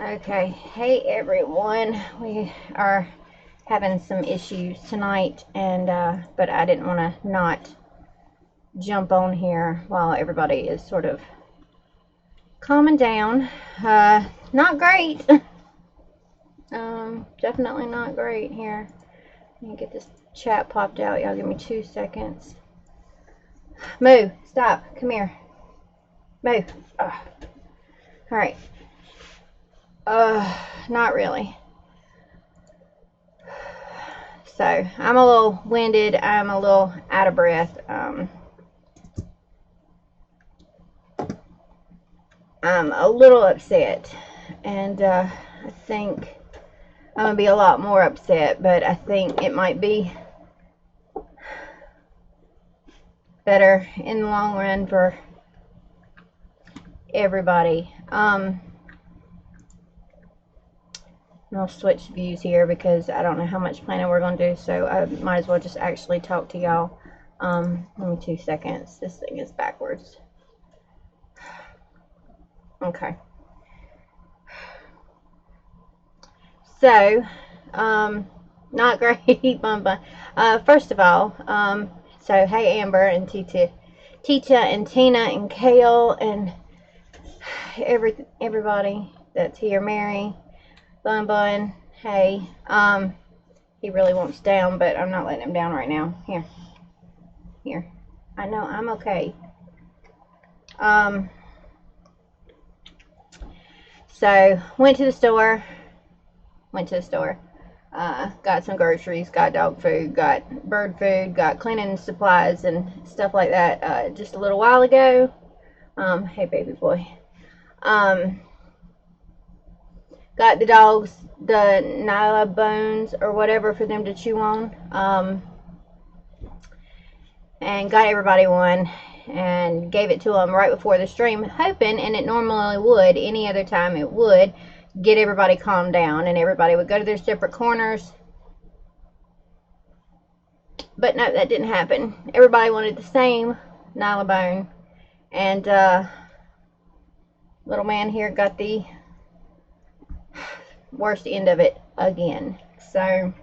Okay, hey everyone. We are having some issues tonight, and but I didn't want to not jump on here while everybody is sort of calming down. Not great. Definitely not great here. Let me get this chat popped out. Y'all give me 2 seconds. Moo, stop. Come here. Moo. All right. Not really. So I'm a little winded. I'm a little out of breath. I'm a little upset, and I think I'm gonna be a lot more upset, but I think it might be better in the long run for everybody. I'll switch views here because I don't know how much planning we're going to do, so I might as well just actually talk to y'all. Give me 2 seconds. This thing is backwards. Okay. So, not great. First of all, so hey Amber and Tita and Tina and Kale and everybody that's here. Mary. Bun, hey, he really wants down, but I'm not letting him down right now. Here, I know, I'm okay. So, went to the store, got some groceries, got dog food, got bird food, got cleaning supplies and stuff like that, just a little while ago. Hey, baby boy. Got the dogs the Nyla bones or whatever for them to chew on. And got everybody one and gave it to them right before the stream, hoping, and it normally would, any other time it would, get everybody calmed down and everybody would go to their separate corners. But no, that didn't happen. Everybody wanted the same Nyla bone. And little man here got the worst end of it again. So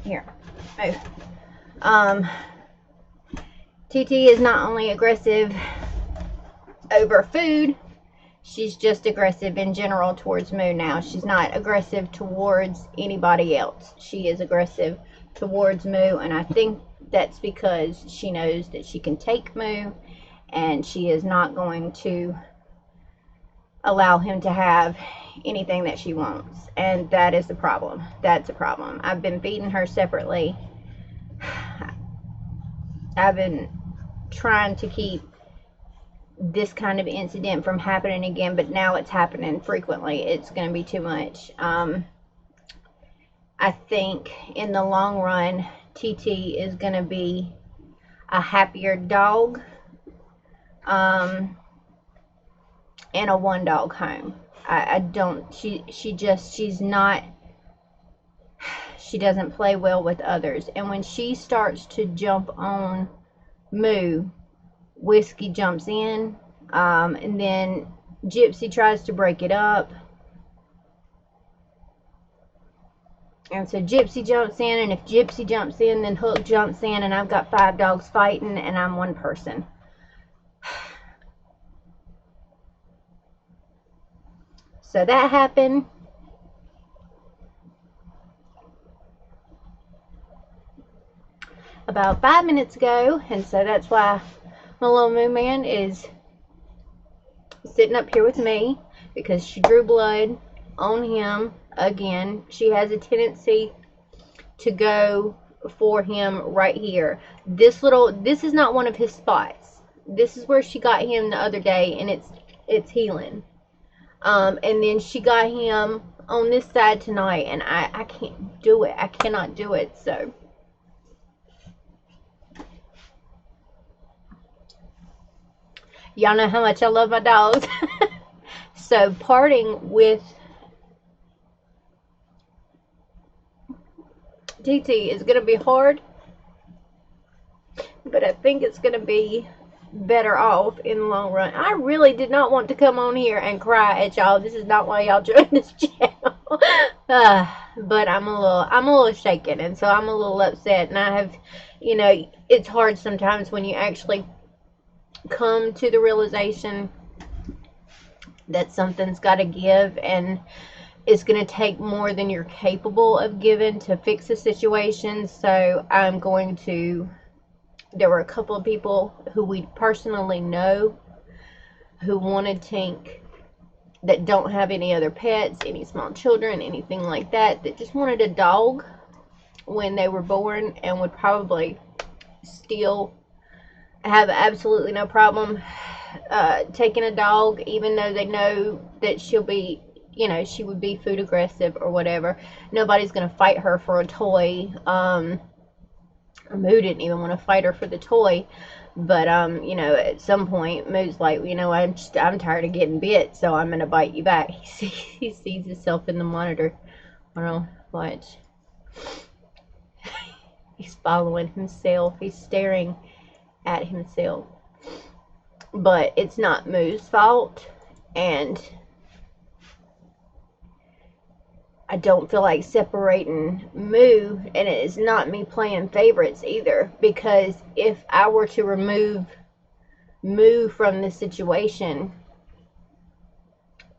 here, move. TT is not only aggressive over food, she's just aggressive in general towards Moo now. She's not aggressive towards anybody else. She is aggressive towards Moo, and I think that's because she knows that she can take Moo, and she is not going to allow him to have anything that she wants, and that is the problem. That's a problem. I've been feeding her separately. I've been trying to keep this kind of incident from happening again, but now it's happening frequently. It's going to be too much. I think in the long run, TT is going to be a happier dog in a one dog home. She doesn't play well with others, and when she starts to jump on Moo, Whiskey jumps in, and then Gypsy tries to break it up, and so Gypsy jumps in, and if Gypsy jumps in, then Hook jumps in, and I've got 5 dogs fighting, and I'm one person. So that happened. About 5 minutes ago, and so that's why my little Moo man is sitting up here with me, because she drew blood on him again. She has a tendency to go for him right here. This is not one of his spots. This is where she got him the other day, and it's healing. And then she got him on this side tonight, and I can't do it. I cannot do it. So y'all know how much I love my dogs. So parting with TT is going to be hard, but I think it's going to be better off in the long run. I really did not want to come on here and cry at y'all. This is not why y'all joined this channel. But I'm a little shaken, and so I'm a little upset, and I have, you know, it's hard sometimes when you actually come to the realization that something's got to give, and it's going to take more than you're capable of giving to fix a situation. So I'm going to, there were a couple of people who we personally know who wanted Tink, that don't have any other pets, any small children, anything like that, that just wanted a dog when they were born, and would probably still have absolutely no problem taking a dog, even though they know that she'll be, you know, she would be food aggressive or whatever. Nobody's going to fight her for a toy. Moo didn't even want to fight her for the toy. But, you know, at some point, Moo's like, you know, I'm tired of getting bit, so I'm going to bite you back. He sees himself in the monitor. I don't know, watch. He's following himself. He's staring at himself. But it's not Moo's fault, and I don't feel like separating Moo, and it is not me playing favorites either, because if I were to remove Moo from the situation,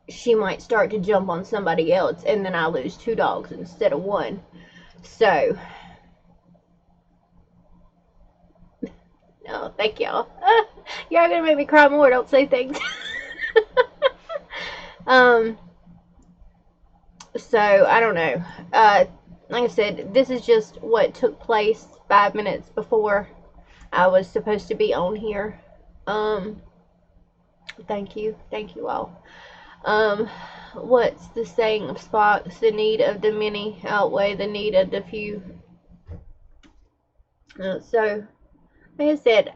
she might start to jump on somebody else, and then I lose 2 dogs instead of 1. So, no, thank y'all. Y'all gonna make me cry more, don't say things. So, I don't know. Like I said, this is just what took place 5 minutes before I was supposed to be on here. Thank you all. What's the saying of Spock's? The need of the many outweigh the need of the few. So, like I said,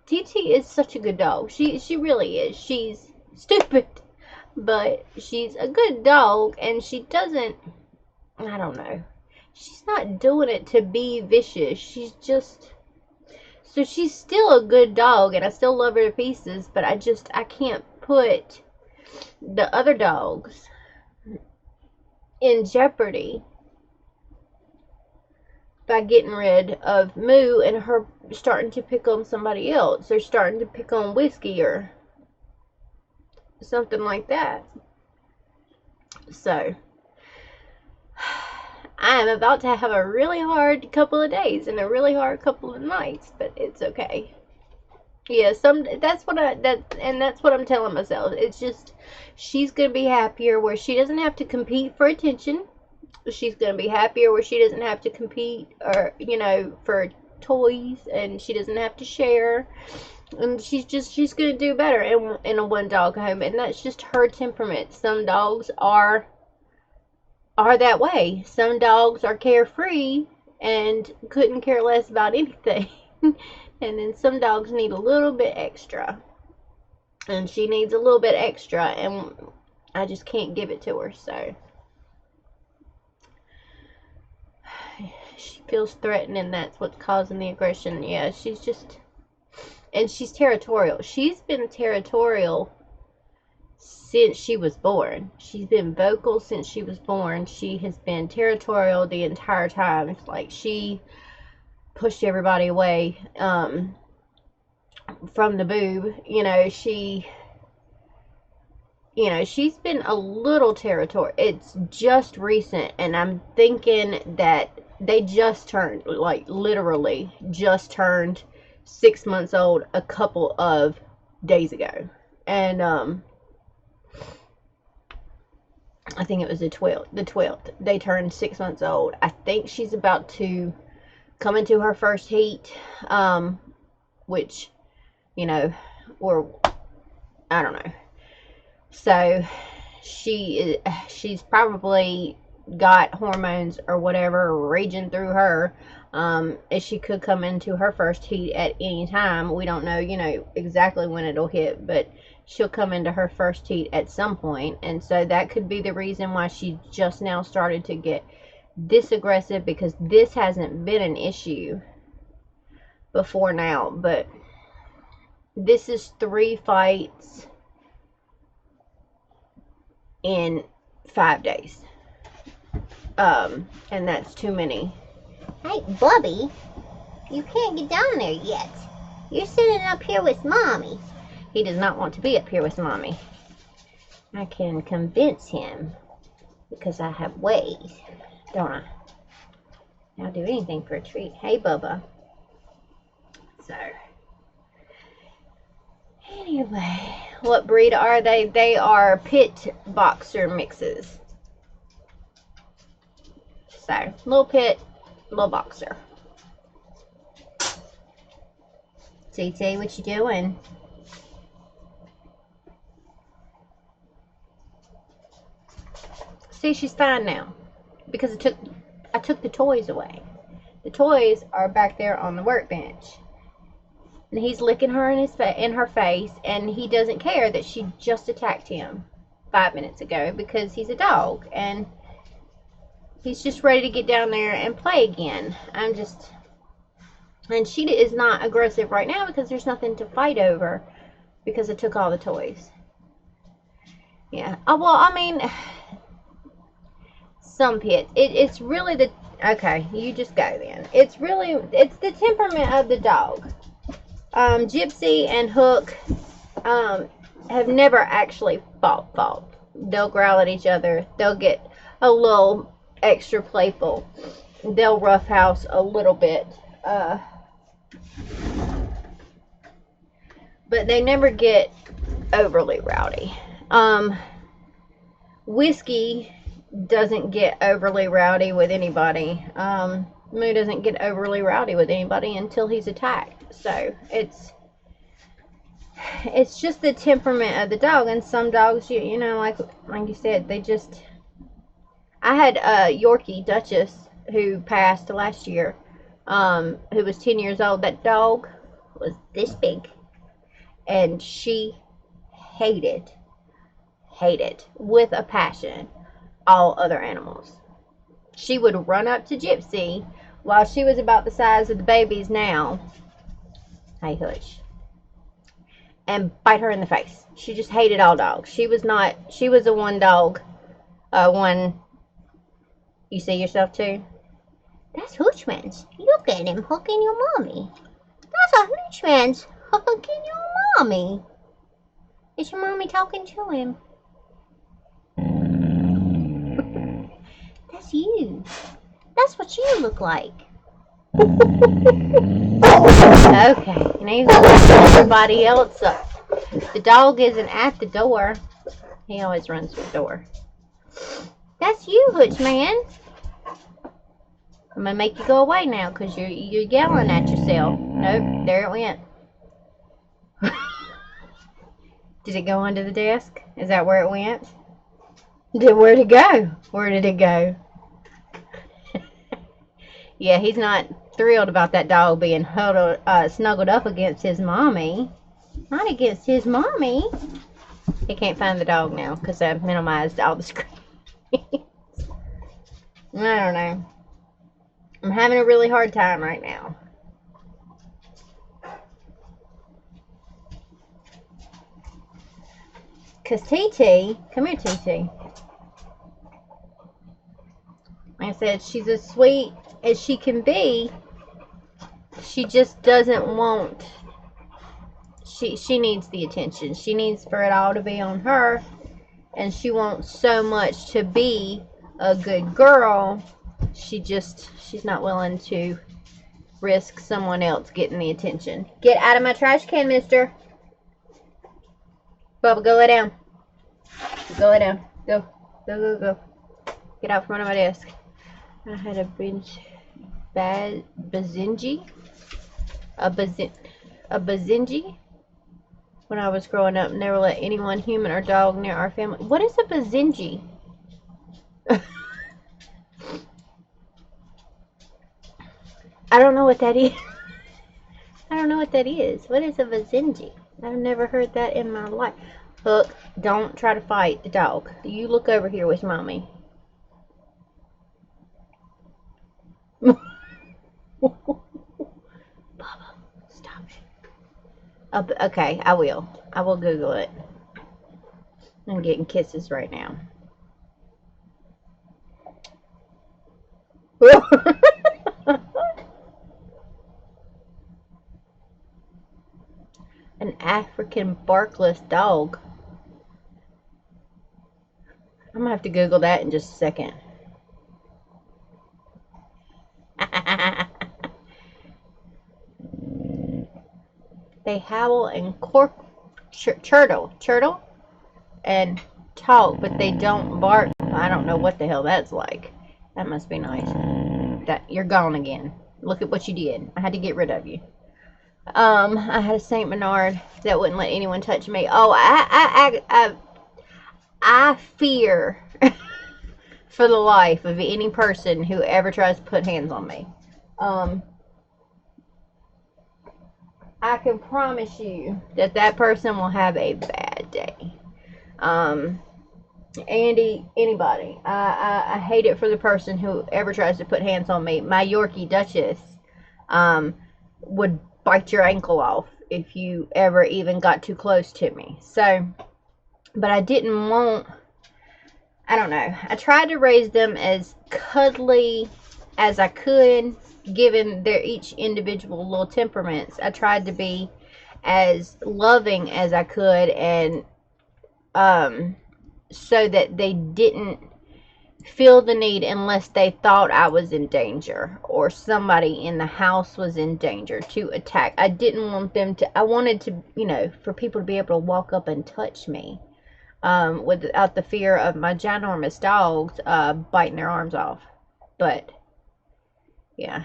TT is such a good dog. She really is. She's stupid, but she's a good dog, and she doesn't, I don't know, she's not doing it to be vicious. She's just, so she's still a good dog, and I still love her to pieces, but I can't put the other dogs in jeopardy by getting rid of Moo and her starting to pick on somebody else, or starting to pick on Whiskey or something like that. So I am about to have a really hard couple of days and a really hard couple of nights, but it's okay. Yeah, that's what I'm telling myself. It's just, she's gonna be happier where she doesn't have to compete for attention. She's gonna be happier where she doesn't have to compete, or, you know, for toys, and she doesn't have to share. And she's gonna do better in a 1-dog home, and that's just her temperament. Some dogs are that way. Some dogs are carefree and couldn't care less about anything. And then some dogs need a little bit extra, and she needs a little bit extra, and I just can't give it to her. So she feels threatened, and that's what's causing the aggression. Yeah, she's just, and she's territorial. She's been territorial since she was born. She's been vocal since she was born. She has been territorial the entire time. It's like she pushed everybody away from the boob. You know, she's been a little territorial. It's just recent, and I'm thinking that they just turned, like, literally just turned 6 months old a couple of days ago. And I think it was the 12th. They turned 6 months old. I think she's about to come into her first heat, which, you know, or I don't know. So she's probably got hormones or whatever raging through her. She could come into her first heat at any time. We don't know, you know, exactly when it'll hit, but she'll come into her first heat at some point. And so that could be the reason why she just now started to get this aggressive, because this hasn't been an issue before now. But This is 3 fights in 5 days. And that's too many. Hey, Bubby, you can't get down there yet. You're sitting up here with Mommy. He does not want to be up here with Mommy. I can convince him because I have ways, don't I? I'll do anything for a treat. Hey, Bubba. So, anyway, what breed are they? They are pit boxer mixes. So, little pit, little boxer. TT, what you doing? See, she's fine now because I took the toys away. The toys are back there on the workbench, and he's licking her in her face, and he doesn't care that she just attacked him 5 minutes ago because he's a dog, and he's just ready to get down there and play again. And she is not aggressive right now because there's nothing to fight over because I took all the toys. Yeah. Oh, well, I mean, some pits. It's really the... Okay, you just go then. It's the temperament of the dog. Gypsy and Hook have never actually fought. They'll growl at each other. They'll get a little extra playful. They'll roughhouse a little bit. But they never get overly rowdy. Whiskey doesn't get overly rowdy with anybody. Moo doesn't get overly rowdy with anybody until he's attacked. So it's just the temperament of the dog. And some dogs, you know, like you said, they just... I had a Yorkie, Duchess, who passed last year, who was 10 years old. That dog was this big, and she hated with a passion all other animals. She would run up to Gypsy while she was about the size of the babies now. Hey, hush. And bite her in the face. She just hated all dogs. She was a one dog. One. You see yourself too? That's Hoochman's. Look at him hooking your mommy. That's a Hoochman's hooking your mommy. Is your mommy talking to him? That's you. That's what you look like. Okay, now you can let everybody else up. The dog isn't at the door. He always runs to the door. That's you, Hooch Man. I'm gonna make you go away now because you're yelling at yourself. Nope, there it went. Did it go under the desk? Is that where it went? Where'd it go? Where did it go? Yeah, he's not thrilled about that dog being snuggled up against his mommy. Not against his mommy. He can't find the dog now because I've minimized all the screens. I don't know. I'm having a really hard time right now. Because TT, come here, TT. Like I said, she's as sweet as she can be. She just doesn't want... She needs the attention. She needs for it all to be on her. And she wants so much to be a good girl. She's not willing to risk someone else getting the attention. Get out of my trash can, mister. Bubba, go lay down. Go lay down. Go. Go, go, go. Get out from under my desk. I had a bazinji. A bazinji. When I was growing up, never let anyone, human or dog, near our family. What is a bazinji? I don't know what that is. I don't know what that is. What is a bazinji? I've never heard that in my life. Hook, don't try to fight the dog. You look over here with mommy. Bubba, stop it. Okay, I will. I will Google it. I'm getting kisses right now. An African barkless dog. I'm gonna have to Google that in just a second. They howl and churtle, and talk, but they don't bark. I don't know what the hell that's like. That must be nice. That you're gone again. Look at what you did. I had to get rid of you. I had a Saint Bernard that wouldn't let anyone touch me. Oh, I fear for the life of any person who ever tries to put hands on me. I can promise you that that person will have a bad day. Anybody. I hate it for the person who ever tries to put hands on me. My Yorkie Duchess would bite your ankle off if you ever even got too close to me. So, but I didn't want, I don't know. I tried to raise them as cuddly as I could, given their each individual little temperaments. I tried to be as loving as I could, and so that they didn't feel the need unless they thought I was in danger or somebody in the house was in danger to attack. I didn't want them to, I wanted to, for people to be able to walk up and touch me without the fear of my ginormous dogs biting their arms off. But, yeah.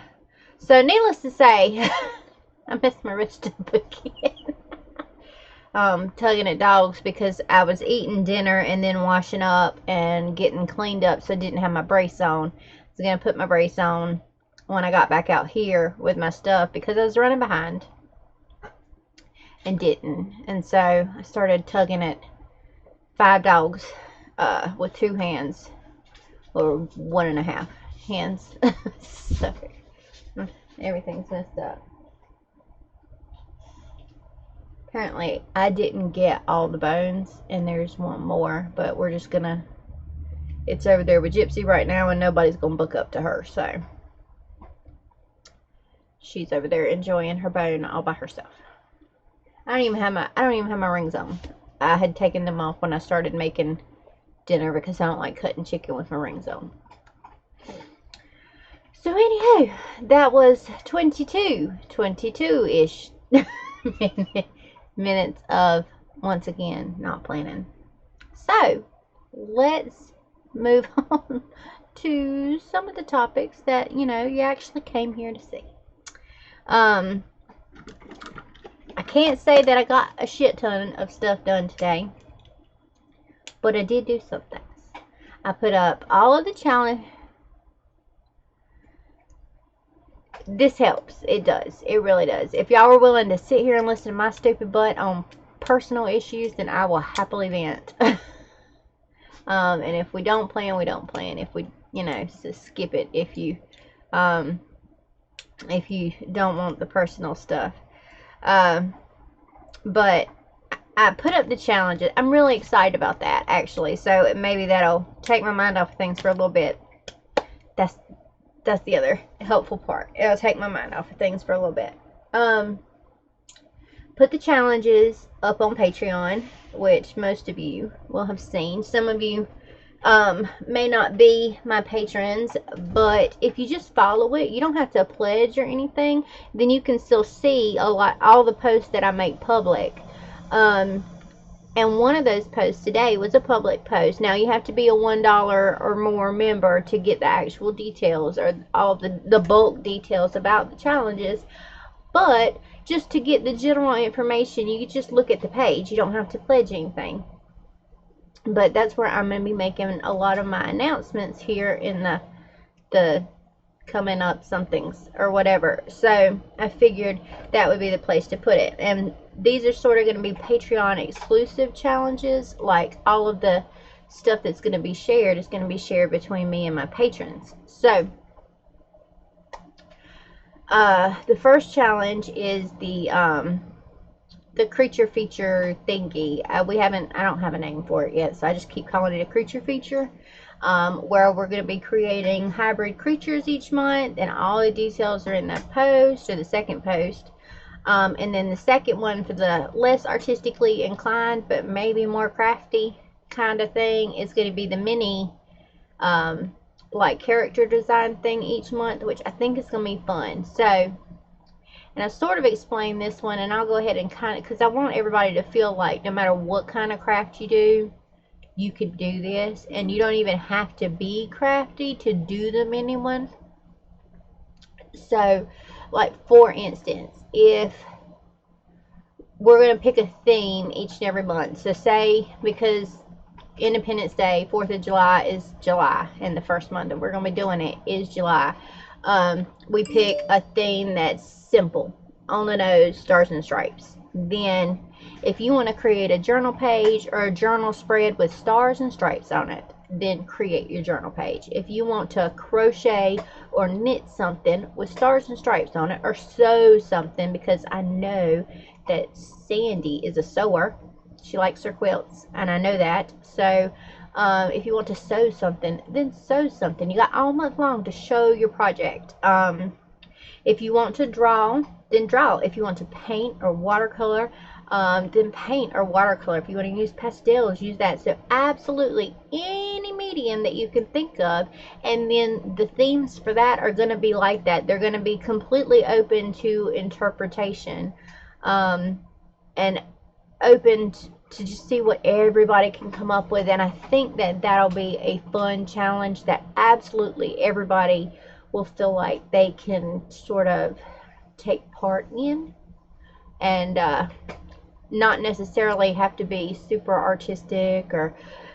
So, needless to say, I missed my wrist up again. Tugging at dogs because I was eating dinner and then washing up and getting cleaned up, so I didn't have my brace on. I was going to put my brace on when I got back out here with my stuff because I was running behind and didn't. And so I started tugging at 5 dogs with 2 hands, or 1.5 hands. So everything's messed up. Apparently, I didn't get all the bones, and there's one more, but we're just gonna, it's over there with Gypsy right now, and nobody's gonna book up to her, so she's over there enjoying her bone all by herself. I don't even have my rings on. I had taken them off when I started making dinner because I don't like cutting chicken with my rings on. So anyhow, that was 22-ish minutes of, once again, not planning. So, let's move on to some of the topics that, you actually came here to see. I can't say that I got a shit ton of stuff done today, but I did do some things. I put up all of the challenge. This helps. It does. It really does. If y'all are willing to sit here and listen to my stupid butt on personal issues, then I will happily vent. And if we don't plan, we don't plan. If we, just skip it if you don't want the personal stuff. But I put up the challenges. I'm really excited about that, actually. So maybe that'll take my mind off of things for a little bit. That's the other helpful part. It'll take my mind off of things for a little bit. Put the challenges up on Patreon, which most of you will have seen. Some of you may not be my patrons, but if you just follow it, you don't have to pledge or anything. Then you can still see all the posts that I make public. And one of those posts today was a public post. Now, you have to be a $1 or more member to get the actual details or all the bulk details about the challenges. But just to get the general information, you can just look at the page. You don't have to pledge anything. But that's where I'm going to be making a lot of my announcements here in the coming up somethings or whatever. So I figured that would be the place to put it. And these are sort of going to be Patreon exclusive challenges. Like all of the stuff that's going to be shared is going to be shared between me and my patrons. So the first challenge is the the creature feature thingy. I don't have a name for it yet, so I just keep calling it a creature feature. Where we're going to be creating hybrid creatures each month, and all the details are in that post, or the second post. And then the second one, for the less artistically inclined but maybe more crafty kind of thing, is going to be the mini like character design thing each month, which I think is going to be fun. So, and I sort of explained this one, and I'll go ahead and kind of, because I want everybody to feel like no matter what kind of craft you do, you could do this, and you don't even have to be crafty to do the mini one. So, like for instance, if we're going to pick a theme each and every month, so say, because Independence Day, 4th of July is July, and the first month that we're going to be doing it is July. We pick a theme that's simple, on the nose, stars and stripes. Then if you want to create a journal page or a journal spread with stars and stripes on it, then create your journal page. If you want to crochet or knit something with stars and stripes on it, or sew something, because I know that Sandy is a sewer. She likes her quilts, and I know that. So if you want to sew something, then sew something. You got all month long to show your project. If you want to draw, then draw. If you want to paint or watercolor, then paint or watercolor. If you want to use pastels, use that. So absolutely any medium that you can think of. And then the themes for that are going to be like that. They're going to be completely open to interpretation, and open to just see what everybody can come up with. And I think that that'll be a fun challenge that absolutely everybody will feel like they can sort of take part in, and not necessarily have to be super artistic or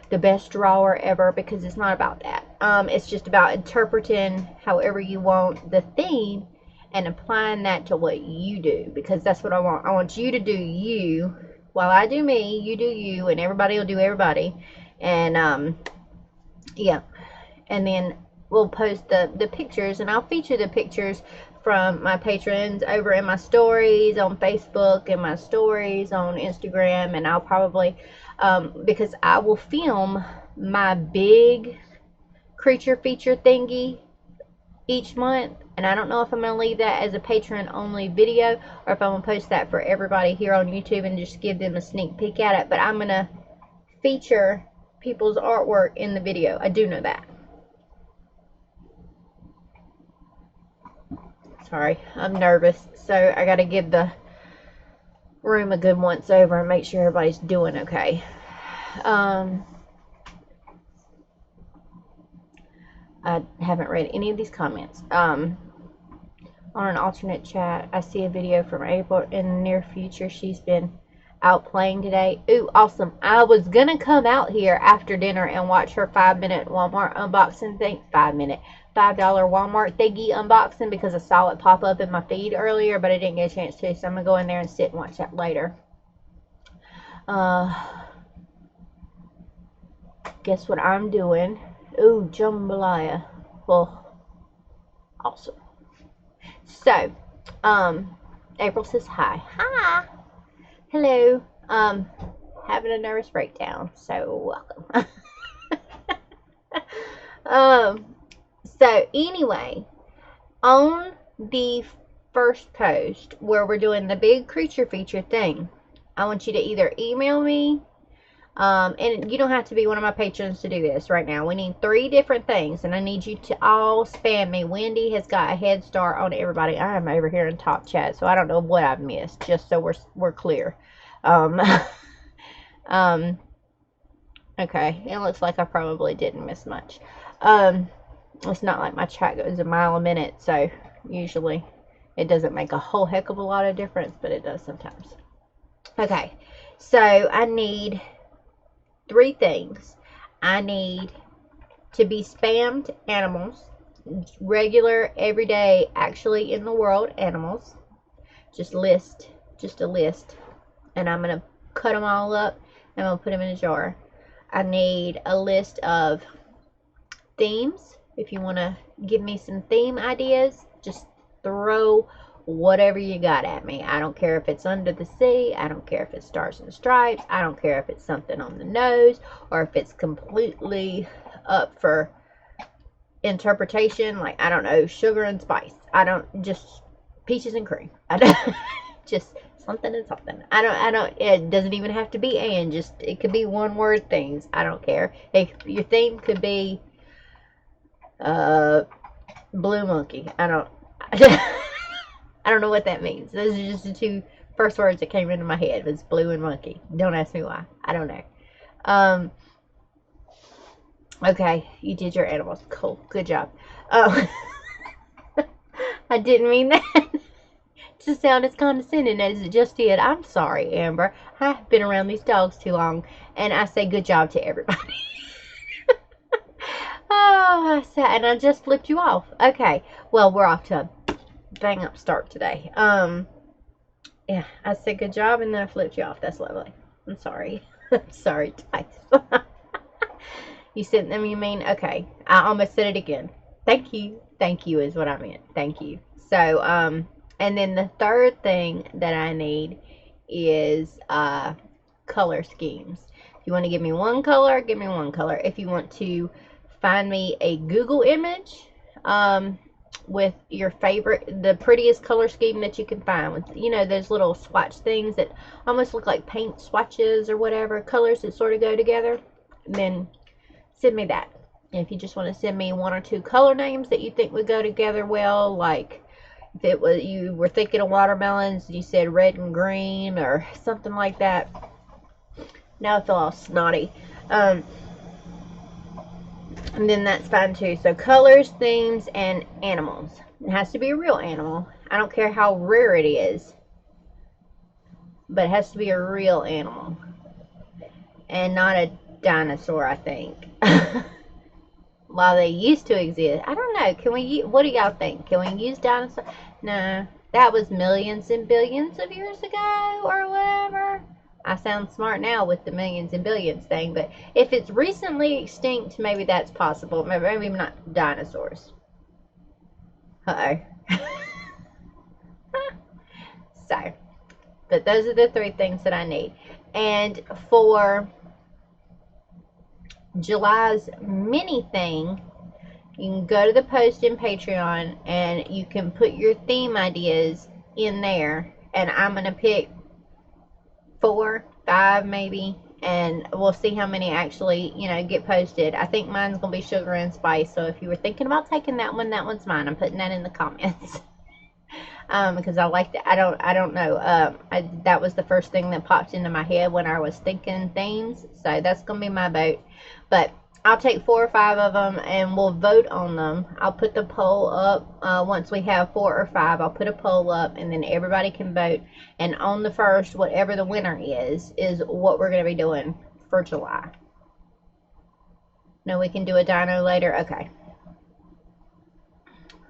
the best drawer ever, because it's not about that. It's just about interpreting however you want the theme and applying that to what you do, because that's what I want. I want you to do you. While I do me, you do you, and everybody will do everybody. And yeah, and then we'll post the pictures, and I'll feature the pictures from my patrons over in my stories on Facebook and my stories on Instagram. And I'll probably, because I will film my big creature feature thingy each month, and I don't know if I'm going to leave that as a patron only video, or if I'm going to post that for everybody here on YouTube and just give them a sneak peek at it. But I'm going to feature people's artwork in the video. I do know that. Sorry, I'm nervous, so I got to give the room a good once over and make sure everybody's doing okay. I haven't read any of these comments. On an alternate chat, I see a video from April in the near future. She's been out playing today. Ooh, awesome. I was gonna come out here after dinner and watch her 5-minute Walmart unboxing thing. $5 Walmart thingy unboxing, because I saw it pop up in my feed earlier, but I didn't get a chance to, so I'm gonna go in there and sit and watch that later. Guess what I'm doing? Ooh, jambalaya. Well, awesome. So, April says hi. Hi. Hello. Having a nervous breakdown, so welcome. So anyway, on the first post where we're doing the big creature feature thing, I want you to either email me, and you don't have to be one of my patrons to do this right now. We need 3 different things, and I need you to all spam me. Wendy has got a head start on everybody. I am over here in top chat, so I don't know what I've missed, just so we're clear. Okay, it looks like I probably didn't miss much. It's not like my chat goes a mile a minute, so usually it doesn't make a whole heck of a lot of difference, but it does sometimes. Okay, so I need 3 things. I need to be spammed animals, regular, everyday, actually in the world animals. Just a list, and I'm going to cut them all up, and I'm going to put them in a jar. I need a list of themes. If you want to give me some theme ideas, just throw whatever you got at me. I don't care if it's under the sea. I don't care if it's stars and stripes. I don't care if it's something on the nose or if it's completely up for interpretation. Like, I don't know, sugar and spice. I don't, just peaches and cream. I don't, just something and something. I don't, it doesn't even have to be and, just, it could be one word things. I don't care. Your theme could be, blue monkey. I don't, I don't know what that means. Those are just the two first words that came into my head. Was blue and monkey. Don't ask me why. I don't know. Okay, you did your animals. Cool. Good job. I didn't mean that to sound as condescending as it just did. I'm sorry, Amber. I've been around these dogs too long, and I say good job to everybody. Oh, and I just flipped you off. Okay, well, we're off to a bang up start today. Yeah, I said good job, and then I flipped you off. That's lovely. I'm sorry. I'm sorry, Tice. You said them, you mean? Okay, I almost said it again. Thank you. Thank you is what I meant. Thank you. So, and then the third thing that I need is color schemes. If you want to give me one color, give me one color. If you want to find me a Google image with your favorite, the prettiest color scheme that you can find, with, you know, those little swatch things that almost look like paint swatches or whatever, colors that sort of go together, then send me that. And if you just want to send me one or two color names that you think would go together well, like if it was, you were thinking of watermelons and you said red and green or something like that. Now I feel all snotty. And then that's fine too. So colors, themes, and animals. It has to be a real animal. I don't care how rare it is, but it has to be a real animal and not a dinosaur, I think. While they used to exist, I don't know. Can we? What do y'all think? Can we use dinosaurs? No, that was millions and billions of years ago, or whatever. I sound smart now with the millions and billions thing, but if it's recently extinct, maybe that's possible. Maybe not dinosaurs. Uh-oh. So, but those are the three things that I need. And for July's mini thing, you can go to the post in Patreon and you can put your theme ideas in there, and I'm going to pick 4, 5 maybe, and we'll see how many actually, you know, get posted. I think mine's gonna be sugar and spice, so if you were thinking about taking that one, that one's mine. I'm putting that in the comments. Because I like that. I don't know, that was the first thing that popped into my head when I was thinking themes, so that's gonna be my vote. But I'll take 4 or 5 of them and we'll vote on them. I'll put the poll up once we have 4 or 5. I'll put a poll up and then everybody can vote. And on the first, whatever the winner is what we're going to be doing for July. No, we can do a dino later. Okay.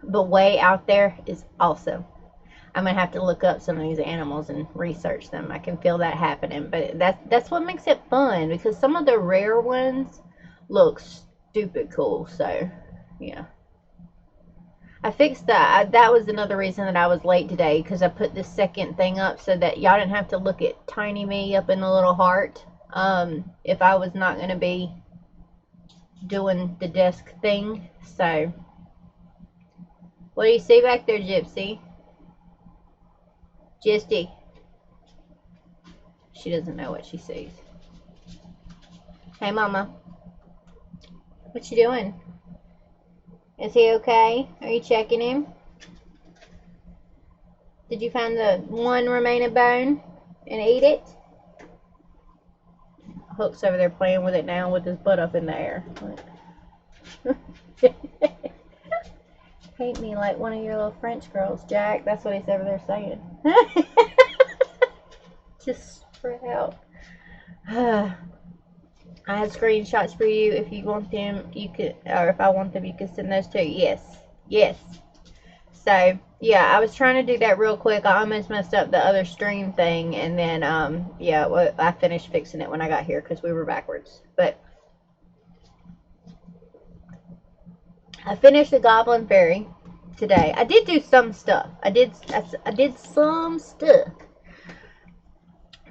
But way out there is awesome. I'm going to have to look up some of these animals and research them. I can feel that happening. But that's what makes it fun, because some of the rare ones look stupid cool. So yeah, I fixed that. That was another reason that I was late today, because I put this second thing up so that y'all didn't have to look at tiny me up in the little heart if I was not going to be doing the desk thing. So what do you see back there, Gypsy? Gisty. She doesn't know what she sees. Hey mama, what you doing? Is he okay? Are you checking him? Did you find the one remaining bone and eat it? Hook's over there playing with it now with his butt up in the air. Paint me like one of your little French girls, Jack. That's what he's over there saying. Just spread out. I have screenshots for you. If you want them, you could, or if I want them, you can send those too. Yes. Yes. So, yeah, I was trying to do that real quick. I almost messed up the other stream thing, and then, yeah, well, I finished fixing it when I got here because we were backwards. But I finished the Goblin Fairy. today. I did do some stuff. I did some stuff.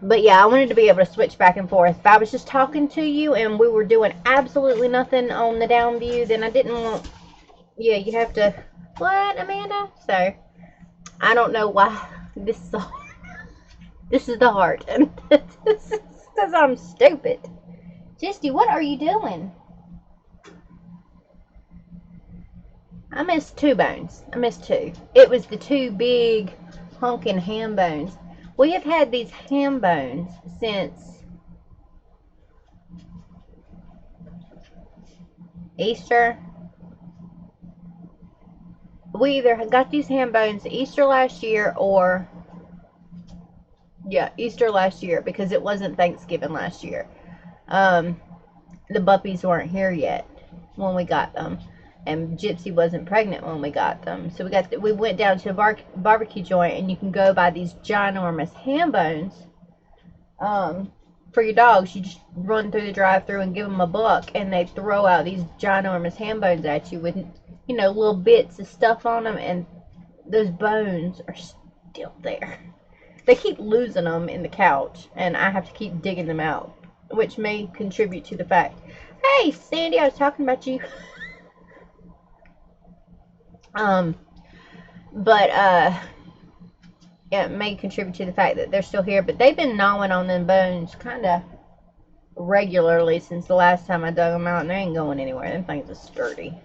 But yeah, I wanted to be able to switch back and forth. If I was just talking to you and we were doing absolutely nothing on the down view, then I didn't want... Yeah, you have to... What, Amanda? So, I don't know why this is the... This is the heart. And this is because I'm stupid. Jisty, what are you doing? I missed 2 bones. I missed 2. It was the 2 big honking ham bones. We have had these ham bones since Easter. We either got these ham bones Easter last year or, yeah, Easter last year, because it wasn't Thanksgiving last year. The puppies weren't here yet when we got them, and Gypsy wasn't pregnant when we got them. So we went down to a barbecue joint, and you can go buy these ginormous ham bones for your dogs. You just run through the drive-thru and give them $1, and they throw out these ginormous ham bones at you with, you know, little bits of stuff on them, and those bones are still there. They keep losing them in the couch, and I have to keep digging them out, which may contribute to the fact, hey, Sandy, I was talking about you. It may contribute to the fact that they're still here, but they've been gnawing on them bones kind of regularly since the last time I dug them out, and they ain't going anywhere. Them things are sturdy.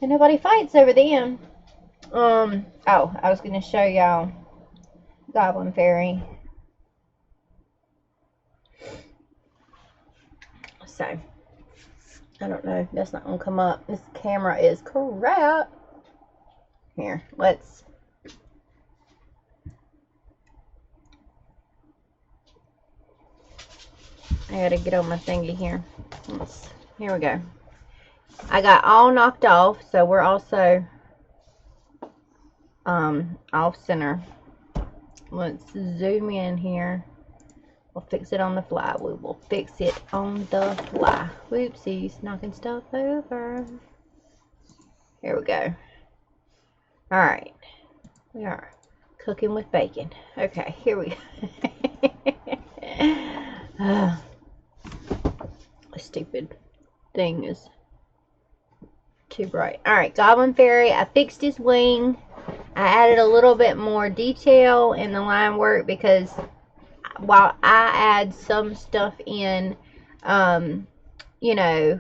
And nobody fights over them. Oh, I was going to show y'all Goblin Fairy. So, I don't know. That's not going to come up. This camera is crap. Here, let's... I gotta get on my thingy here. Here we go. I got all knocked off, so we're also off center. Let's zoom in here. We'll fix it on the fly. We will fix it on the fly. Whoopsies, knocking stuff over. Here we go. Alright. We are cooking with bacon. Okay, here we go. A stupid thing is too bright. Alright, Goblin Fairy. I fixed his wing. I added a little bit more detail in the line work because while I add some stuff in, you know,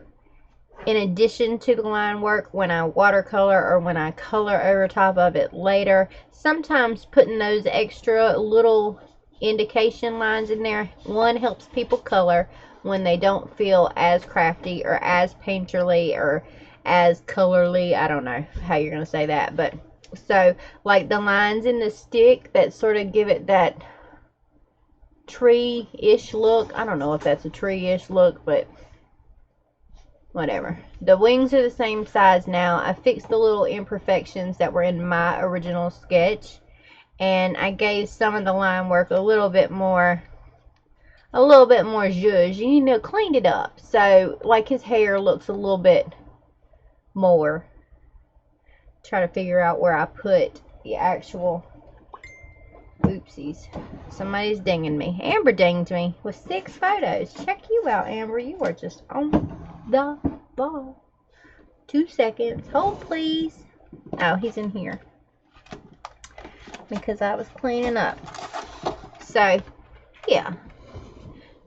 in addition to the line work when I watercolor or when I color over top of it later, sometimes putting those extra little indication lines in there, one, helps people color when they don't feel as crafty or as painterly or as colorly. I don't know how you're going to say that, but so like the lines in the stick that sort of give it that tree-ish look. I don't know if that's a tree-ish look, but whatever. The wings are the same size now. I fixed the little imperfections that were in my original sketch, and I gave some of the line work a little bit more zhuzh, you know, cleaned it up. So like his hair looks a little bit more. Try to figure out where I put the actual... Oopsies. Somebody's dinging me. Amber dinged me with 6 photos. Check you out, Amber. You are just on the ball. 2 seconds. Hold, please. Oh, he's in here. Because I was cleaning up. So, yeah.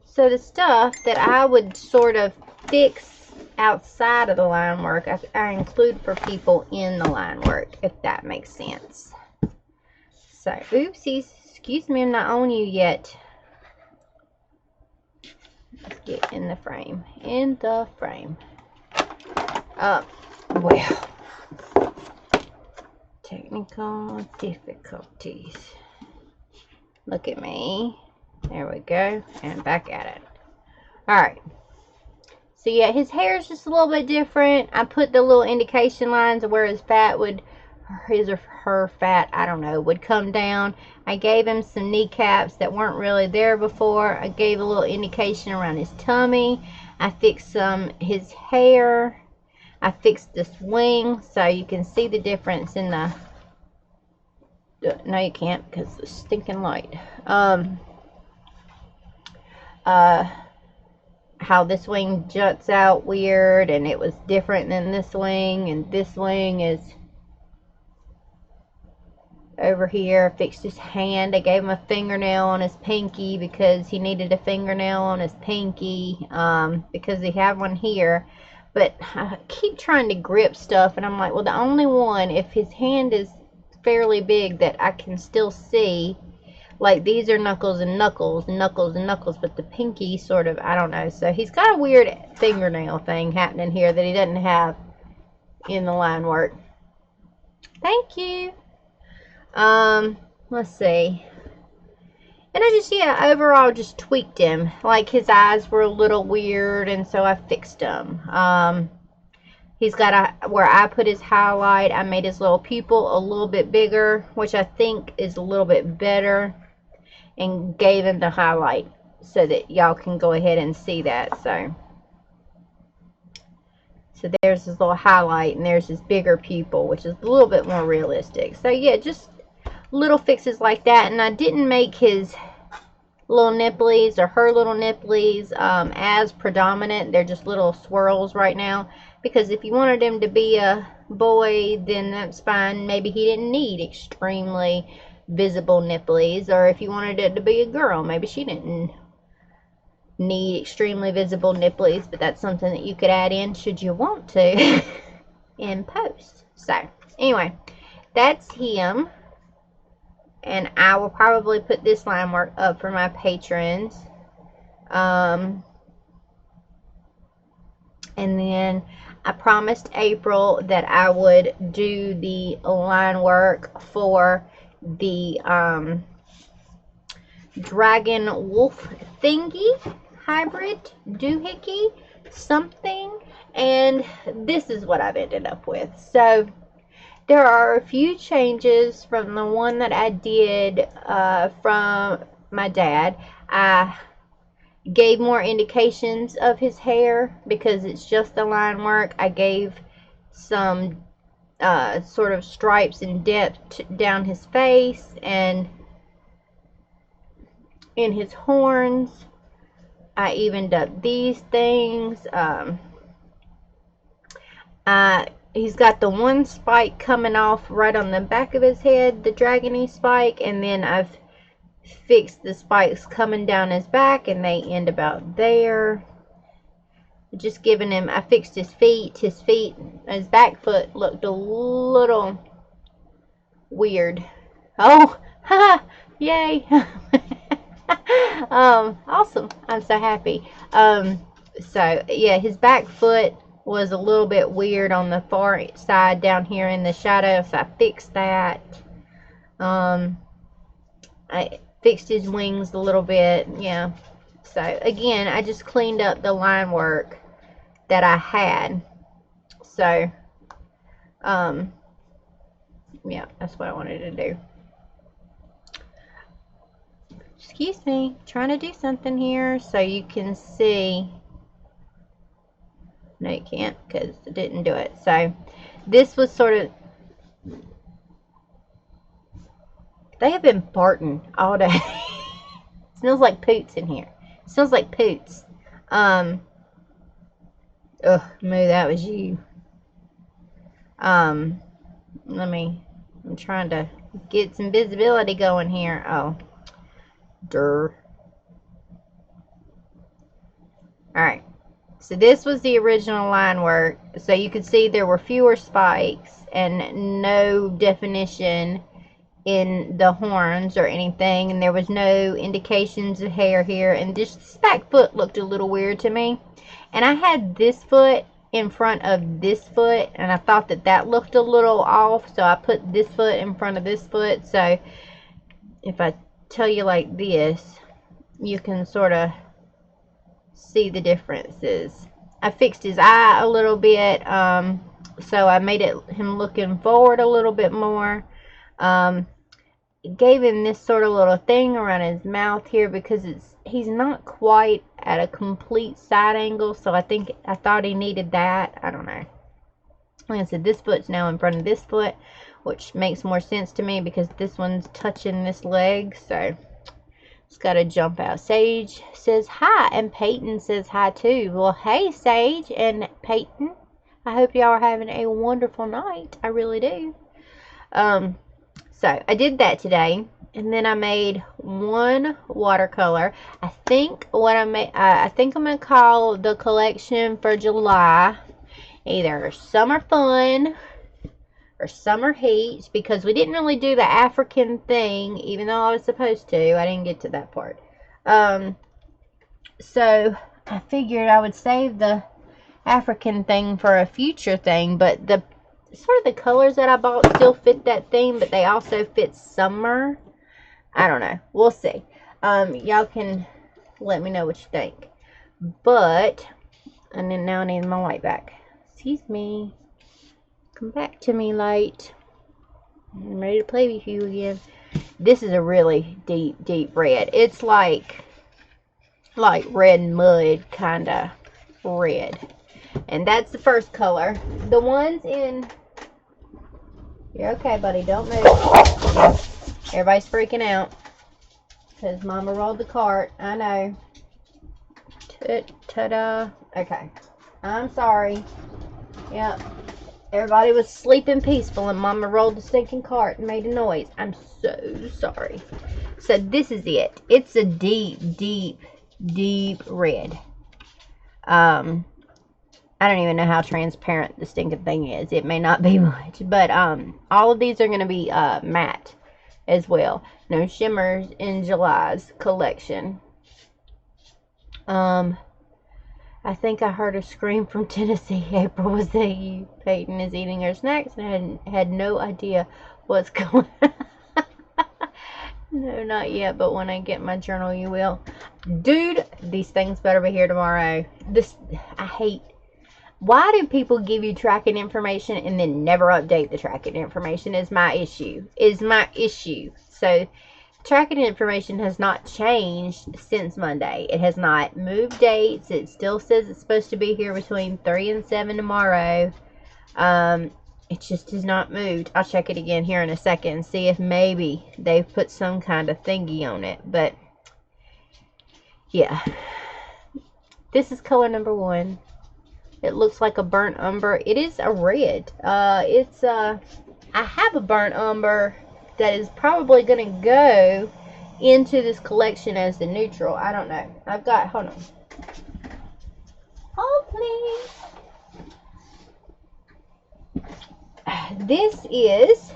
So the stuff that I would sort of fix outside of the line work, I include for people in the line work, if that makes sense. So, oopsies, excuse me, I'm not on you yet. Let's get in the frame. In the frame. Well, technical difficulties. Look at me. There we go. And back at it. Alright. So yeah, his hair is just a little bit different. I put the little indication lines of where his fat would, his or her fat, I don't know, would come down. I gave him some kneecaps that weren't really there before. I gave a little indication around his tummy. I fixed his hair. I fixed this wing so you can see the difference in the, no you can't because the stinking light. How this wing juts out weird, and it was different than this wing, and this wing is over here. Fixed his hand. I gave him a fingernail on his pinky because he needed a fingernail on his pinky, because he had one here. But I keep trying to grip stuff, and I'm like, well, the only one, if his hand is fairly big that I can still see, like these are knuckles and knuckles and knuckles and knuckles, but the pinky sort of, I don't know. So he's got a weird fingernail thing happening here that he doesn't have in the line work. Thank you. Let's see. And I just, yeah, overall just tweaked him. Like his eyes were a little weird, and so I fixed them. He's got where I put his highlight, I made his little pupil a little bit bigger, which I think is a little bit better, and gave him the highlight so that y'all can go ahead and see that. So there's his little highlight, and there's his bigger pupil, which is a little bit more realistic. So yeah, just little fixes like that. And I didn't make his little nipplies or her little nipplies as predominant. They're just little swirls right now, because if you wanted him to be a boy, then that's fine. Maybe he didn't need extremely visible nipplies, or if you wanted it to be a girl, maybe she didn't need extremely visible nipplies, but that's something that you could add in should you want to in post. So anyway, that's him. And I will probably put this line work up for my patrons. And then I promised April that I would do the line work for the dragon wolf thingy hybrid doohickey something. And this is what I've ended up with. So there are a few changes from the one that I did from my dad. I gave more indications of his hair because it's just the line work. I gave some sort of stripes and depth down his face and in his horns. I evened up these things. He's got the one spike coming off right on the back of his head, the dragony spike, and then I've fixed the spikes coming down his back, and they end about there. Just giving him, I fixed his feet. His back foot looked a little weird. Oh, ha, yay. Awesome. I'm so happy. So yeah, his back foot was a little bit weird on the far side down here in the shadow, so I fixed that. I fixed his wings a little bit, yeah. So again, I just cleaned up the line work that I had. So yeah, that's what I wanted to do. Excuse me, trying to do something here so you can see. No, you can't because I didn't do it. So this was sort of, they have been farting all day. Smells like poots in here. Smells like poots. Ugh, Moo, that was you. I'm trying to get some visibility going here. Oh, durr. Alright. So this was the original line work. So you could see there were fewer spikes and no definition in the horns or anything. And there was no indications of hair here. And this back foot looked a little weird to me. And I had this foot in front of this foot. And I thought that that looked a little off. So I put this foot in front of this foot. So if I tell you like this, you can sort of see the differences. I fixed his eye a little bit, so I made him looking forward a little bit more. Gave him this sort of little thing around his mouth here because he's not quite at a complete side angle, so I thought he needed that. I don't know. Like I said, this foot's now in front of this foot, which makes more sense to me because this one's touching this leg, so it's got to jump out. Sage says hi, and Peyton says hi too. Well, hey, Sage and Peyton. I hope y'all are having a wonderful night. I really do. So I did that today, and then I made one watercolor. I think what I made, I think I'm gonna call the collection for July either Summer Fun or Summer Heat, because we didn't really do the African thing, even though I was supposed to. I didn't get to that part. So I figured I would save the African thing for a future thing, but the sort of the colors that I bought still fit that theme, but they also fit summer. I don't know. We'll see. Y'all can let me know what you think. But, and then now I need my light back. Excuse me. Come back to me, light. I'm ready to play with you again. This is a really deep, deep red. It's like red mud kind of red. And that's the first color. The ones in... You're okay, buddy. Don't move. Everybody's freaking out because Mama rolled the cart. I know. Ta-da. Okay. I'm sorry. Yep. Everybody was sleeping peaceful and Mama rolled the stinking cart and made a noise. I'm so sorry. So this is it. It's a deep, deep, deep red. I don't even know how transparent the stinking thing is. It may not be much. But all of these are going to be matte as well. No shimmers in July's collection. I think I heard a scream from Tennessee. April, was that you? Peyton is eating her snacks and had no idea what's going on. No, not yet, but when I get my journal, you will. Dude, these things better be here tomorrow. I hate... Why do people give you tracking information and then never update the tracking information is my issue. So, tracking information has not changed since Monday. It has not moved dates. It still says it's supposed to be here between 3 and 7 tomorrow. It just has not moved. I'll check it again here in a second and see if maybe they've put some kind of thingy on it. But, yeah. This is color number 1. It looks like a burnt umber. It is a red. I have a burnt umber that is probably going to go into this collection as the neutral. I don't know. Hold on. Oh, please. This is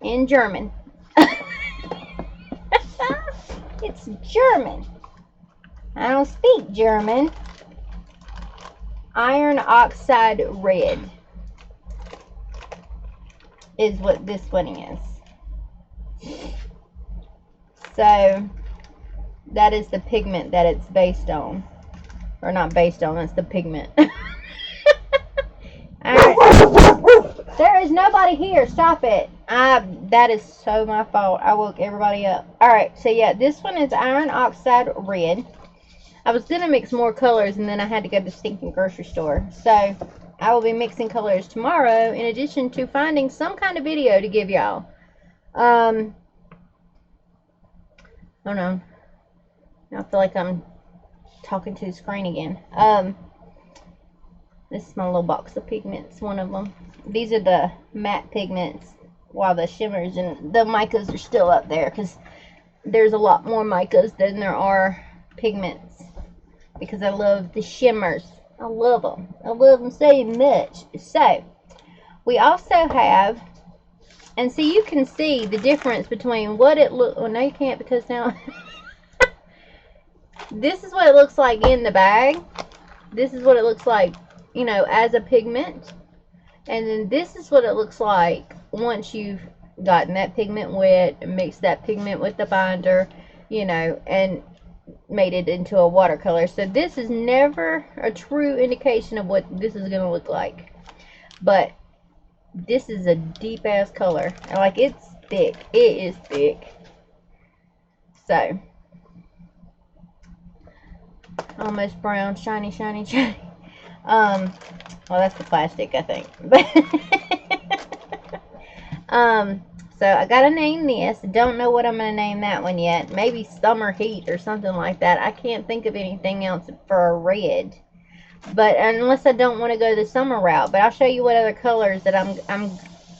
in German. It's German. I don't speak German. Iron oxide red is what this one is. So that is the pigment that it's based on. Or not based on, it's the pigment. Alright. There is nobody here. Stop it. That is so my fault. I woke everybody up. Alright, so yeah, this one is iron oxide red. I was going to mix more colors and then I had to go to the stinking grocery store. So, I will be mixing colors tomorrow in addition to finding some kind of video to give y'all. I don't know. I feel like I'm talking to the screen again. This is my little box of pigments, one of them. These are the matte pigments, while the shimmers and the micas are still up there, because there's a lot more micas than there are pigments, because I love the shimmers. I love them. I love them so much. So, we also have, and so you can see the difference between what it looks, well, no you can't because now, this is what it looks like in the bag. This is what it looks like, you know, as a pigment. And then this is what it looks like once you've gotten that pigment wet and mixed that pigment with the binder, you know, and made it into a watercolor. So this is never a true indication of what this is going to look like. But this is a deep ass color. And like, it's thick. It is thick. So Almost brown, shiny, shiny, shiny. Well, that's the plastic, I think. But so I gotta name this. Don't know what I'm gonna name that one yet. Maybe Summer Heat or something like that. I can't think of anything else for a red. But unless I don't want to go the summer route. But I'll show you what other colors that I'm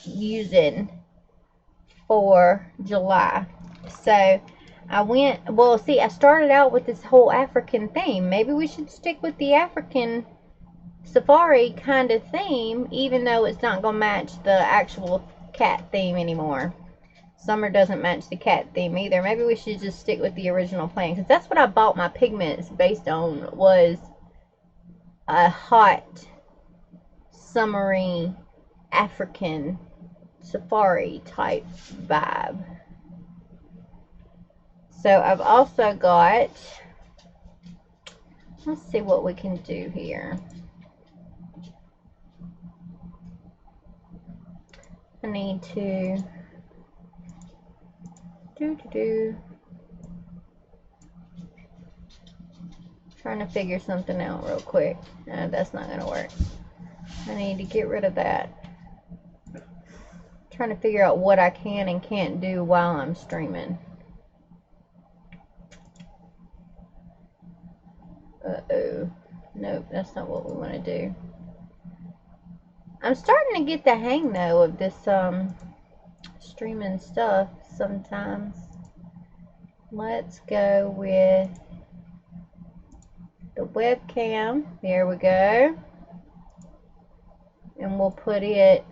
using for July. So I went, well, see, I started out with this whole African theme. Maybe we should stick with the African safari kind of theme, even though it's not going to match the actual cat theme anymore. Summer doesn't match the cat theme either. Maybe we should just stick with the original plan, because that's what I bought my pigments based on, was a hot, summery, African safari type vibe. So I've also got, let's see what we can do here. I need to trying to figure something out real quick. No, that's not gonna work. I need to get rid of that. Trying to figure out what I can and can't do while I'm streaming. Uh-oh. Nope, that's not what we want to do. I'm starting to get the hang, though, of this streaming stuff sometimes. Let's go with the webcam. There we go. And we'll put it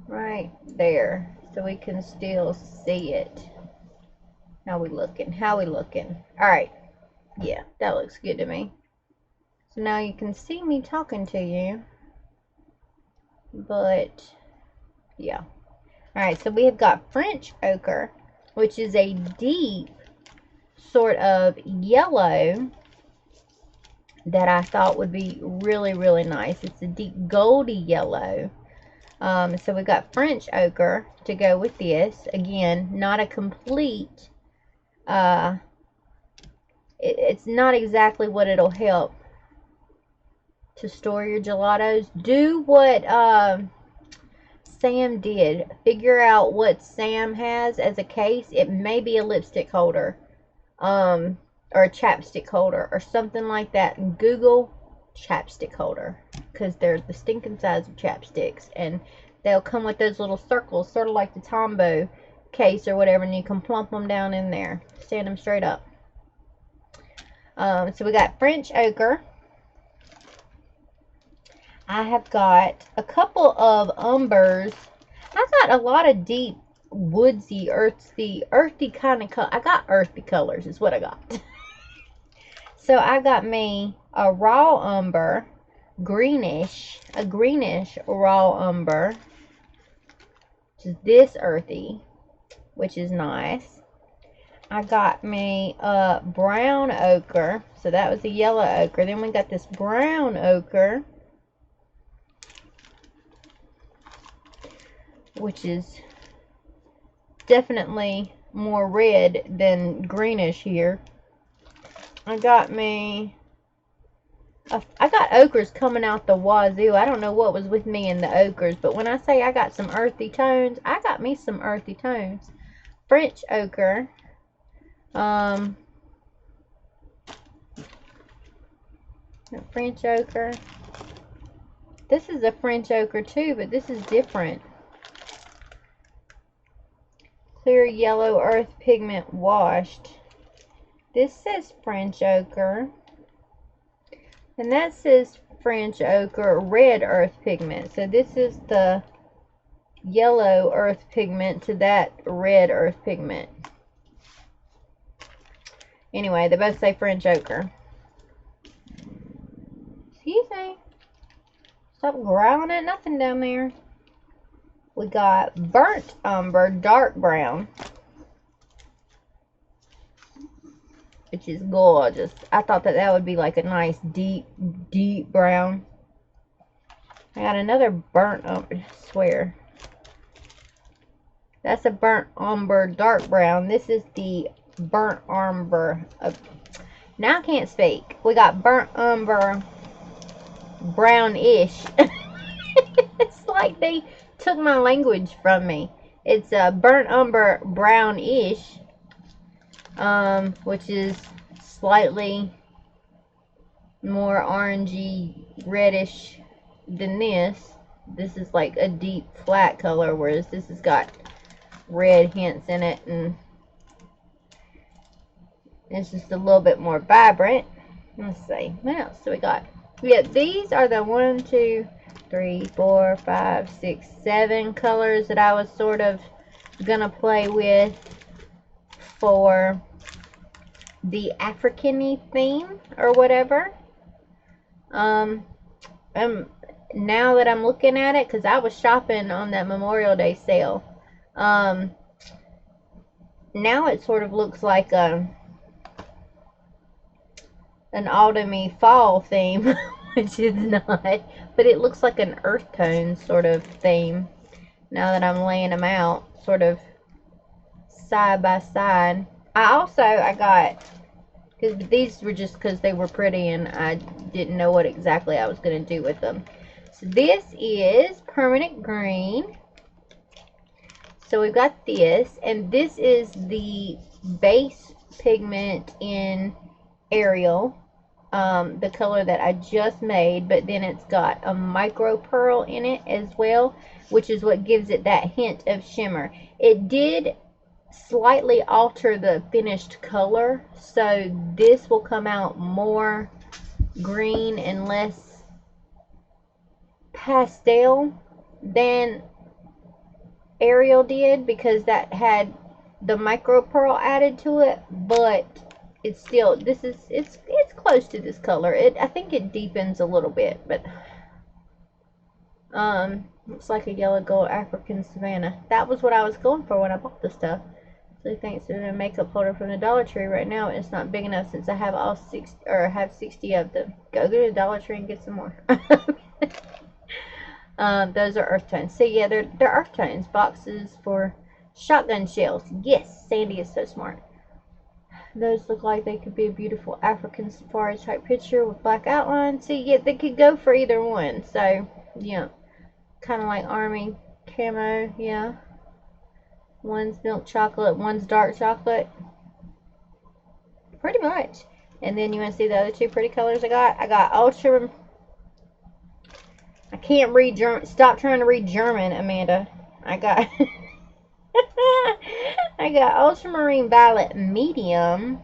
right there so we can still see it. How we looking? How we looking? Alright. Yeah, that looks good to me. So now you can see me talking to you. But, yeah. Alright, so we have got French ochre, which is a deep sort of yellow that I thought would be really, really nice. It's a deep goldy yellow. So we got French ochre to go with this. Again, not a complete, it's not exactly what it'll help to store your gelatos. Do what Sam did. Figure out what Sam has as a case. It may be a lipstick holder, or a chapstick holder, or something like that. And Google chapstick holder, because they're the stinking size of chapsticks, and they'll come with those little circles, sort of like the Tombow case or whatever, and you can plump them down in there. Stand them straight up. So we got French ochre. I have got a couple of umbers. I got a lot of deep, woodsy, earthy kind of color. I got earthy colors is what I got. So I got me a raw umber, a greenish raw umber, which is this earthy, which is nice. I got me a brown ochre, so that was the yellow ochre. Then we got this brown ochre, which is definitely more red than greenish here. I got ochres coming out the wazoo. I don't know what was with me in the ochres, but when I say I got some earthy tones, I got me some earthy tones. French ochre. French ochre. This is a French ochre too, but this is different. Clear yellow earth pigment washed. This says French ochre. And that says French ochre red earth pigment. So this is the yellow earth pigment to that red earth pigment. Anyway, they both say French ochre. Excuse me. Stop growling at nothing down there. We got burnt umber, dark brown, which is gorgeous. I thought that would be like a nice deep brown. I got another burnt umber, I swear. That's a burnt umber, dark brown. This is the burnt umber, Now I can't speak. We got burnt umber, brownish. It's like they took my language from me. It's a burnt umber brownish, which is slightly more orangey reddish than this. This is like a deep flat color, whereas this has got red hints in it, and it's just a little bit more vibrant. Let's see, what else do we got? Yeah, these are the 1, 2, 3, 4, 5, 6, 7 colors that I was sort of gonna play with for the African-y theme or whatever. Now that I'm looking at it, because I was shopping on that Memorial Day sale, now it sort of looks like an autumny fall theme, which is not, but it looks like an earth tone sort of theme now that I'm laying them out sort of side by side. I got, because these were just because they were pretty and I didn't know what exactly I was going to do with them. So this is permanent green. So we've got this, and this is the base pigment in Ariel, the color that I just made, but then it's got a micro pearl in it as well, which is what gives it that hint of shimmer. It did slightly alter the finished color, so this will come out more green and less pastel than Ariel did, because that had the micro pearl added to it, but it's still, it's close to this color. I think it deepens a little bit, but looks like a yellow gold African Savannah. That was what I was going for when I bought the stuff. So thanks to the makeup holder from the Dollar Tree right now, it's not big enough since I have all 60, or have 60 of them. Go to the Dollar Tree and get some more. Those are earth tones. So yeah, they're earth tones. Boxes for shotgun shells. Yes, Sandy is so smart. Those look like they could be a beautiful African safari type picture with black outlines. See, yeah, they could go for either one. So yeah, kind of like army camo. Yeah, one's milk chocolate, one's dark chocolate. Pretty much. And then you want to see the other two pretty colors I got? I got ultra. I can't read German. Stop trying to read German, Amanda. I got I got ultramarine violet medium,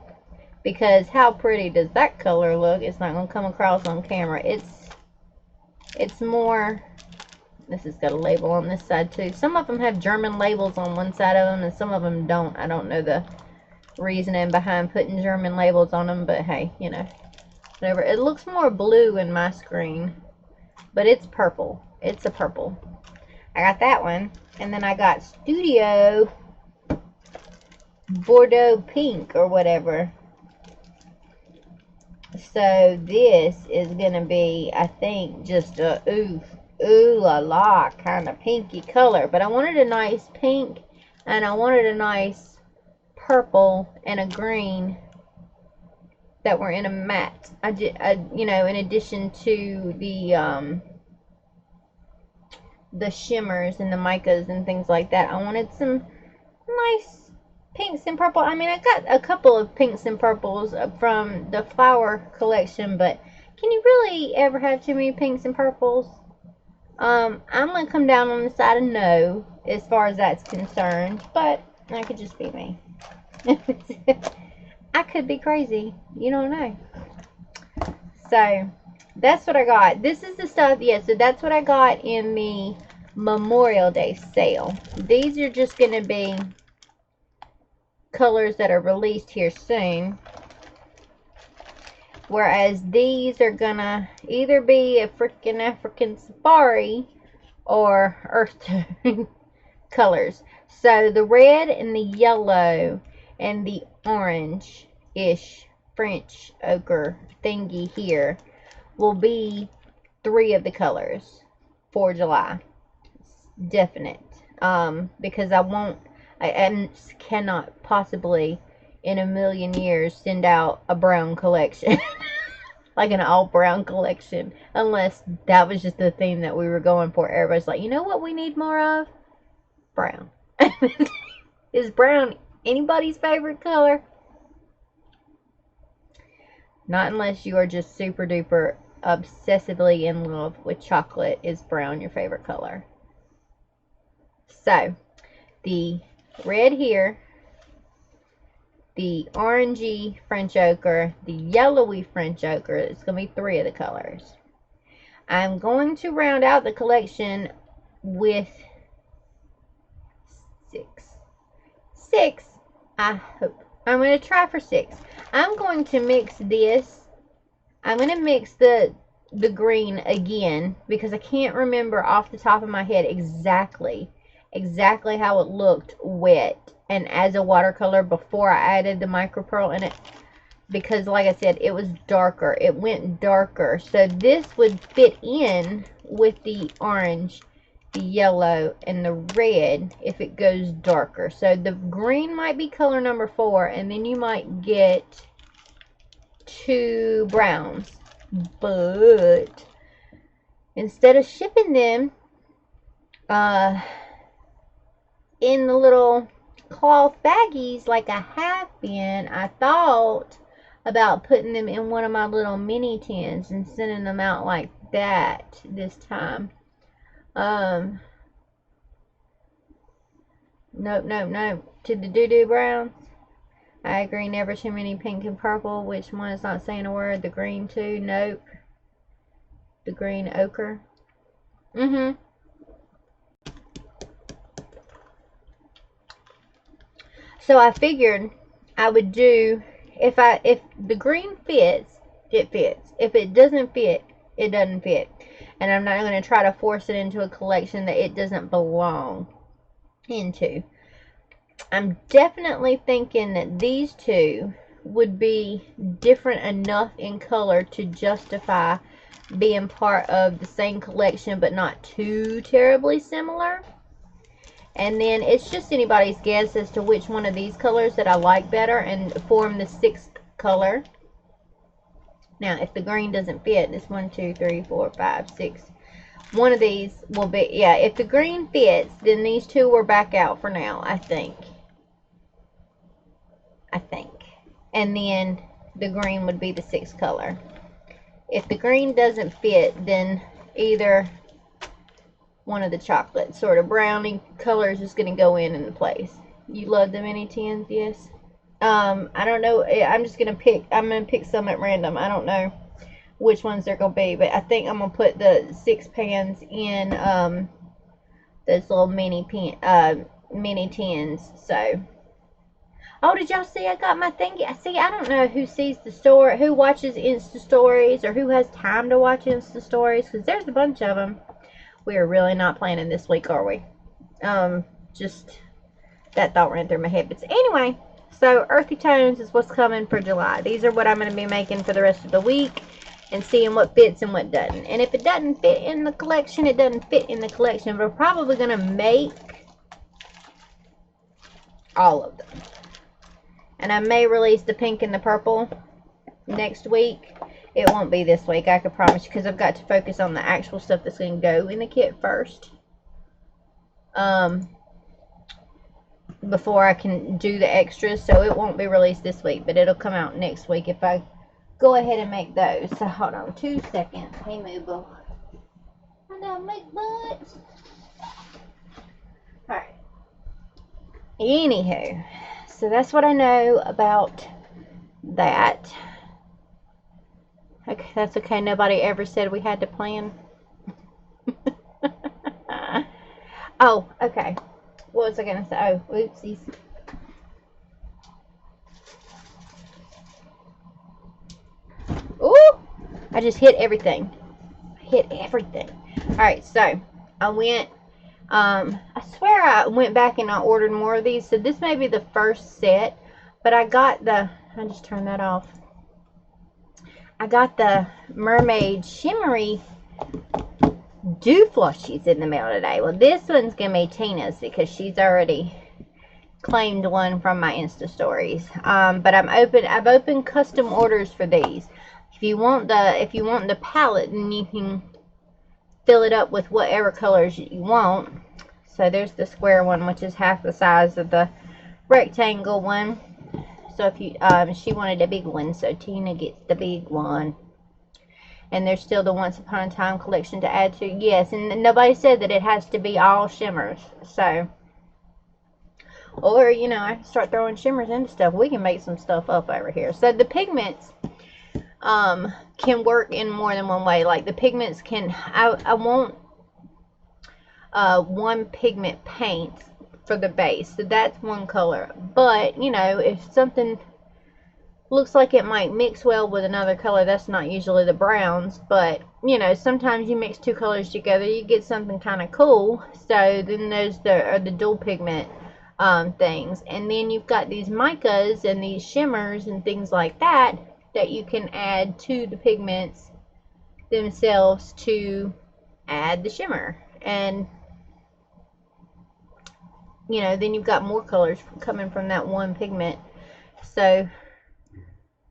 because how pretty does that color look? It's not going to come across on camera. It's more, this has got a label on this side too. Some of them have German labels on one side of them and some of them don't. I don't know the reasoning behind putting German labels on them, but hey, you know, whatever. It looks more blue in my screen, but it's purple. It's a purple. I got that one. And then I got Studio Bordeaux Pink or whatever. So this is going to be, I think, just a ooh la la kind of pinky color. But I wanted a nice pink, and I wanted a nice purple and a green that were in a matte. You know, in addition to the shimmers and the micas and things like that, I wanted some nice pinks and purple. I mean, I got a couple of pinks and purples from the flower collection, but can you really ever have too many pinks and purples? I'm gonna come down on the side of no as far as that's concerned, but that could just be me. I could be crazy, you don't know. So that's what I got. This is the stuff, yeah, so that's what I got in the Memorial Day sale. These are just going to be colors that are released here soon. Whereas these are going to either be a freaking African safari or earth tone colors. So the red and the yellow and the orange-ish French ochre thingy here will be 3 of the colors for July. It's definite. Because I cannot possibly in a million years send out a brown collection. Like an all brown collection. Unless that was just the theme that we were going for. Everybody's like, you know what we need more of? Brown. Is brown anybody's favorite color? Not unless you are just super duper obsessively in love with chocolate. Is brown your favorite color? So, the red here, the orangey French ochre, the yellowy French ochre. It's going to be 3 of the colors. I'm going to round out the collection with 6. I hope. I'm going to try for 6. I'm going to mix this. I'm going to mix the green again because I can't remember off the top of my head exactly how it looked wet and as a watercolor before I added the micro pearl in it, because like I said, it was darker. It went darker. So this would fit in with the orange, the yellow, and the red if it goes darker. So the green might be color number 4, and then you might get 2 browns. But instead of shipping them in the little cloth baggies like I have been, I thought about putting them in one of my little mini tins and sending them out like that this time. Nope. To the doo-doo browns. I agree, never too many pink and purple. Which one is not saying a word? The green too? Nope. The green ochre. So I figured I would do, if the green fits, it fits. If it doesn't fit, it doesn't fit. And I'm not going to try to force it into a collection that it doesn't belong into. I'm definitely thinking that these 2 would be different enough in color to justify being part of the same collection, but not too terribly similar. And then it's just anybody's guess as to which one of these colors that I like better and form the 6th color. Now, if the green doesn't fit, it's 1, 2, 3, 4, 5, 6. One of these will be, yeah, if the green fits, then these 2 will back out for now, I think. And then the green would be the 6th color. If the green doesn't fit, then either one of the chocolate sort of brownie colors is going to go in the place. You love the mini tins, yes? I don't know. I'm going to pick some at random. I don't know which ones they're going to be, but I think I'm going to put the 6 pans in those little mini tins. So, oh, did y'all see I got my thingy? See, I don't know who sees the store, who watches Insta stories, or who has time to watch Insta stories, because there's a bunch of them. We are really not planning this week, are we? Just that thought ran through my head. But anyway, so Earthy Tones is what's coming for July. These are what I'm going to be making for the rest of the week and seeing what fits and what doesn't. And if it doesn't fit in the collection, it doesn't fit in the collection. We're probably going to make all of them. And I may release the pink and the purple next week. It won't be this week, I can promise you, because I've got to focus on the actual stuff that's going to go in the kit first. Before I can do the extras, so it won't be released this week, but it'll come out next week if I go ahead and make those. So hold on 2 seconds. Hey, Mooble. I don't make butts. Alright. Anywho, so that's what I know about that. Okay, that's okay. Nobody ever said we had to plan. Oh, okay. What was I going to say? Oh, oopsies. Ooh! I just hit everything. Alright, so I went, I swear I went back and I ordered more of these. So this may be the first set, but I got I just turned that off. I got the Mermaid Shimmery Dew Flushies in the mail today. Well, this one's going to be Tina's because she's already claimed one from my Insta stories. But I've opened custom orders for these. If you want the palette, then you can fill it up with whatever colors you want. So there's the square one, which is half the size of the rectangle one. So if you she wanted a big one, so Tina gets the big one. And there's still the Once Upon a Time collection to add to. Yes, and nobody said that it has to be all shimmers. So, or, you know, I can start throwing shimmers into stuff. We can make some stuff up over here. So the pigments can work in more than one way. Like the pigments can, I want one pigment paint for the base. So that's one color. But, you know, if something looks like it might mix well with another color, that's not usually the browns, but you know, sometimes you mix two colors together, you get something kind of cool. So then those are the dual pigment things, and then you've got these micas and these shimmers and things like that that you can add to the pigments themselves to add the shimmer. And you know, then you've got more colors coming from that one pigment. So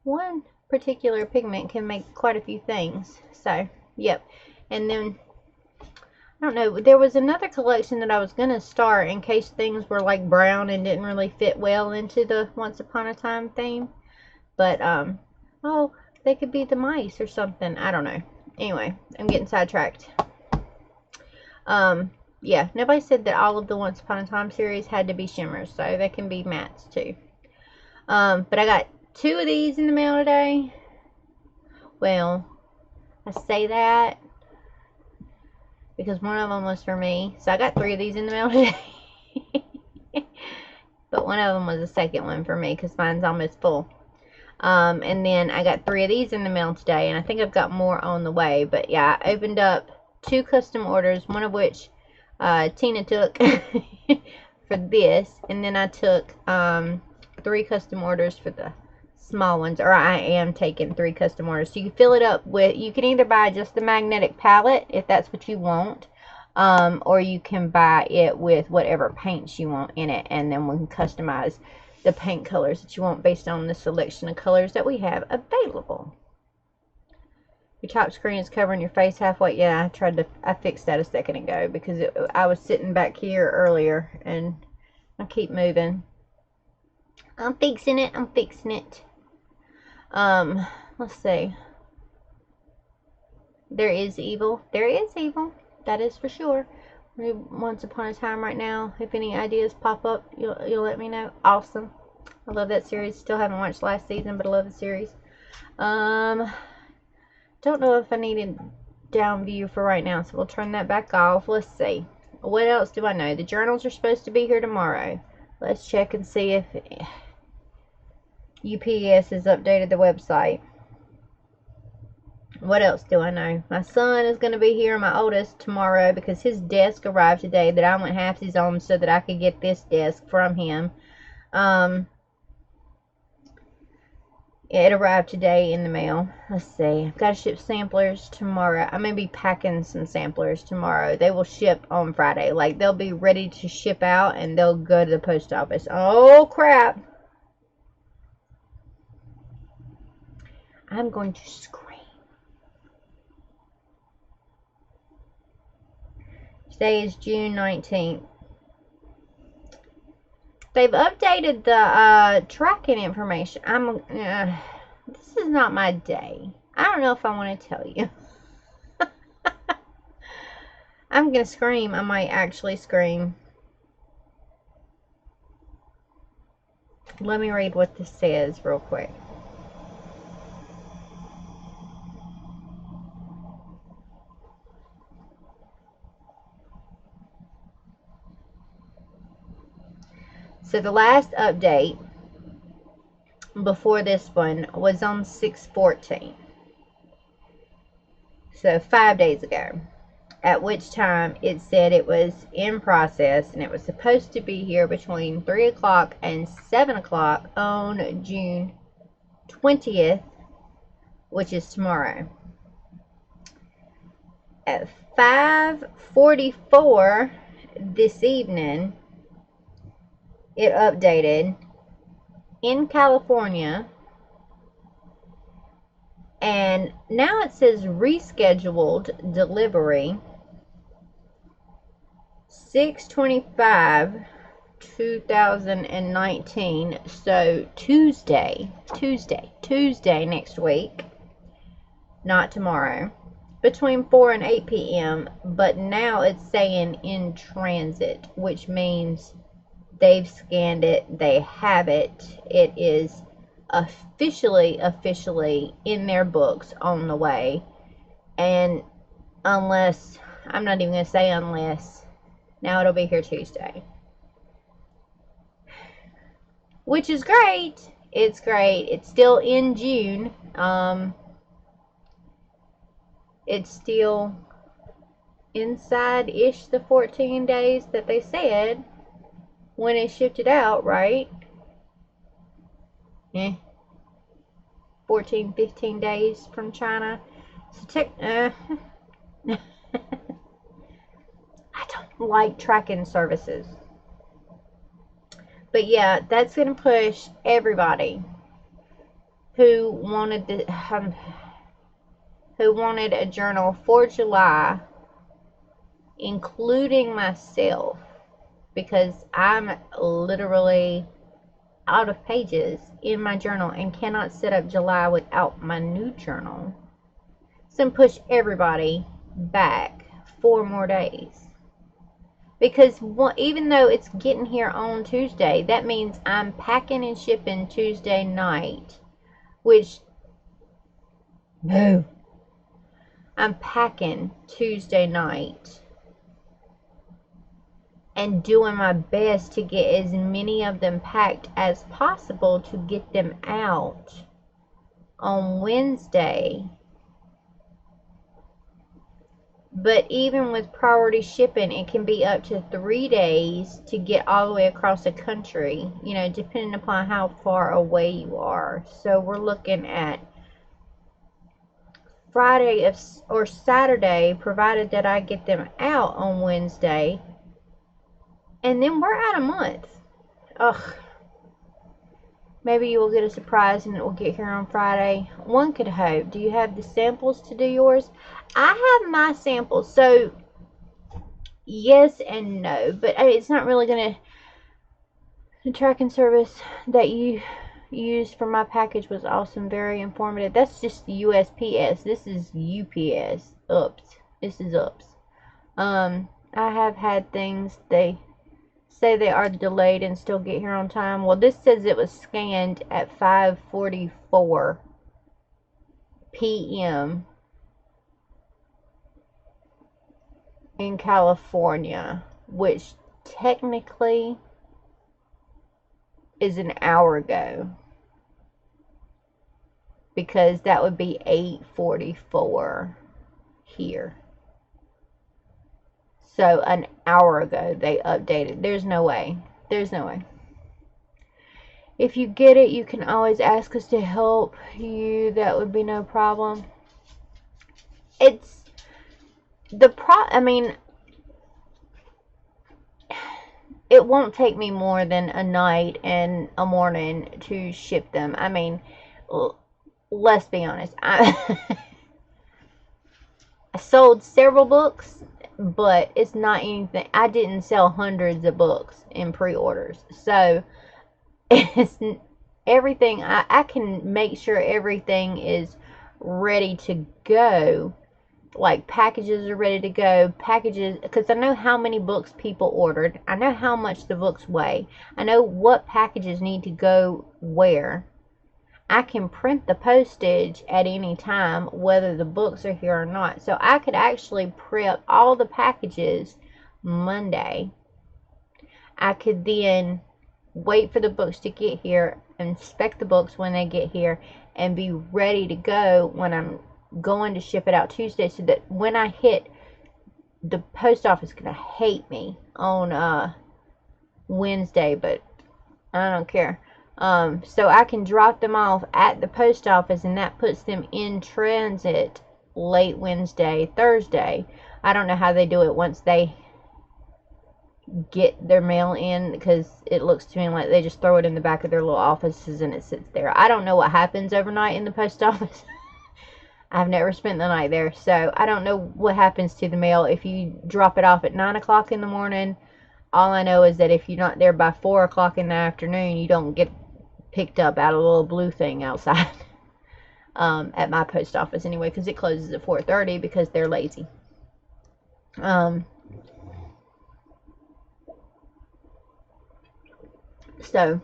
one particular pigment can make quite a few things. So, yep. And then, I don't know, there was another collection that I was going to start in case things were like brown and didn't really fit well into the Once Upon a Time theme. But, oh, they could be the mice or something. I don't know. Anyway, I'm getting sidetracked. Yeah, nobody said that all of the Once Upon a Time series had to be shimmers, so they can be mattes too. But I got 2 of these in the mail today. Well, I say that because one of them was for me. So I got 3 of these in the mail today. But one of them was the second one for me because mine's almost full. And then I got 3 of these in the mail today. And I think I've got more on the way. But yeah, I opened up 2 custom orders. One of which Tina took for this. And then I took 3 custom orders for the small ones, or I am taking 3 custom orders. So you can fill it up with, you can either buy just the magnetic palette if that's what you want, or you can buy it with whatever paints you want in it, and then we can customize the paint colors that you want based on the selection of colors that we have available. Your top screen is covering your face halfway. Yeah, I fixed that a second ago because I was sitting back here earlier and I keep moving. I'm fixing it. Let's see. There is evil. There is evil. That is for sure. Once Upon a Time right now. If any ideas pop up, you'll let me know. Awesome. I love that series. Still haven't watched last season, but I love the series. Don't know if I need a down view for right now, so we'll turn that back off. Let's see. What else do I know? The journals are supposed to be here tomorrow. Let's check and see if UPS has updated the website. What else do I know? My son is going to be here, my oldest, tomorrow because his desk arrived today that I went halfsies on so that I could get this desk from him. It arrived today in the mail. Let's see. I've got to ship samplers tomorrow. I'm going to be packing some samplers tomorrow. They will ship on Friday. Like, they'll be ready to ship out and they'll go to the post office. Oh, crap. I'm going to scream. Today is June 19th. They've updated the tracking information. This is not my day. I don't know if I want to tell you. I'm going to scream. I might actually scream. Let me read what this says real quick. So the last update before this one was on 6/14. So 5 days ago. At which time it said it was in process and it was supposed to be here between 3 o'clock and 7 o'clock on June 20th, which is tomorrow. At 5:44 this evening, it updated in California, and now it says rescheduled delivery 6/25/2019. So Tuesday next week, not tomorrow, between 4 and 8 p.m. But now it's saying in transit, which means they've scanned it, they have it, it is officially in their books on the way. And unless, I'm not even going to say unless, now it'll be here Tuesday, which is great. It's great. It's still in June. It's still inside-ish the 14 days that they said when it shipped it out, right? 14, 15 days from China. So I don't like tracking services. But yeah, that's going to push everybody who wanted a journal for July, including myself, because I'm literally out of pages in my journal and cannot set up July without my new journal. So push everybody back 4 more days. Because even though it's getting here on Tuesday, that means I'm packing and shipping Tuesday night. Which, no. I'm packing Tuesday night. And doing my best to get as many of them packed as possible to get them out on Wednesday. But even with priority shipping, it can be up to 3 days to get all the way across the country, you know, depending upon how far away you are. So we're looking at Friday or Saturday, provided that I get them out on Wednesday. And then we're out a month. Ugh. Maybe you will get a surprise and it will get here on Friday. One could hope. Do you have the samples to do yours? I have my samples. So, yes and no. But it's not really going to... The tracking service that you used for my package was awesome. Very informative. That's just the USPS. This is UPS. Oops. This is UPS. I have had things they say they are delayed and still get here on time. Well, this says it was scanned at 5:44 p.m. in California, which technically is an hour ago, because that would be 8:44 here. So an hour ago they updated. There's no way. There's no way. If you get it, you can always ask us to help you. That would be no problem. It's I mean, it won't take me more than a night and a morning to ship them. I mean, let's be honest. I sold several books, but it's not anything. I didn't sell hundreds of books in pre-orders. So it's everything. I can make sure everything is ready to go. Like packages are ready to go. Packages, because I know how many books people ordered. I know how much the books weigh. I know what packages need to go where. I can print the postage at any time, whether the books are here or not. So I could actually prep all the packages Monday. I could then wait for the books to get here, inspect the books when they get here, and be ready to go when I'm going to ship it out Tuesday, so that when I hit, the post office is going to hate me on Wednesday, but I don't care. So I can drop them off at the post office, and that puts them in transit late Wednesday, Thursday. I don't know how they do it once they get their mail in, because it looks to me like they just throw it in the back of their little offices and it sits there. I don't know what happens overnight in the post office. I've never spent the night there, so I don't know what happens to the mail if you drop it off at 9 o'clock in the morning. All I know is that if you're not there by 4 o'clock in the afternoon, you don't get picked up out of a little blue thing outside. At my post office anyway, because it closes at 4:30 because they're lazy. So,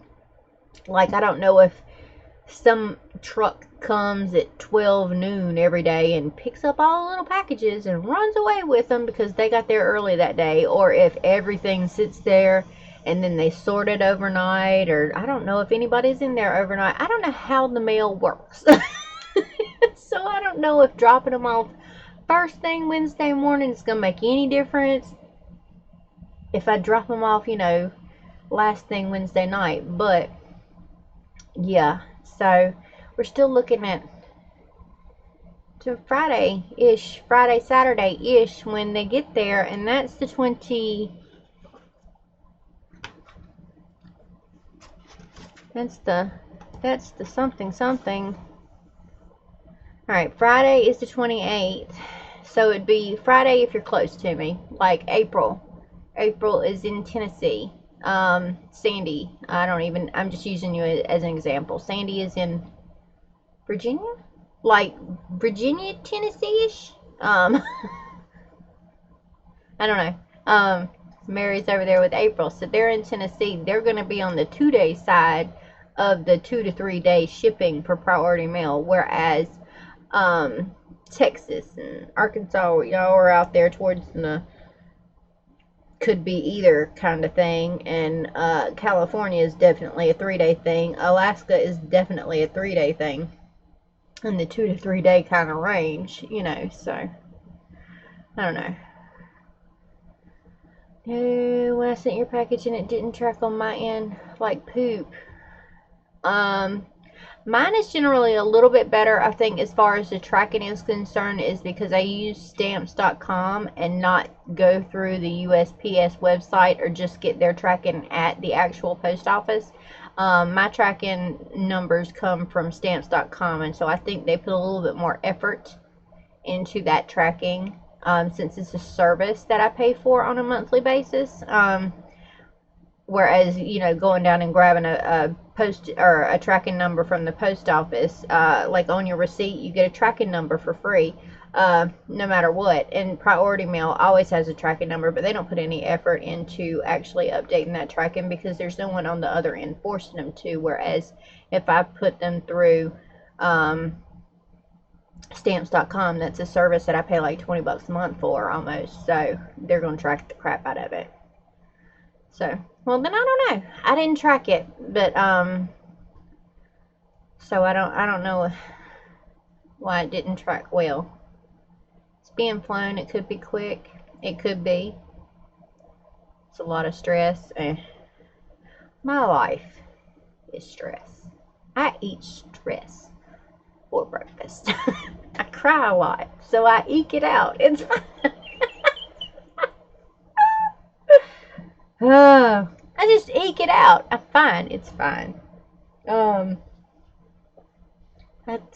like, I don't know if some truck comes at 12 noon every day and picks up all the little packages and runs away with them because they got there early that day, or if everything sits there and then they sort it overnight, or I don't know if anybody's in there overnight. I don't know how the mail works. So I don't know if dropping them off first thing Wednesday morning is going to make any difference if I drop them off, last thing Wednesday night. But yeah, so we're still looking at to Friday-ish, Saturday-ish when they get there, and that's the 20. That's the something. Alright, Friday is the 28th. So it'd be Friday if you're close to me. Like April. April is in Tennessee. Sandy, I'm just using you as an example. Sandy is in Virginia? Like Virginia, Tennessee-ish? I don't know. Mary's over there with April. So they're in Tennessee. They're going to be on the 2-day side of the 2 to 3 day shipping for priority mail. Whereas Texas and Arkansas, y'all are out there towards the could be either kind of thing, and California is definitely a 3-day thing. Alaska is definitely a 3-day thing in the 2 to 3 day kind of range, so I don't know. When I sent your package and it didn't track on my end like poop. Mine is generally a little bit better, I think, as far as the tracking is concerned, is because I use stamps.com and not go through the USPS website or just get their tracking at the actual post office. My tracking numbers come from stamps.com, and so I think they put a little bit more effort into that tracking, since it's a service that I pay for on a monthly basis. Whereas, going down and grabbing a post or a tracking number from the post office, like on your receipt, you get a tracking number for free, no matter what. And priority mail always has a tracking number, but they don't put any effort into actually updating that tracking because there's no one on the other end forcing them to. Whereas if I put them through stamps.com, that's a service that I pay like $20 a month for almost. So they're going to track the crap out of it. So, well, then I don't know. I didn't track it, but so I don't know why it didn't track well. It's being flown. It could be quick. It could be. It's a lot of stress. My life is stress. I eat stress for breakfast. I cry a lot, so I eke it out. It's fine. I just eke it out. I'm fine. It's fine. I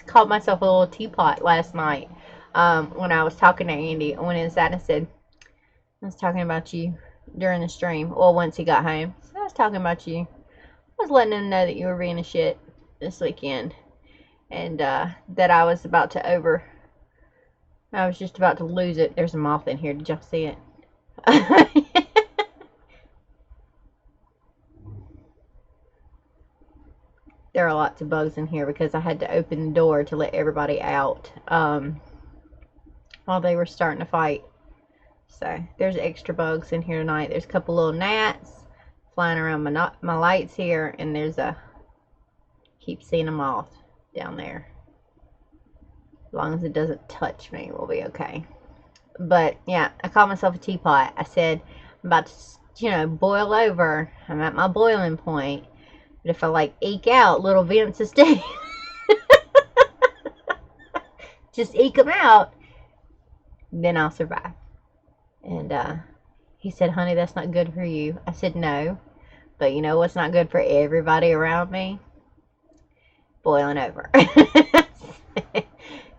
called myself a little teapot last night when I was talking to Andy. I went inside and said, I was talking about you during the stream. Well, once he got home. So I was talking about you. I was letting him know that you were being a shit this weekend. And that I was just about to lose it. There's a moth in here. Did y'all see it? There are lots of bugs in here because I had to open the door to let everybody out while they were starting to fight. So there's extra bugs in here tonight. There's a couple little gnats flying around my lights here, and there's keep seeing a moth down there. As long as it doesn't touch me, we'll be okay. But yeah, I called myself a teapot. I said I'm about to, boil over. I'm at my boiling point. But if I eke out little vents of steam, just eke them out, then I'll survive. And He said, honey, that's not good for you. I said, no. But you know what's not good for everybody around me? Boiling over.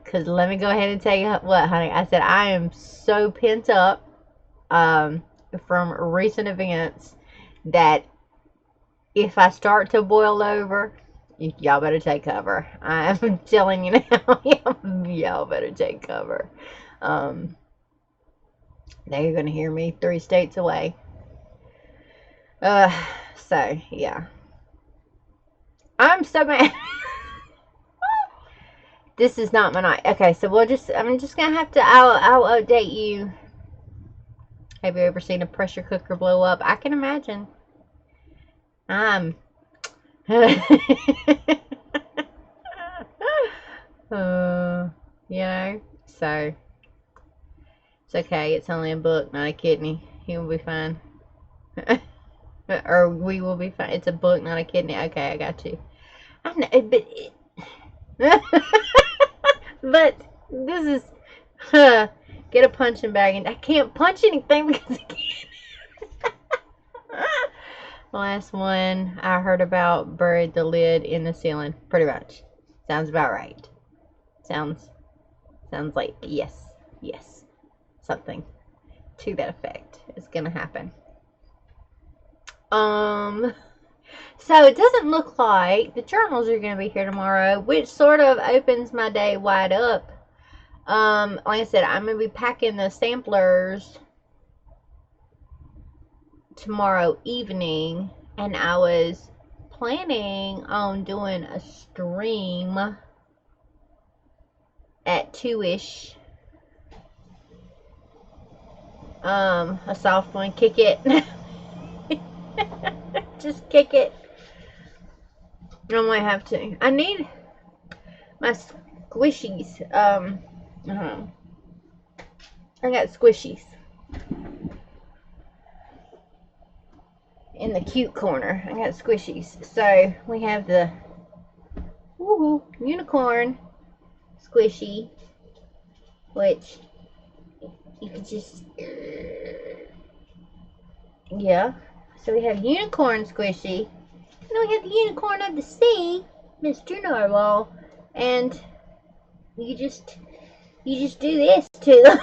Because let me go ahead and tell you what, honey. I said, I am so pent up from recent events that if I start to boil over, y'all better take cover. I'm telling you now, y'all better take cover. Now you're going to hear me 3 states away. So, yeah. I'm so mad. This is not my night. Okay, so I'm just going to have to, I'll update you. Have you ever seen a pressure cooker blow up? I can imagine. You know, so it's okay. It's only a book, not a kidney. He will be fine. Or we will be fine. It's a book, not a kidney. Okay, I got you. I know, but but this is get a punching bag, and I can't punch anything because I can't. Last one I heard about buried the lid in the ceiling. Pretty much. Sounds about right. Sounds like yes. Something to that effect is gonna happen. So it doesn't look like the journals are gonna be here tomorrow, which sort of opens my day wide up. Like I said, I'm gonna be packing the samplers tomorrow evening, and I was planning on doing a stream at 2ish. A soft one. Kick it. Just kick it. I might have to. I need my squishies. I got squishies in the cute corner. I got squishies. So we have the unicorn squishy, which you can just yeah. So we have unicorn squishy, and then we have the unicorn of the sea, Mr. Narwhal, and you just do this to them.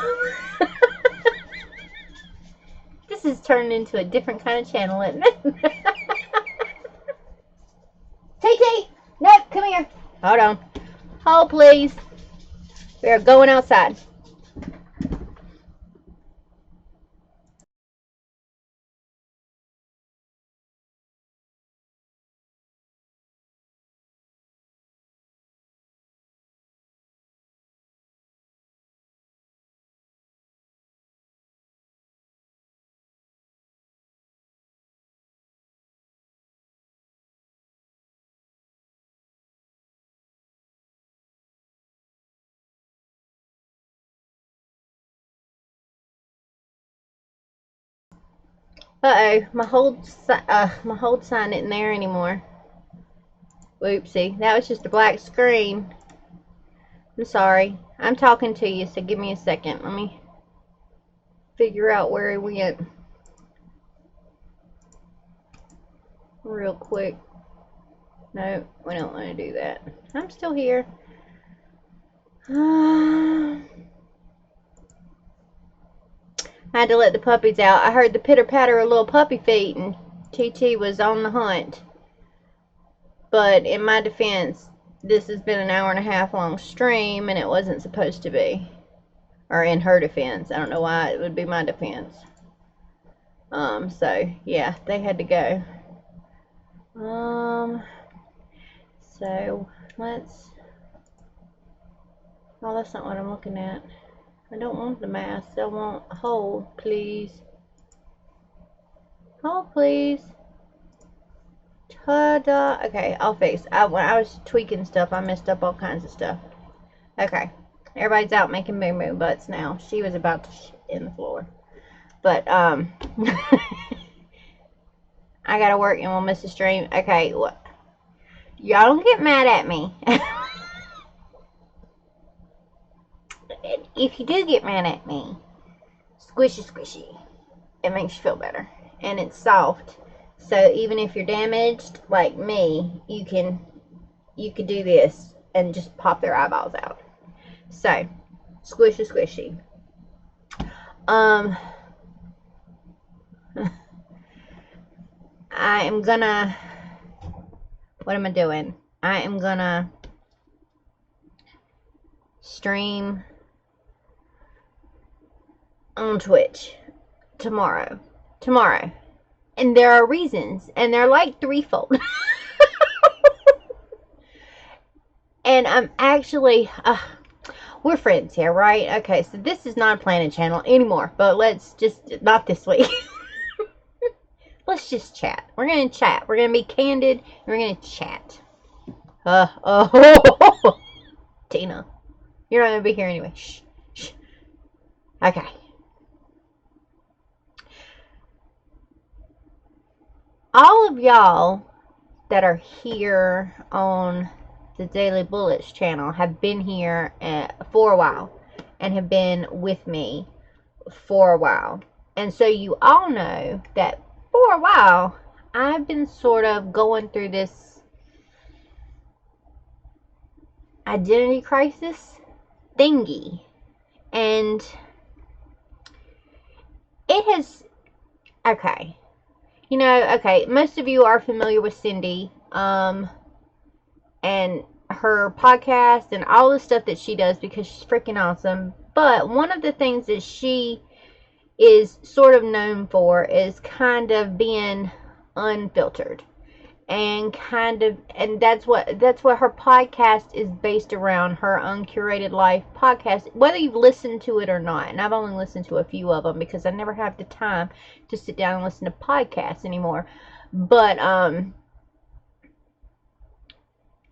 This is turning into a different kind of channel, isn't it? TT, no, come here. Hold on. Hold, please. We are going outside. Uh-oh, my hold sign isn't there anymore. Whoopsie, that was just a black screen. I'm sorry. I'm talking to you, so give me a second. Let me figure out where he went real quick. No, we don't want to do that. I'm still here. I had to let the puppies out. I heard the pitter-patter of little puppy feet, and TT was on the hunt. But in my defense, this has been an 1.5 hour long stream, and it wasn't supposed to be. Or in her defense. I don't know why it would be my defense. So, yeah, they had to go. So, let's... Oh, that's not what I'm looking at. I don't want the mask. I want hold, please. Hold, please. Ta-da. Okay, I'll fix. When I was tweaking stuff, I messed up all kinds of stuff. Okay. Everybody's out making moo-moo butts now. She was about to shit in the floor. But, I gotta work and we'll miss the stream. Okay, what? Y'all don't get mad at me. If you do get mad at me, squishy. it makes you feel better. And it's soft. So even if you're damaged like me, you could do this and just pop their eyeballs out. So, squishy squishy. I am gonna, what am I doing? I am gonna stream on Twitch tomorrow. And there are reasons, and they're like threefold. And I'm actually, we're friends here, right? Okay, so this is not a Planet Channel anymore, but let's just, not this week. Let's just chat. We're going to chat. We're going to be candid, and we're going to chat. Tina. You're not going to be here anyway. Shh. Okay. All of y'all that are here on the Daily Bullets channel have been here for a while and have been with me for a while. And so you all know that for a while I've been sort of going through this identity crisis thingy. And it has, okay. You know, okay, most of you are familiar with Cindy, and her podcast and all the stuff that she does because she's freaking awesome. But one of the things that she is sort of known for is kind of being unfiltered. And that's what her podcast is based around, her Uncurated Life podcast, whether you've listened to it or not. And I've only listened to a few of them because I never have the time to sit down and listen to podcasts anymore. But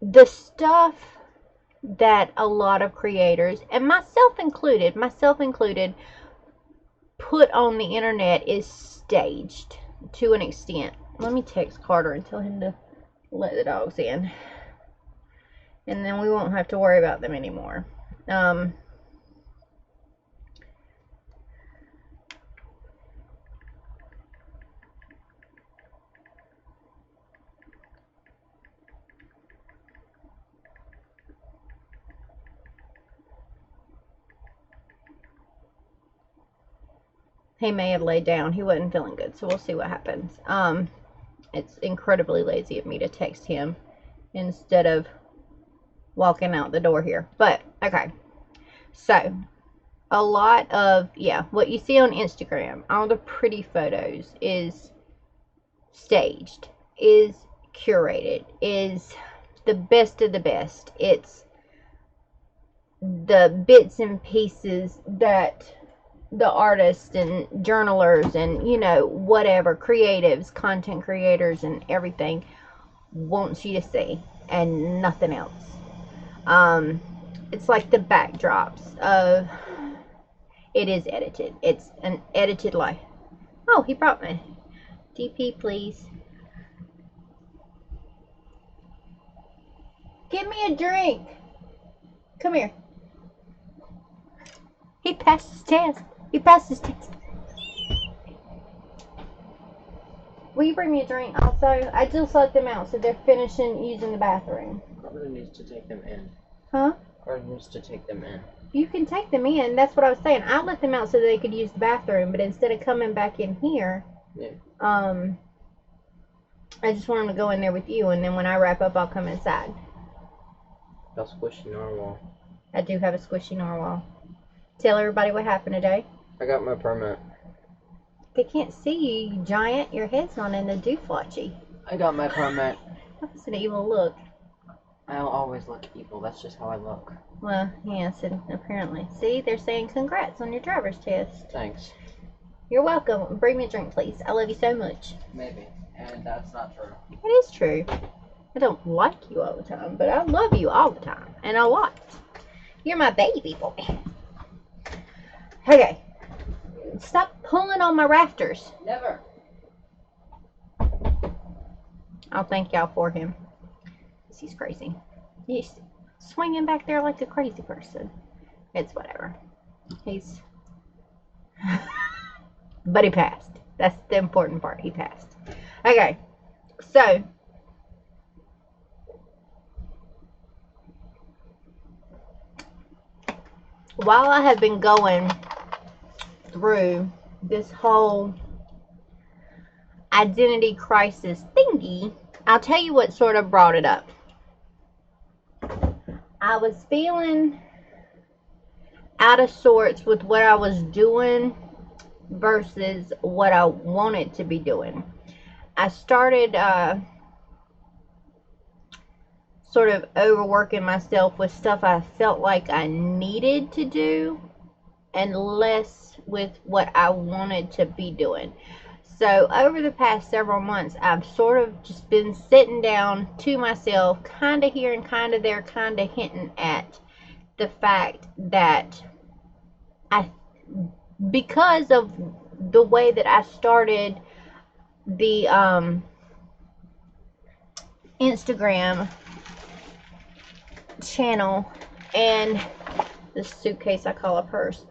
the stuff that a lot of creators, and myself included, put on the internet is staged to an extent. Let me text Carter and tell him to let the dogs in. And then we won't have to worry about them anymore. He may have laid down. He wasn't feeling good, so we'll see what happens. It's incredibly lazy of me to text him instead of walking out the door here. But, okay. So, a lot of, what you see on Instagram, all the pretty photos is staged, is curated, is the best of the best. It's the bits and pieces that the artists and journalers and, you know, whatever, creatives, content creators and everything wants you to see, and nothing else. It's like the backdrops of, it is edited. It's an edited life. Oh, he brought me. DP, please. Give me a drink. Come here. He passed his test. Will you bring me a drink also? I just let them out, so they're finishing using the bathroom. Carter needs to take them in. Huh? Carter needs to take them in. You can take them in. That's what I was saying. I let them out so they could use the bathroom, but instead of coming back in here, I just want them to go in there with you, and then when I wrap up, I'll come inside. I'll squishy narwhal. I do have a squishy narwhal. Tell everybody what happened today. I got my permit. They can't see you, you giant. Your head's not in the dooflotchy. I got my permit. That was an evil look. I'll always look evil. That's just how I look. Well, yes, and apparently. See, they're saying congrats on your driver's test. Thanks. You're welcome. Bring me a drink, please. I love you so much. Maybe. And that's not true. It is true. I don't like you all the time, but I love you all the time. And a lot. You're my baby boy. Okay. Stop pulling on my rafters. Never. I'll thank y'all for him. He's crazy. He's swinging back there like a crazy person. It's whatever. He's... but he passed. That's the important part. He passed. Okay, so while I have been going through this whole identity crisis thingy, I'll tell you what sort of brought it up. I was feeling out of sorts with what I was doing versus what I wanted to be doing. I started sort of overworking myself with stuff I felt like I needed to do and less with what I wanted to be doing. So over the past several months, I've sort of just been sitting down to myself, kind of here and kind of there, kind of hinting at the fact that because of the way that I started the Instagram channel and this suitcase I call a purse,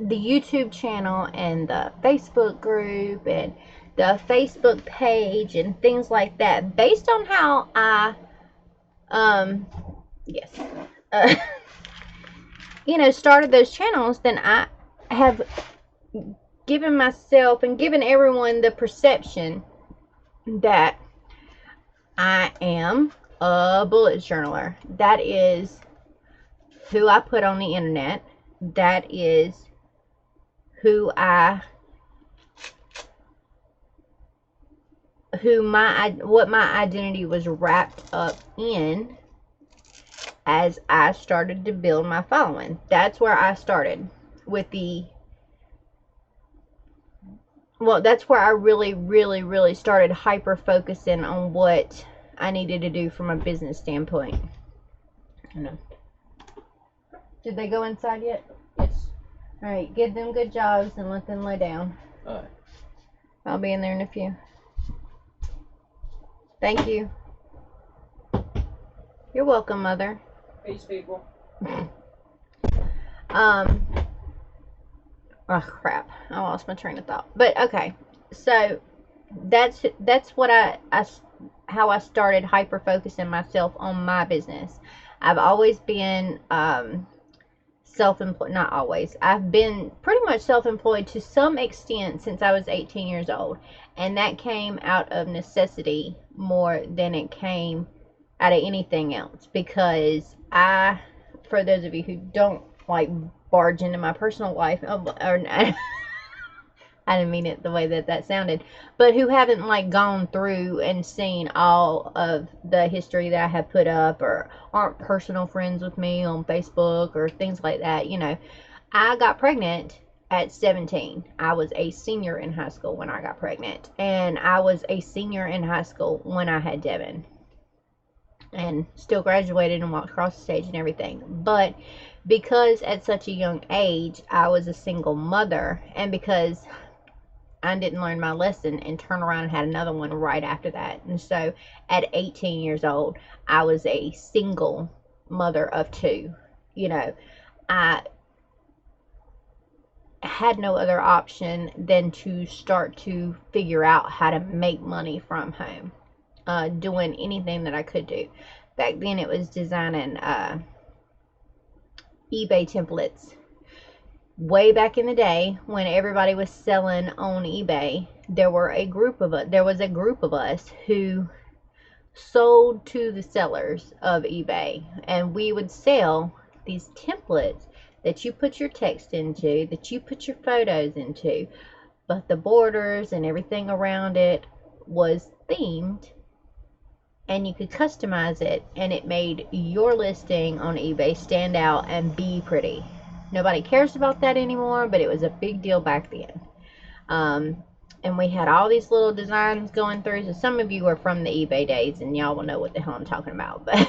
the YouTube channel and the Facebook group and the Facebook page and things like that, based on how I yes started those channels, then I have given myself and given everyone the perception that I am a bullet journaler. That is who I put on the internet. That is what my identity was wrapped up in as I started to build my following. That's where I started with that's where I really started hyper focusing on what I needed to do from a business standpoint. I know. Did they go inside yet? Yes. Alright, give them good jobs and let them lay down. Alright. I'll be in there in a few. Thank you. You're welcome, Mother. Peace, people. Oh crap, I lost my train of thought. But okay, so that's what how I started hyper focusing myself on my business. I've always been self-employed. Not always. I've been pretty much self-employed to some extent since I was 18 years old, and that came out of necessity more than it came out of anything else, because for those of you who don't like barge into my personal life, I didn't mean it the way that sounded, but who haven't like gone through and seen all of the history that I have put up, or aren't personal friends with me on Facebook or things like that. I got pregnant at 17. I was a senior in high school when I got pregnant, and I was a senior in high school when I had Devin, and still graduated and walked across the stage and everything. But because at such a young age I was a single mother, and because I didn't learn my lesson and turn around and had another one right after that, and so at 18 years old I was a single mother of two. I had no other option than to start to figure out how to make money from home, doing anything that I could do. Back then it was designing eBay templates. Way back in the day when everybody was selling on eBay, there was a group of us who sold to the sellers of eBay, and we would sell these templates that you put your text into, that you put your photos into, but the borders and everything around it was themed, and you could customize it, and it made your listing on eBay stand out and be pretty. Nobody cares about that anymore, but it was a big deal back then. And we had all these little designs going through. So some of you are from the eBay days, and y'all will know what the hell I'm talking about. But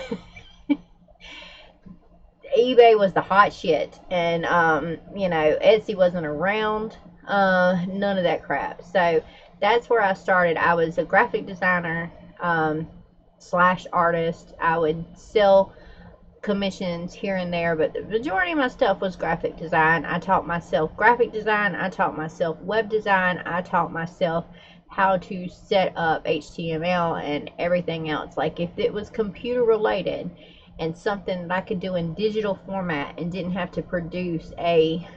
eBay was the hot shit, and Etsy wasn't around. None of that crap. So that's where I started. I was a graphic designer / artist. I would sell commissions here and there, but the majority of my stuff was graphic design. I taught myself graphic design, I taught myself web design, I taught myself how to set up HTML and everything else. Like if it was computer related and something that I could do in digital format and didn't have to produce a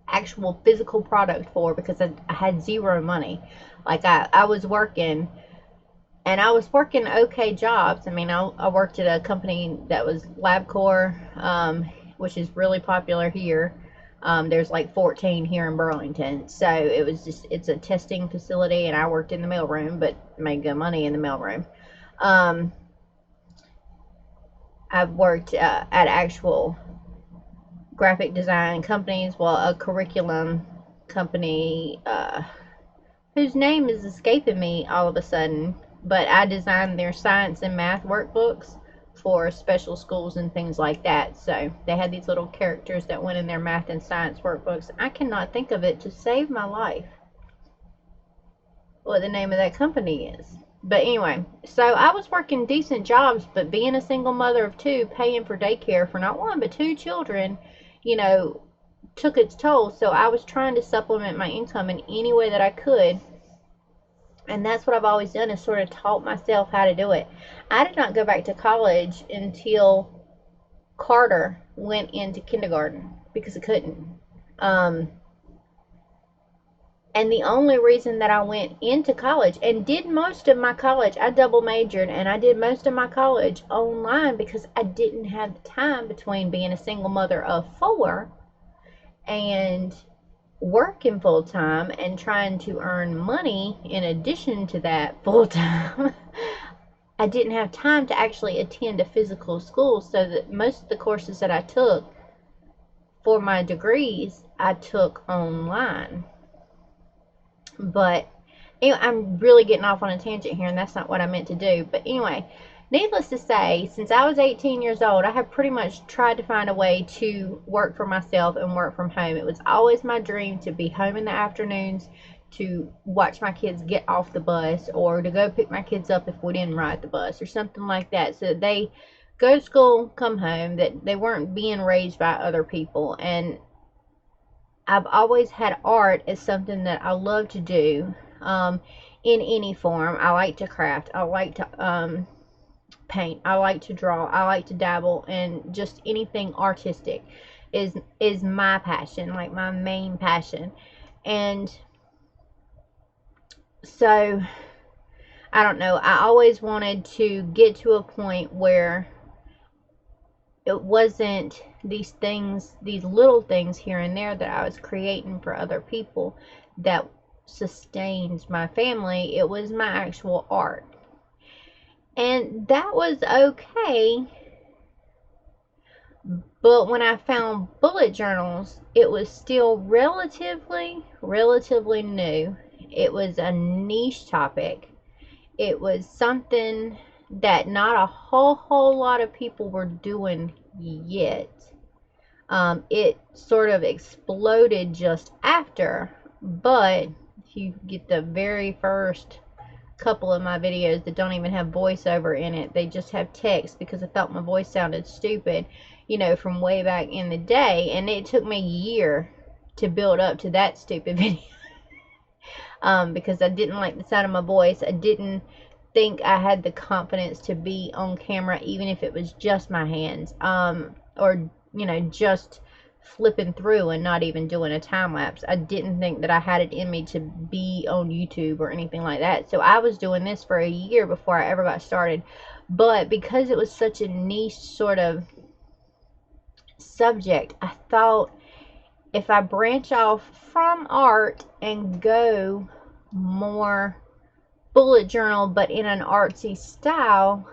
actual physical product for, because I had zero money. Like I was working, and I was working okay jobs. I mean, I worked at a company that was LabCorp, which is really popular here. There's like 14 here in Burlington. So it was just, it's a testing facility, and I worked in the mailroom, but made good money in the mailroom. I've worked at actual graphic design companies, well, a curriculum company, whose name is escaping me all of a sudden, but I designed their science and math workbooks for special schools and things like that. So they had these little characters that went in their math and science workbooks. I cannot think of it to save my life what the name of that company is. But anyway, so I was working decent jobs, but being a single mother of two, paying for daycare for not one but two children, you know, took its toll. So I was trying to supplement my income in any way that I could. And that's what I've always done, is sort of taught myself how to do it. I did not go back to college until Carter went into kindergarten, because I couldn't. And the only reason that I went into college and did most of my college, I double majored, and I did most of my college online because I didn't have the time between being a single mother of 4 and working full time and trying to earn money in addition to that full time. I didn't have time to actually attend a physical school, so that most of the courses that I took for my degrees, I took online. But anyway, I'm really getting off on a tangent here, and that's not what I meant to do. But anyway, needless to say, since I was 18 years old, I have pretty much tried to find a way to work for myself and work from home. It was always my dream to be home in the afternoons, to watch my kids get off the bus, or to go pick my kids up if we didn't ride the bus or something like that, so that they go to school, come home, that they weren't being raised by other people. And I've always had art as something that I love to do, in any form. I like to craft. I like to paint. I like to draw. I like to dabble in just anything artistic is my passion, like my main passion. And so, I don't know, I always wanted to get to a point where it wasn't these things, these little things here and there that I was creating for other people that sustained my family. It was my actual art. And that was okay. But when I found bullet journals, it was still relatively new. It was a niche topic. It was something that not a whole lot of people were doing yet. It sort of exploded just after, but if you get the very first couple of my videos that don't even have voiceover in it, they just have text, because I thought my voice sounded stupid, you know, from way back in the day. And it took me a year to build up to that stupid video. Because I didn't like the sound of my voice. I didn't think I had the confidence to be on camera, even if it was just my hands, or, you know, just flipping through and not even doing a time lapse. I didn't think that I had it in me to be on YouTube or anything like that. So I was doing this for a year before I ever got started. But because it was such a niche sort of subject, I thought, if I branch off from art and go more bullet journal but in an artsy style,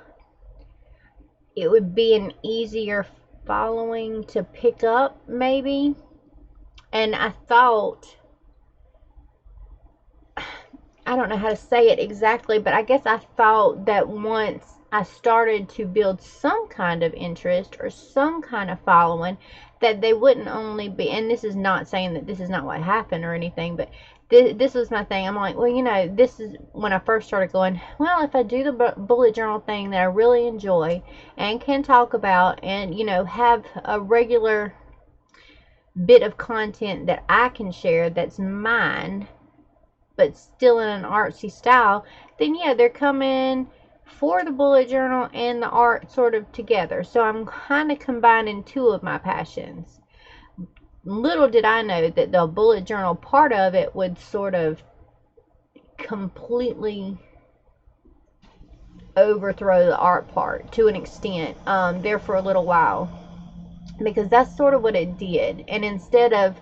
it would be an easier following to pick up, maybe. And I thought, I don't know how to say it exactly, but I guess I thought that once I started to build some kind of interest or some kind of following, that they wouldn't only be, and this is not saying that this is not what happened or anything, but this was my thing. I'm like, well, you know, this is when I first started going, well, if I do the bullet journal thing that I really enjoy and can talk about, and, you know, have a regular bit of content that I can share that's mine, but still in an artsy style, then yeah, they're coming for the bullet journal and the art sort of together. So I'm kind of combining two of my passions. Little did I know that the bullet journal part of it would sort of completely overthrow the art part to an extent there for a little while, because that's sort of what it did. And instead of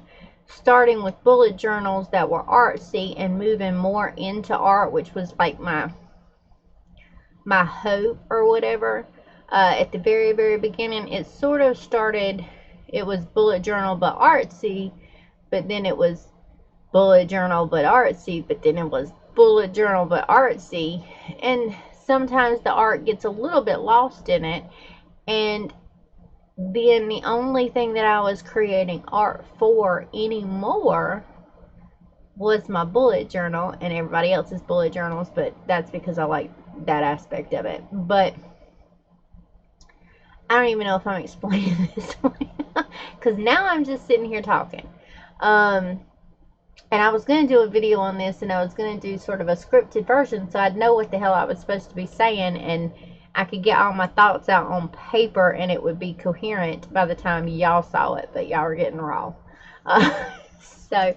starting with bullet journals that were artsy and moving more into art, which was like my hope or whatever, at the very beginning, it sort of started, it was bullet journal but artsy, but then it was bullet journal but artsy, but then it was bullet journal but artsy, and sometimes the art gets a little bit lost in it. And then the only thing that I was creating art for anymore was my bullet journal and everybody else's bullet journals, but that's because I like that aspect of it. But I don't even know if I'm explaining this because now I'm just sitting here talking. And I was going to do a video on this, and I was going to do sort of a scripted version so I'd know what the hell I was supposed to be saying, and I could get all my thoughts out on paper and it would be coherent by the time y'all saw it, but y'all are getting raw. So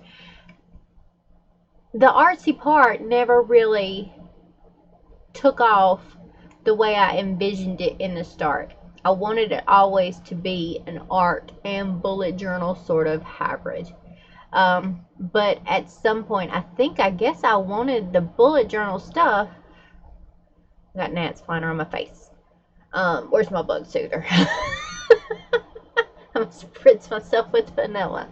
the artsy part never really took off the way I envisioned it in the start. I wanted it always to be an art and bullet journal sort of hybrid. But at some point, I guess I wanted the bullet journal stuff. I got gnats flying around my face. Where's my bug soother? I'm gonna spritz myself with vanilla.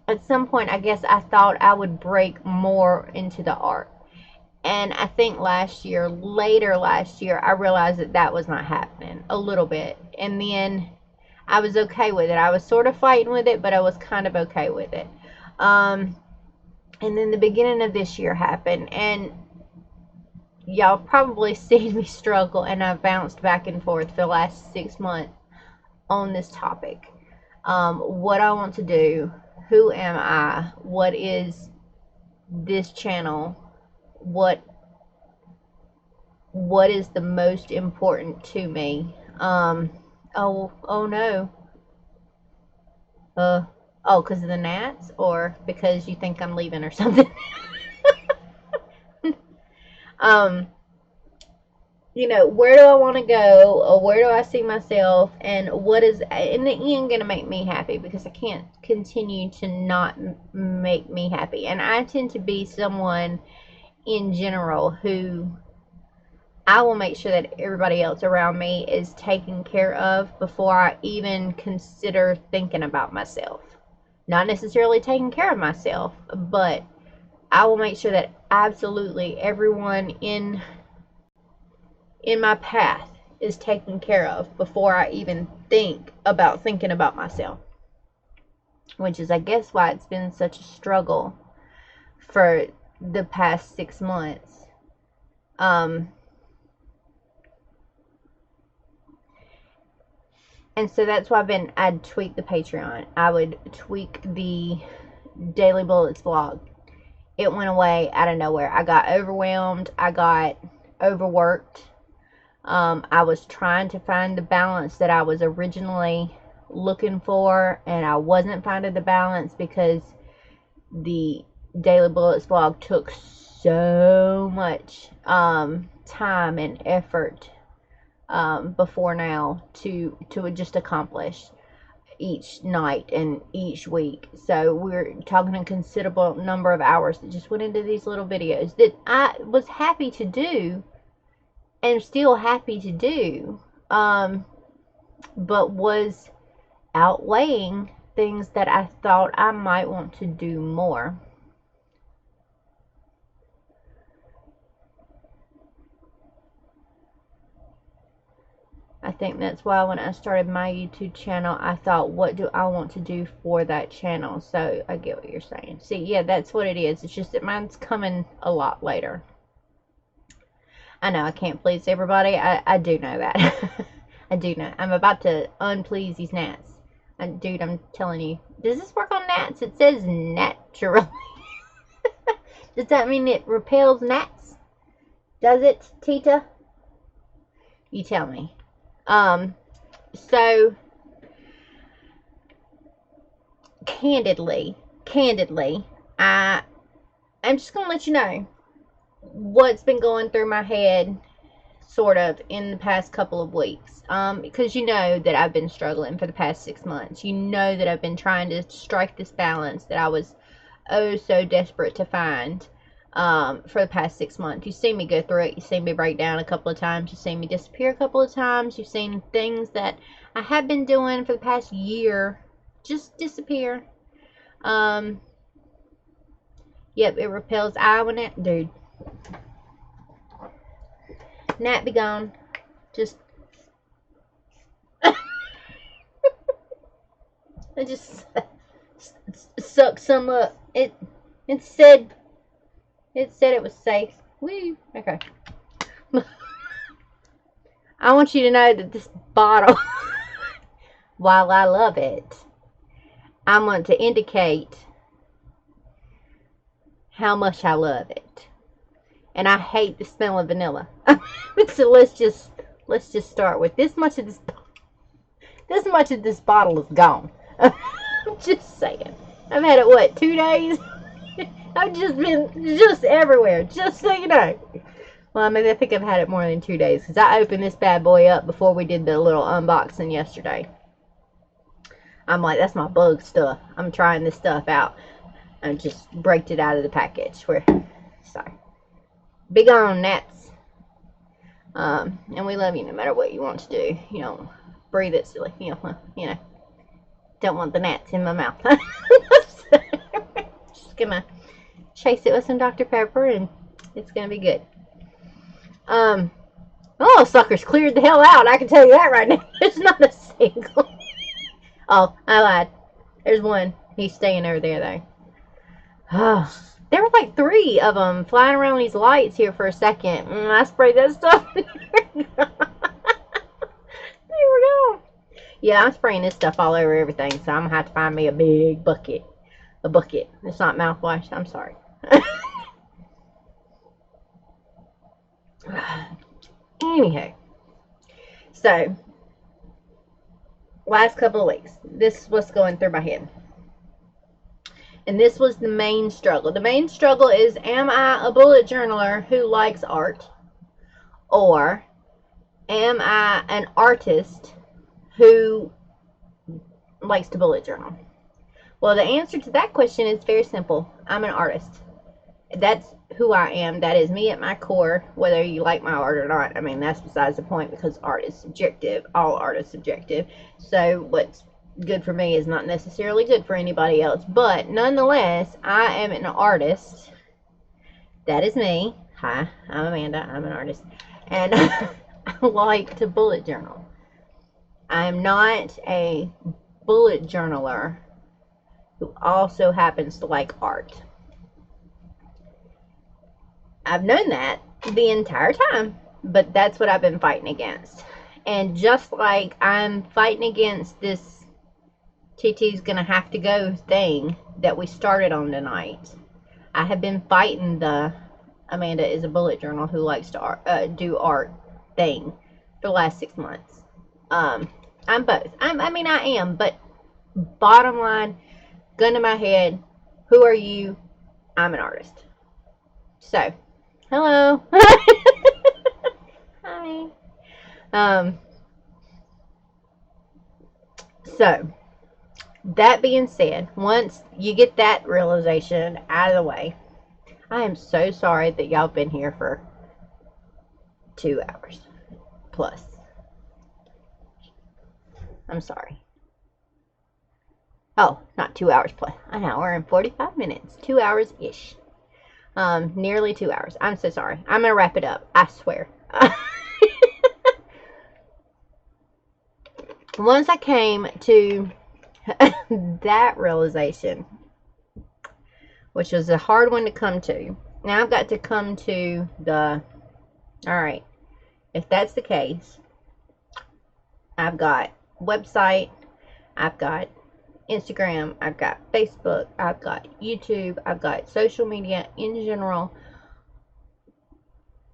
At some point, I guess I thought I would break more into the art. And I think later last year, I realized that that was not happening a little bit. And then I was okay with it. I was sort of fighting with it, but I was kind of okay with it. And then the beginning of this year happened, and y'all probably seen me struggle, and I've bounced back and forth for the last 6 months on this topic. What I want to do, who am I, what is this channel, what is the most important to me. Oh no. Oh, because of the gnats, or because you think I'm leaving or something? You know, where do I want to go, or where do I see myself, and what is in the end going to make me happy, because I can't continue to not make me happy. And I tend to be someone in general who I will make sure that everybody else around me is taken care of before I even consider thinking about myself. Not necessarily taking care of myself, but I will make sure that absolutely everyone in my path is taken care of before I even think about thinking about myself. Which is, I guess, why it's been such a struggle for the past 6 months. And so that's why I'd tweak the Patreon. I would tweak the Daily Bullets blog. It went away out of nowhere. I got overwhelmed. I got overworked. I was trying to find the balance that I was originally looking for, and I wasn't finding the balance because the Daily Bullets blog took so much time and effort before now to just accomplish each night and each week. So we're talking a considerable number of hours that just went into these little videos that I was happy to do and still happy to do, but was outweighing things that I thought I might want to do more. I think that's why when I started my YouTube channel, I thought, what do I want to do for that channel? So I get what you're saying. See, yeah, that's what it is. It's just that mine's coming a lot later. I know I can't please everybody. I do know that. I do know. I'm about to unplease these gnats. Dude, I'm telling you. Does this work on gnats? It says naturally. Does that mean it repels gnats? Does it, Tita? You tell me. So, candidly, I'm just going to let you know what's been going through my head, sort of, in the past couple of weeks. Because you know that I've been struggling for the past 6 months. You know that I've been trying to strike this balance that I was oh so desperate to find for the past 6 months. You've seen me go through it. You've seen me break down a couple of times. You've seen me disappear a couple of times. You've seen things that I have been doing for the past year just disappear. Yep, it repels. Dude. Gnat be gone. Just I just sucked some up. It said it was safe. Woo. Okay. I want you to know that this bottle, while I love it, I want to indicate how much I love it. And I hate the smell of vanilla. So let's just start with this much of this bottle is gone. I'm just saying. I've had it, what, 2 days? I've just been everywhere, just so you know. Well, I mean, I think I've had it more than 2 days, because I opened this bad boy up before we did the little unboxing yesterday. I'm like, that's my bug stuff. I'm trying this stuff out. I just breaked it out of the package. Sorry. Big on gnats. And we love you no matter what you want to do. You know, breathe it silly. You know. Don't want the gnats in my mouth. Just gonna chase it with some Dr. Pepper and it's gonna be good. Oh, suckers cleared the hell out. I can tell you that right now. There's not a single. Oh, I lied. There's one. He's staying over there, though. Oh, there were like 3 of them flying around these lights here for a second. I sprayed that stuff. They were gone. Yeah, I'm spraying this stuff all over everything, so I'm going to have to find me a big bucket. A bucket. It's not mouthwash. I'm sorry. Anyhow. So, last couple of weeks, this is what's going through my head. And this was the main struggle. The main struggle is, am I a bullet journaler who likes art? Or am I an artist who likes to bullet journal? Well, the answer to that question is very simple. I'm an artist. That's who I am. That is me at my core, whether you like my art or not. I mean, that's besides the point, because art is subjective. All art is subjective. So what's good for me is not necessarily good for anybody else. But nonetheless, I am an artist. That is me. Hi, I'm Amanda. I'm an artist. And I like to bullet journal. I am not a bullet journaler who also happens to like art. I've known that the entire time, but that's what I've been fighting against. And just like I'm fighting against this TT's gonna have to go thing that we started on tonight, I have been fighting the Amanda is a bullet journal who likes to do art thing for the last 6 months. I'm both. I am, but bottom line, gun to my head, who are you? I'm an artist. So, hello. Hi. So, that being said, once you get that realization out of the way, I am so sorry that y'all been here for 2 hours plus. I'm sorry. Oh, not 2 hours plus. An hour and 45 minutes. 2 hours-ish. Nearly 2 hours. I'm so sorry. I'm going to wrap it up. I swear. once I came to that realization, which was a hard one to come to, now I've got to come to the, alright, if that's the case, I've got website, I've got Instagram, I've got Facebook, I've got YouTube, I've got social media in general.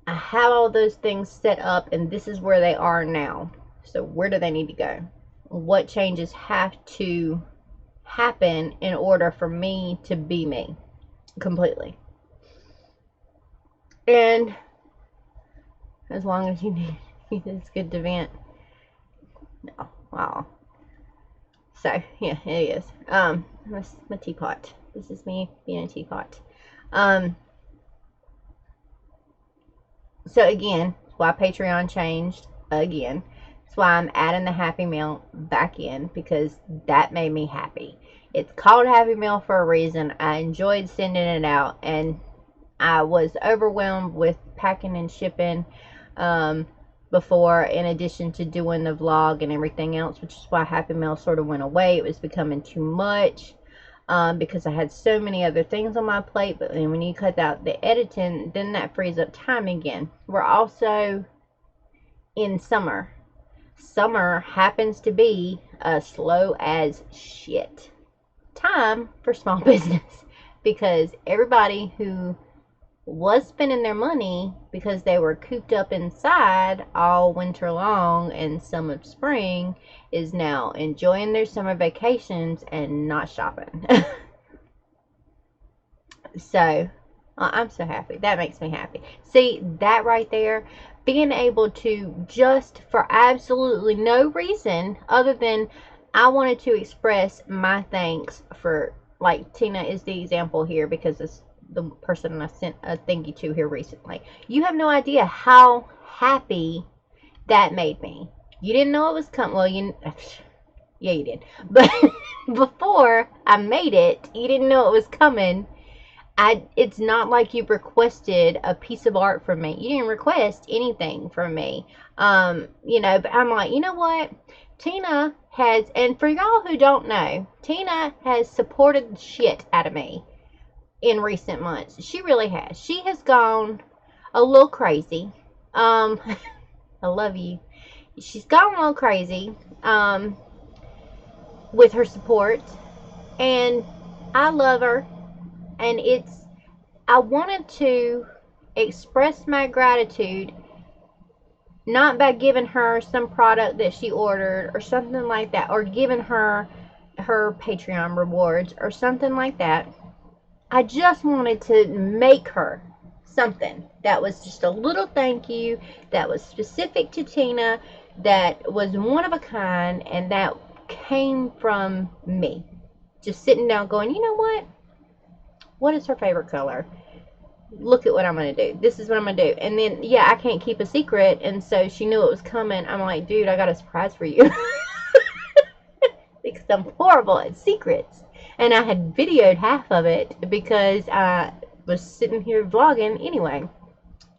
I have all those things set up, and this is where they are now. So where do they need to go? What changes have to happen in order for me to be me completely? And as long as you need, it's good to vent. No, wow. So yeah, it is. My teapot. This is me being a teapot. So again, why Patreon changed again. That's why I'm adding the Happy Meal back in, because that made me happy. It's called Happy Meal for a reason. I enjoyed sending it out, and I was overwhelmed with packing and shipping before, in addition to doing the vlog and everything else, which is why Happy Meal sort of went away. It was becoming too much because I had so many other things on my plate. But when you cut out the editing, then that frees up time again. We're also in summer. Summer happens to be a slow as shit time for small business, because everybody who was spending their money because they were cooped up inside all winter long and some of spring is now enjoying their summer vacations and not shopping. So I'm so happy. That makes me happy. See, that right there, being able to, just for absolutely no reason other than I wanted to express my thanks for, like, Tina is the example here, because it's the person I sent a thank you to here recently. You have no idea how happy that made me. You didn't know it was coming. Well, yeah, you did. But before I made it, you didn't know it was coming. It's not like you requested a piece of art from me. You didn't request anything from me. But I'm like, you know what? Tina has, and for y'all who don't know, Tina has supported the shit out of me in recent months. She really has. She has gone a little crazy. I love you. She's gone a little crazy with her support, and I love her. And I wanted to express my gratitude, not by giving her some product that she ordered or something like that, or giving her Patreon rewards or something like that. I just wanted to make her something that was just a little thank you, that was specific to Tina, that was one of a kind, and that came from me. Just sitting down going, you know what? What is her favorite color? Look at what I'm going to do. This is what I'm going to do. And then, yeah, I can't keep a secret, and so she knew it was coming. I'm like, dude, I got a surprise for you. Because I'm horrible at secrets. And I had videoed half of it because I was sitting here vlogging anyway.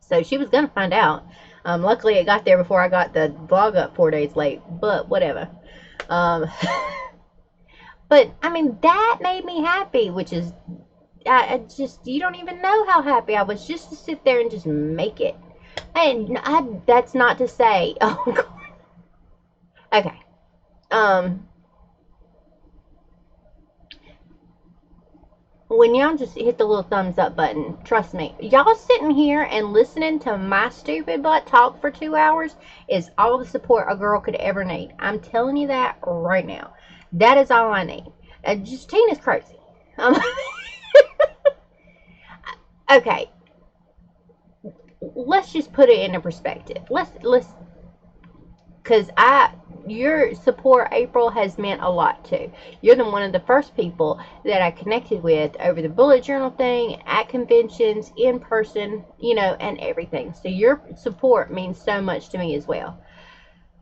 So she was going to find out. Luckily, it got there before I got the vlog up 4 days late. But whatever. But, I mean, that made me happy. Which is, you don't even know how happy I was just to sit there and just make it. And that's not to say, oh, God. Okay. When y'all just hit the little thumbs up button, trust me, y'all sitting here and listening to my stupid butt talk for 2 hours is all the support a girl could ever need. I'm telling you that right now. That is all I need. Tina's crazy. Okay. Let's just put it into perspective. Let's, because your support, April, has meant a lot too. You're one of the first people that I connected with over the bullet journal thing, at conventions, in person, and everything. So your support means so much to me as well.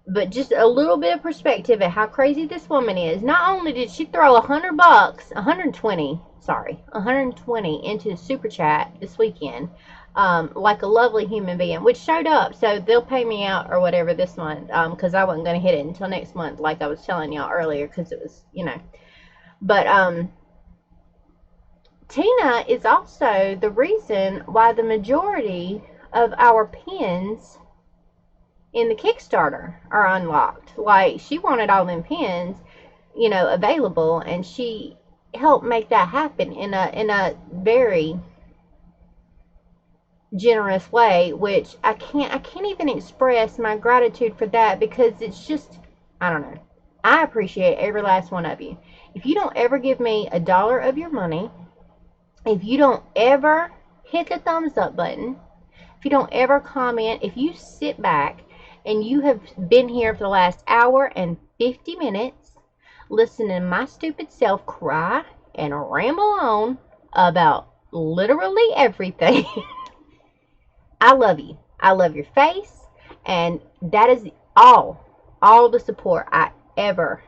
But just a little bit of perspective at how crazy this woman is. Not only did she throw $120 into the super chat this weekend, like a lovely human being, which showed up. So they'll pay me out or whatever this month, because I wasn't going to hit it until next month, like I was telling y'all earlier, because it was, But Tina is also the reason why the majority of our pins in the Kickstarter are unlocked. Like, she wanted all them pins, available, and she helped make that happen in a very generous way, which I can't even express my gratitude for that, because it's just, I don't know. I appreciate every last one of you. If you don't ever give me $1 of your money, if you don't ever hit the thumbs up button, if you don't ever comment, if you sit back and you have been here for the last hour and 50 minutes listening to my stupid self cry and ramble on about literally everything, I love you. I love your face, and that is all the support I ever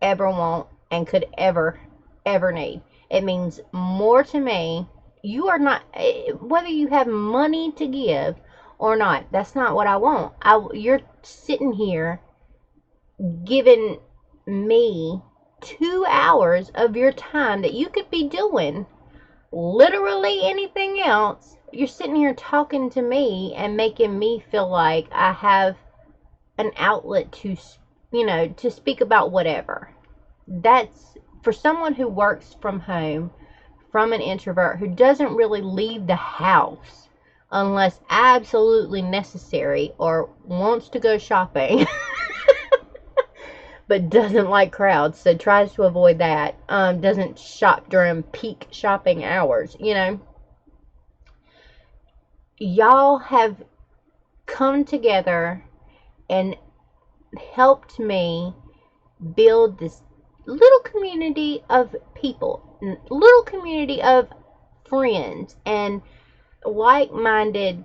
want and could ever need. It means more to me. You are not, whether you have money to give or not, that's not what I want. You're sitting here giving me 2 hours of your time that you could be doing literally anything else. You're sitting here talking to me and making me feel like I have an outlet to, to speak about whatever. That's for someone who works from home, from an introvert who doesn't really leave the house unless absolutely necessary, or wants to go shopping but doesn't like crowds, so tries to avoid that. Doesn't shop during peak shopping hours. Y'all have come together and helped me build this little community of people, little community of friends and like-minded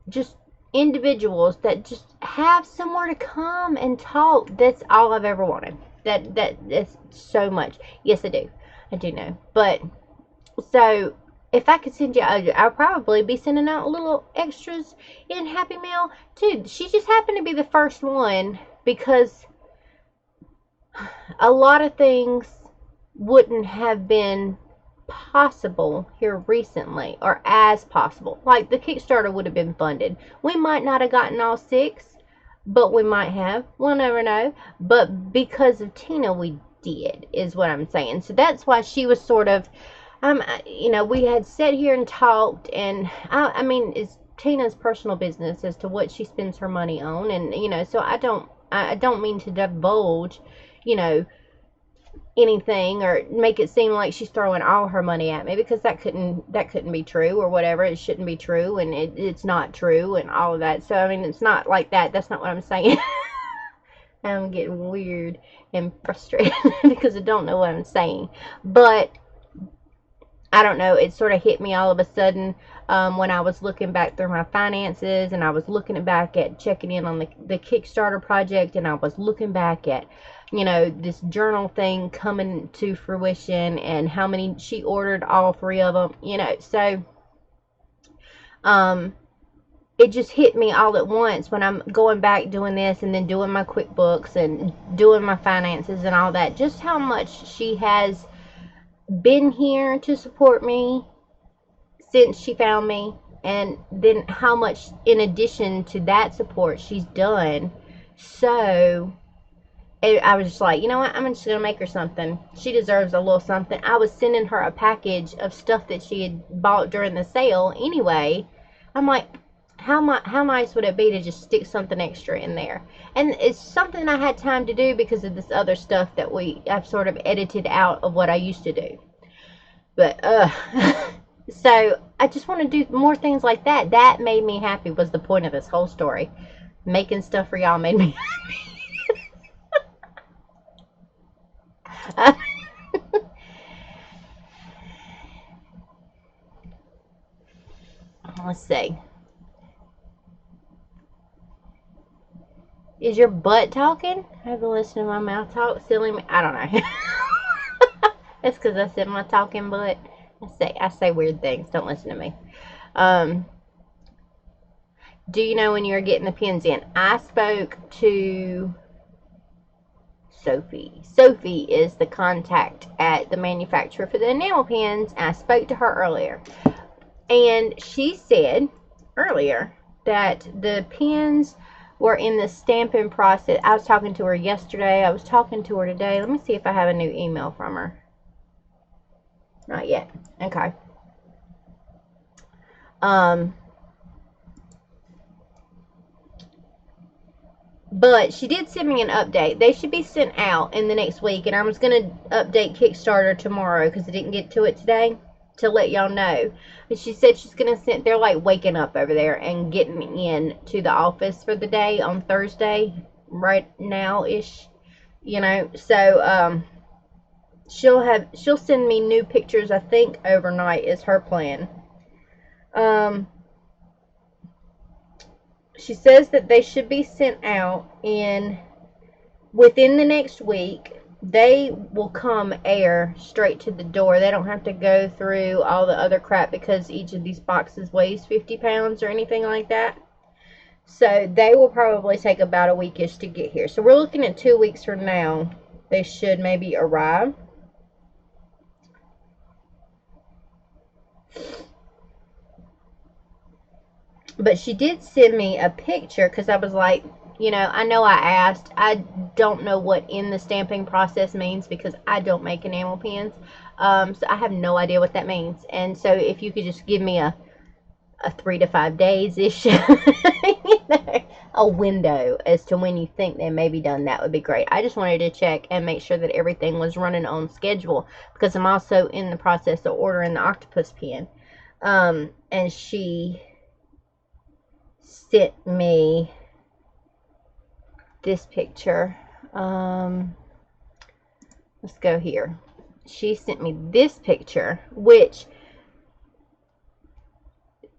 just individuals that just have somewhere to come and talk. That's all I've ever wanted. That's so much. Yes, I do know. But so if I could send you, I'll probably be sending out little extras in Happy Mail too. She just happened to be the first one, because a lot of things wouldn't have been possible here recently, or as possible. Like, the Kickstarter would have been funded. We might not have gotten all 6, but we might have. We'll never know. But because of Tina, we did, is what I'm saying. So that's why she was sort of, we had sat here and talked, and I mean, it's Tina's personal business as to what she spends her money on, and so I don't mean to divulge, anything or make it seem like she's throwing all her money at me, because that couldn't be true, or whatever. It shouldn't be true, and it's not true, and all of that. So I mean, it's not like that. That's not what I'm saying. I'm getting weird and frustrated because I don't know what I'm saying. But I don't know, it sort of hit me all of a sudden when I was looking back through my finances, and I was looking back at checking in on the Kickstarter project, and I was looking back at this journal thing coming to fruition, and how many she ordered, all 3 of them, so it just hit me all at once when I'm going back doing this, and then doing my QuickBooks and doing my finances and all that, just how much she has been here to support me since she found me, and then how much in addition to that support she's done. So I was just like, you know what, I'm just gonna make her something. She deserves a little something. I was sending her a package of stuff that she had bought during the sale anyway. I'm like, how nice would it be to just stick something extra in there? And it's something I had time to do because of this other stuff that I've sort of edited out of what I used to do. But so I just want to do more things like that. That made me happy, was the point of this whole story. Making stuff for y'all made me happy. Let's see. Is your butt talking? Have you listened to my mouth talk? Silly me. I don't know. It's because I said my talking butt. I say weird things. Don't listen to me. do you know when you're getting the pins in? I spoke to Sophie. Sophie is the contact at the manufacturer for the enamel pins. I spoke to her earlier. And she said earlier that the pins were in the stamping process. I was talking to her yesterday. I was talking to her today. Let me see if I have a new email from her. Not yet. Okay. But she did send me an update. They should be sent out in the next week, and I was going to update Kickstarter tomorrow because I didn't get to it today to let y'all know. But she said she's going to send, they're like waking up over there and getting in to the office for the day on Thursday, right now-ish, you know. So, she'll send me new pictures, I think, overnight is her plan. She says that they should be sent out within the next week. They will come air straight to the door. They don't have to go through all the other crap because each of these boxes weighs 50 pounds or anything like that. So they will probably take about a weekish to get here. So we're looking at 2 weeks from now. They should maybe arrive. But she did send me a picture because I was like, you know I asked. I don't know what in the stamping process means because I don't make enamel pins. So I have no idea what that means. And so if you could just give me a 3 to 5 days-ish, a window as to when you think they may be done, that would be great. I just wanted to check and make sure that everything was running on schedule because I'm also in the process of ordering the octopus pin. And she sent me this picture. Let's go here. She sent me this picture, which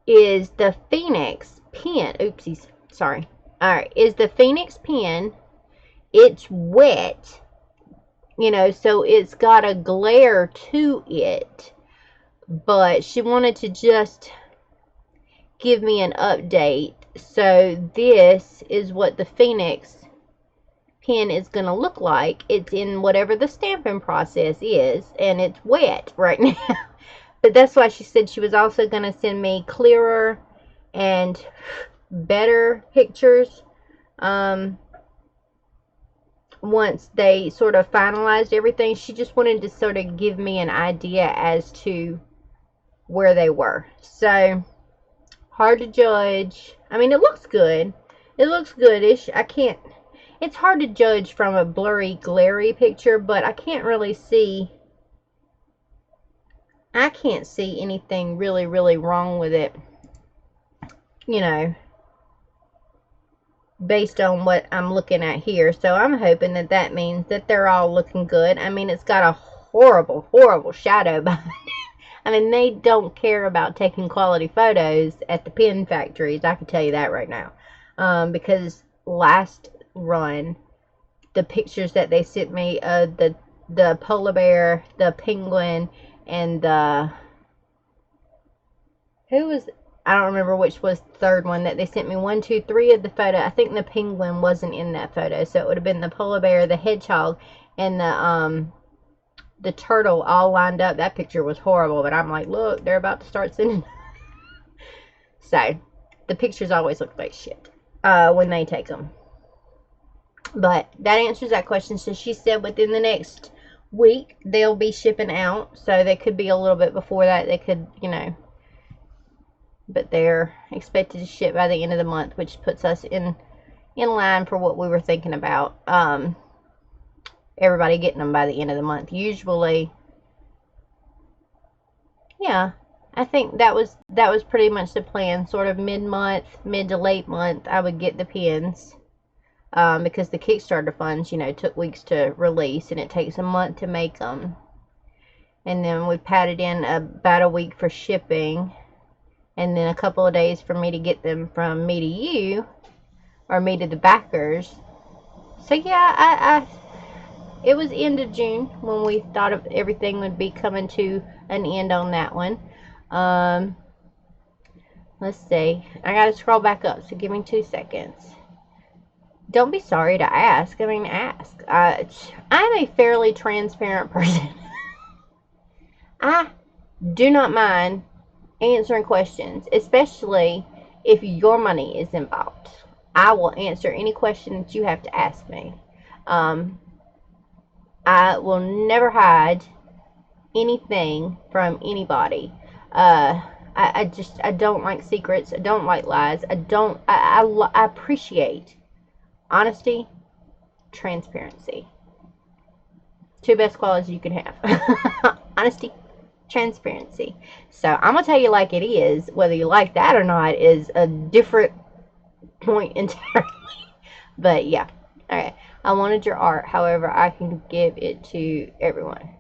is the Phoenix pin. Oopsies, sorry. Alright, is the Phoenix pin. It's wet, you know, so it's got a glare to it. But she wanted to just give me an update. So this is what the Phoenix pin is going to look like. It's in whatever the stamping process is, and it's wet right now. But that's why she said she was also going to send me clearer and better pictures once they sort of finalized everything. She just wanted to sort of give me an idea as to where they were. So hard to judge. I mean, it looks good. It looks goodish. It's hard to judge from a blurry, glary picture, but I can't really see. I can't see anything really, really wrong with it, you know, based on what I'm looking at here. So I'm hoping that that means that they're all looking good. I mean, it's got a horrible, horrible shadow behind it. I mean, they don't care about taking quality photos at the pin factories. I can tell you that right now. Because last run, the pictures that they sent me, the polar bear, the penguin, and I don't remember which was the third one that they sent me. 1, 2, 3 of the photo. I think the penguin wasn't in that photo, so it would have been the polar bear, the hedgehog, and the turtle all lined up. That picture was horrible, but I'm like, look, they're about to start sending. So the pictures always look like shit when they take them. But that answers that question. So she said within the next week they'll be shipping out. So they could be a little bit before that. They could, you know, but they're expected to ship by the end of the month, which puts us in line for what we were thinking about. Everybody getting them by the end of the month. Usually, yeah, I think that was pretty much the plan. Sort of mid to late month, I would get the pins. Because the Kickstarter funds, you know, took weeks to release, and it takes a month to make them. And then we padded in about a week for shipping, and then a couple of days for me to get them from me to you, or me to the backers. So yeah, it was end of June when we thought of everything would be coming to an end on that one. Let's see. I gotta scroll back up, so give me 2 seconds. Don't be sorry to ask. I mean, ask. I'm a fairly transparent person. I do not mind answering questions, especially if your money is involved. I will answer any question that you have to ask me. I will never hide anything from anybody. I don't like secrets. I don't like lies. I appreciate honesty, transparency. 2 best qualities you can have. Honesty, transparency. So I'm gonna tell you like it is. Whether you like that or not is a different point entirely. But yeah. Alright. I wanted your art, however, I can give it to everyone.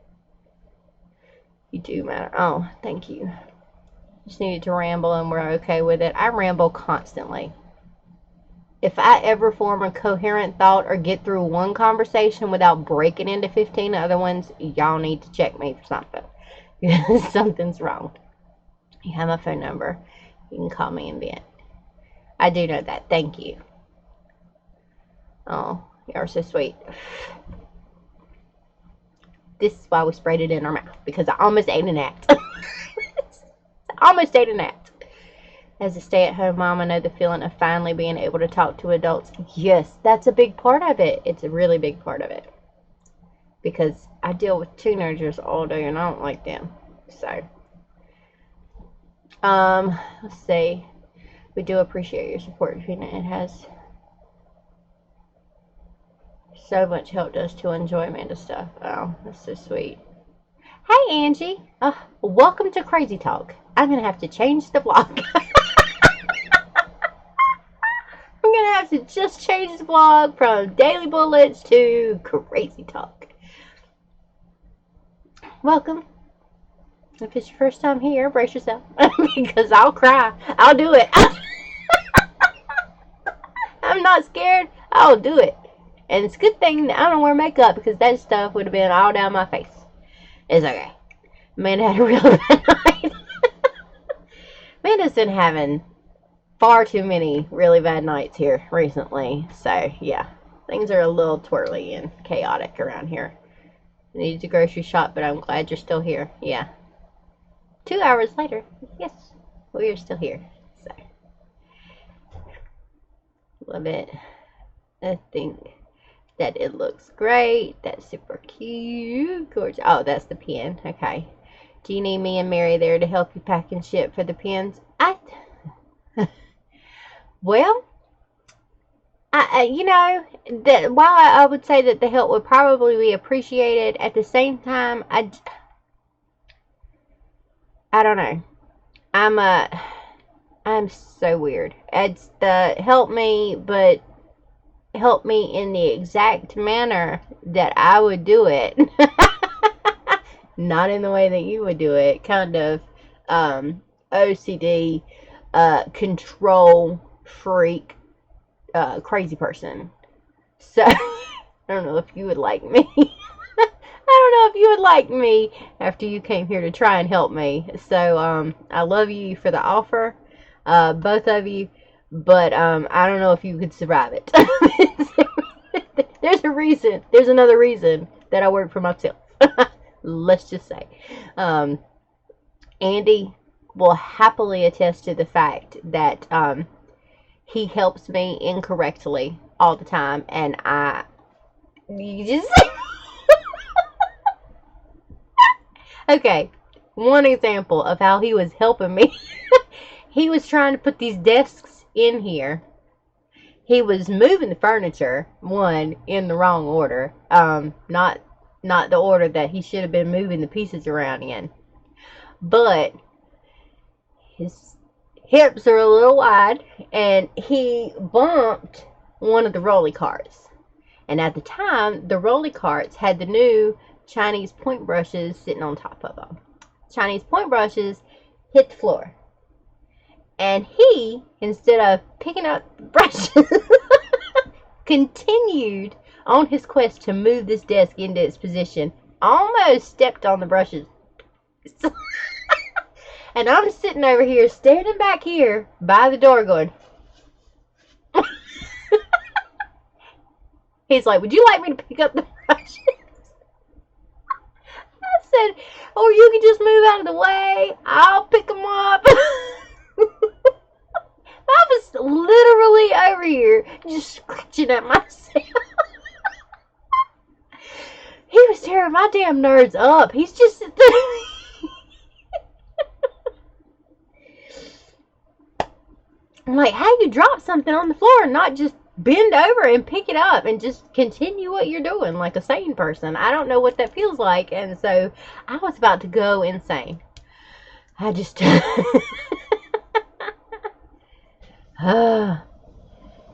You do matter. Oh, thank you. Just needed to ramble and we're okay with it. I ramble constantly. If I ever form a coherent thought or get through one conversation without breaking into 15 other ones, y'all need to check me for something. Something's wrong. You have my phone number. You can call me and vent. I do know that. Thank you. Oh, you are so sweet. This is why we sprayed it in our mouth, because I almost ate a gnat. Almost ate a gnat. As a stay-at-home mom, I know the feeling of finally being able to talk to adults. Yes, that's a big part of it. It's a really big part of it. Because I deal with teenagers all day and I don't like them. So, let's see. We do appreciate your support, Gina. It has so much helped us to enjoy Amanda's stuff. Oh, that's so sweet. Hey, Angie. Welcome to Crazy Talk. I'm going to have to change the blog. I'm going to have to just change the blog from Daily Bullets to Crazy Talk. Welcome. If it's your first time here, brace yourself. Because I'll cry. I'll do it. I'm not scared. I'll do it. And it's a good thing that I don't wear makeup, because that stuff would have been all down my face. It's okay. Amanda had a real bad night. Amanda's been having far too many really bad nights here recently. So, yeah. Things are a little twirly and chaotic around here. I needed to grocery shop, but I'm glad you're still here. Yeah. 2 hours later. Yes. We are still here. So. Love it. I think that it looks great. That's super cute. Gorgeous. Oh, that's the pen. Okay. Do you need me and Mary there to help you pack and ship for the pens? Well, you know, that while I would say that the help would probably be appreciated, at the same time, I don't know. I'm so weird. It's the help me, but help me in the exact manner that I would do it. Not in the way that you would do it. Kind of OCD, control freak, crazy person. So, I don't know if you would like me. I don't know if you would like me after you came here to try and help me. So, I love you for the offer, both of you, but I don't know if you could survive it. There's a reason. There's another reason that I work for myself. Let's just say. Andy will happily attest to the fact that he helps me incorrectly all the time, and you just okay, one example of how he was helping me. He was trying to put these desks in here. He was moving the furniture, one, in the wrong order. Not the order that he should have been moving the pieces around in. But his hips are a little wide, and he bumped one of the rolly carts. And at the time, the rolly carts had the new Chinese point brushes sitting on top of them. Chinese point brushes hit the floor. And he, instead of picking up the brushes, continued on his quest to move this desk into its position. Almost stepped on the brushes. And I'm sitting over here, standing back here by the door going, he's like, would you like me to pick up the brushes? I said, or you can just move out of the way. I'll pick them up. I was literally over here just scratching at myself. He was tearing my damn nerves up. He's just sitting there. I'm like, how you drop something on the floor and not just bend over and pick it up and just continue what you're doing like a sane person? I don't know what that feels like. And so I was about to go insane. I just... I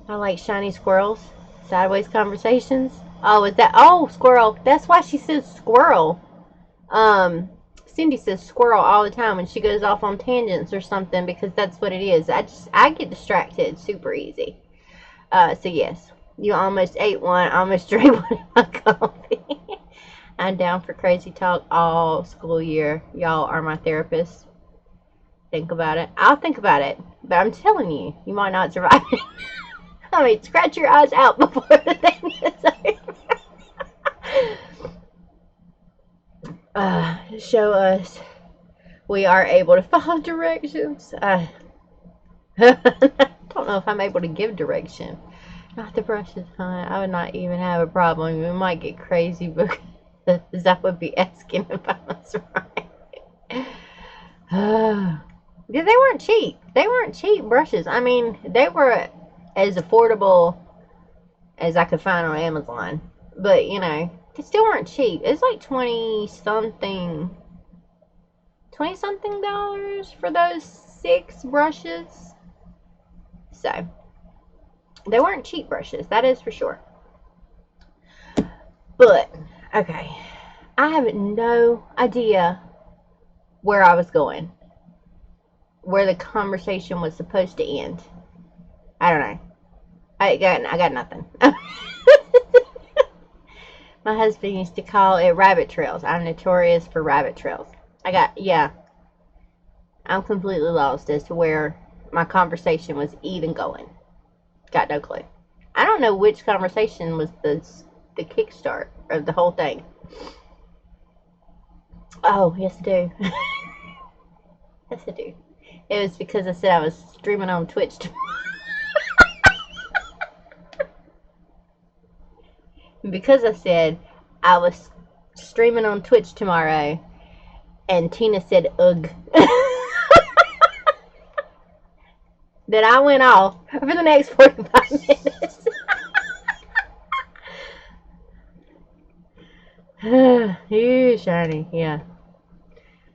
like shiny squirrels. Sideways conversations. Oh, is that... Oh, squirrel. That's why she says squirrel. Cindy says squirrel all the time when she goes off on tangents or something, because that's what it is. I get distracted super easy. So yes, you almost ate one, almost drank one of my coffee. I'm down for crazy talk all school year. Y'all are my therapists. Think about it. I'll think about it, but I'm telling you, you might not survive it. I mean, scratch your eyes out before the thing is over. Show us we are able to follow directions. I don't know if I'm able to give direction. Not the brushes, huh? I would not even have a problem. We might get crazy because I would be asking if I was right. Yeah, they weren't cheap. They weren't cheap brushes. I mean, they were as affordable as I could find on Amazon. But, you know, they still weren't cheap. It's like 20-something dollars for those 6 brushes. So, they weren't cheap brushes. That is for sure. But, okay. I have no idea where I was going. Where the conversation was supposed to end. I don't know. I got nothing. My husband used to call it rabbit trails. I'm notorious for rabbit trails. I'm completely lost as to where my conversation was even going. Got no clue. I don't know which conversation was the kickstart of the whole thing. Oh, yes I do. Yes I do. It was because I said I was streaming on Twitch tomorrow. Because I said I was streaming on Twitch tomorrow, and Tina said, ugh. Then I went off for the next 45 minutes. Ooh, shiny, yeah.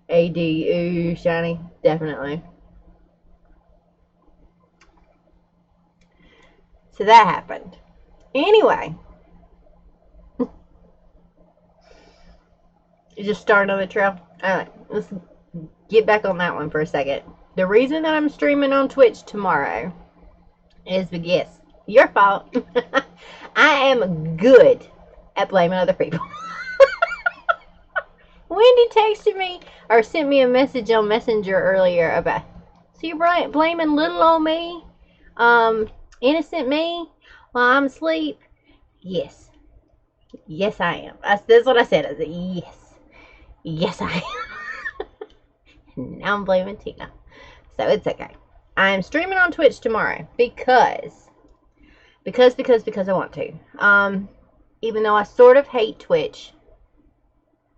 AD, ooh, shiny, definitely. So that happened. Anyway. Just start on the trail. Alright, let's get back on that one for a second. The reason that I'm streaming on Twitch tomorrow is because, your fault, I am good at blaming other people. Wendy texted me or sent me a message on Messenger earlier about, so you're blaming little old me? Innocent me while I'm asleep? Yes. Yes, I am. That's what I said. I said, yes. Yes, I am. Now I'm blaming Tina. So it's okay. I'm streaming on Twitch tomorrow because I want to. Even though I sort of hate Twitch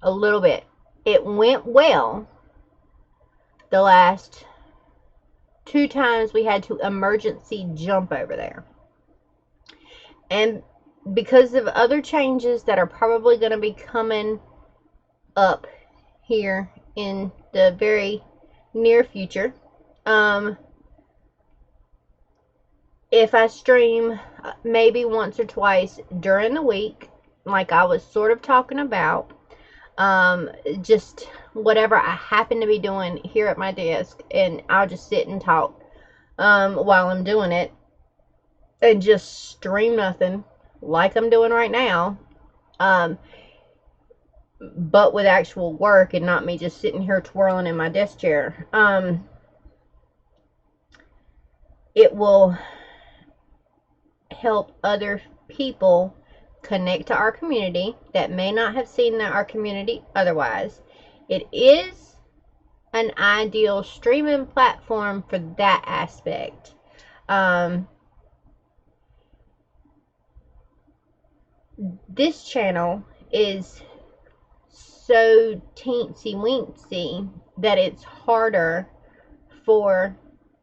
a little bit, it went well the last 2 times we had to emergency jump over there. And because of other changes that are probably going to be coming up here in the very near future, if I stream maybe once or twice during the week, like I was sort of talking about, just whatever I happen to be doing here at my desk, and I'll just sit and talk while I'm doing it, and just stream nothing like I'm doing right now. but with actual work and not me just sitting here twirling in my desk chair. It will help other people connect to our community that may not have seen our community otherwise. It is an ideal streaming platform for that aspect. This channel is so teensy weensy that it's harder for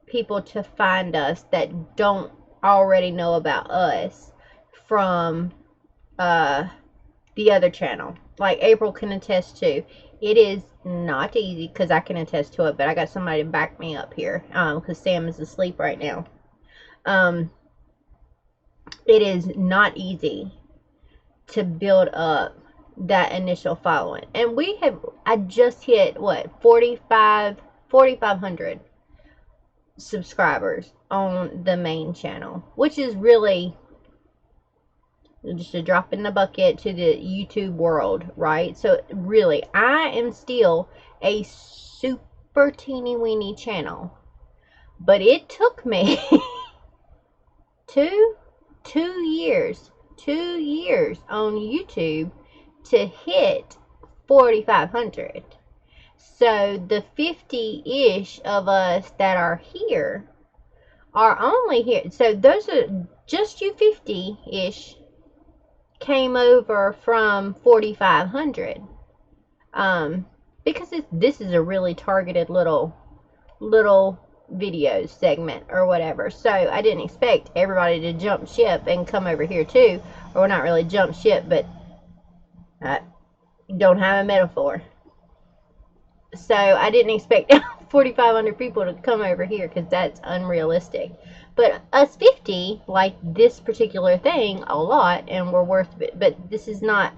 people to find us that don't already know about us from the other channel. Like April can attest to. It is not easy, because I can attest to it, but I got somebody to back me up here, because Sam is asleep right now. It is not easy to build up that initial following. And I just hit, what, 4,500 subscribers on the main channel, which is really just a drop in the bucket to the YouTube world, right? So really, I am still a super teeny weeny channel, but it took me two years on YouTube to hit 4,500. So the 50-ish of us that are here are only here. So those are just you 50-ish came over from 4,500. Because this is a really targeted little video segment or whatever. So I didn't expect everybody to jump ship and come over here too. Or not really jump ship, but I don't have a metaphor. So I didn't expect 4,500 people to come over here, because that's unrealistic. But us 50 like this particular thing a lot, and we're worth it. But this is not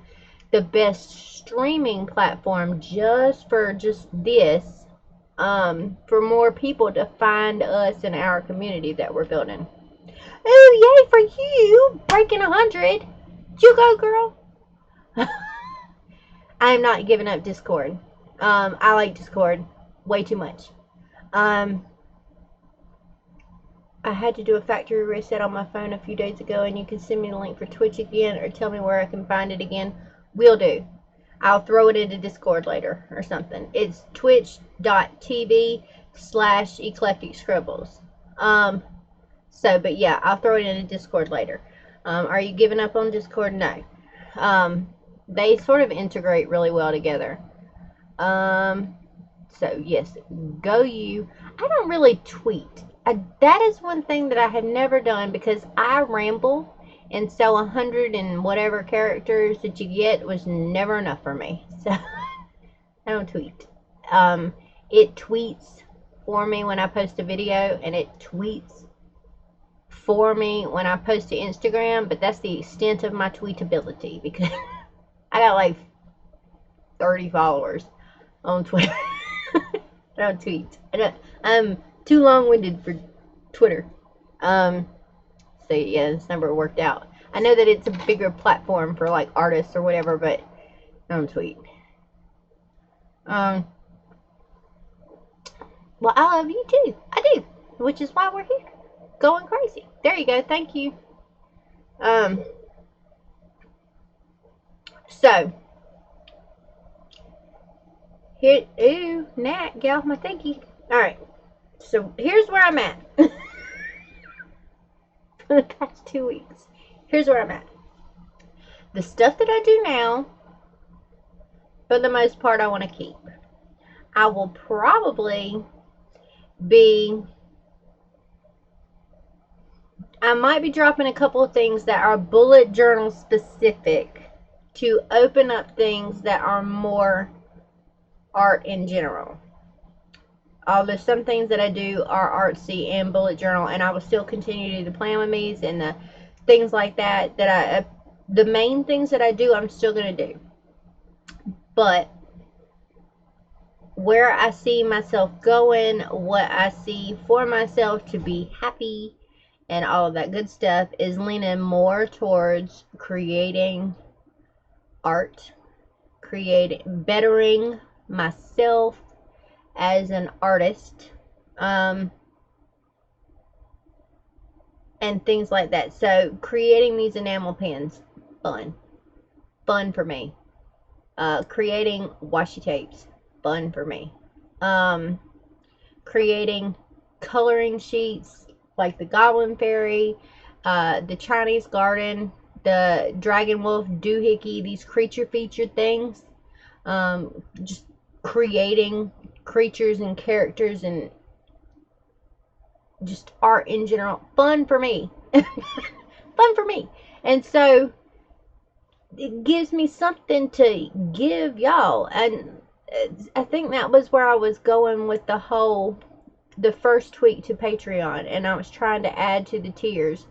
the best streaming platform just for this. For more people to find us in our community that we're building. Oh, yay for you! Breaking 100. You go, girl. I am not giving up Discord. I like Discord way too much. I had to do a factory reset on my phone a few days ago, and you can send me the link for Twitch again, or tell me where I can find it again. Will do. I'll throw it into Discord later or something. It's twitch.tv/Eclectic Scribbles. But yeah, I'll throw it into Discord later. Are you giving up on Discord? No. They sort of integrate really well together. So yes, go you. I don't really tweet. That is one thing that I have never done, because I ramble, and so 100 and whatever characters that you get was never enough for me. So I don't tweet. It tweets for me when I post a video, and it tweets for me when I post to Instagram, but that's the extent of my tweetability, because I got like 30 followers on Twitter. I don't tweet. I'm too long-winded for Twitter. So yeah, this number worked out. I know that it's a bigger platform for like artists or whatever, but I don't tweet. Well, I love you too. I do, which is why we're here, going crazy. There you go. Thank you. So here, ooh, Nat, get off my thingy. All right. So here's where I'm at. For the past 2 weeks. Here's where I'm at. The stuff that I do now, for the most part, I want to keep. I will probably I might be dropping a couple of things that are bullet journal specific to open up things that are more art in general. Although some things that I do are artsy and bullet journal, and I will still continue to do the plan with me's and the things like that. The main things that I do, I'm still going to do. But where I see myself going, what I see for myself to be happy, and all of that good stuff, is leaning more towards creating art, bettering myself as an artist, and things like that. So creating these enamel pins, fun for me. Creating washi tapes, fun for me. Creating coloring sheets like the Goblin Fairy, the Chinese Garden, the Dragon Wolf Doohickey, these creature featured things. Just creating creatures and characters and just art in general. Fun for me. Fun for me. And so it gives me something to give y'all. And I think that was where I was going with the first tweak to Patreon. And I was trying to add to the tiers.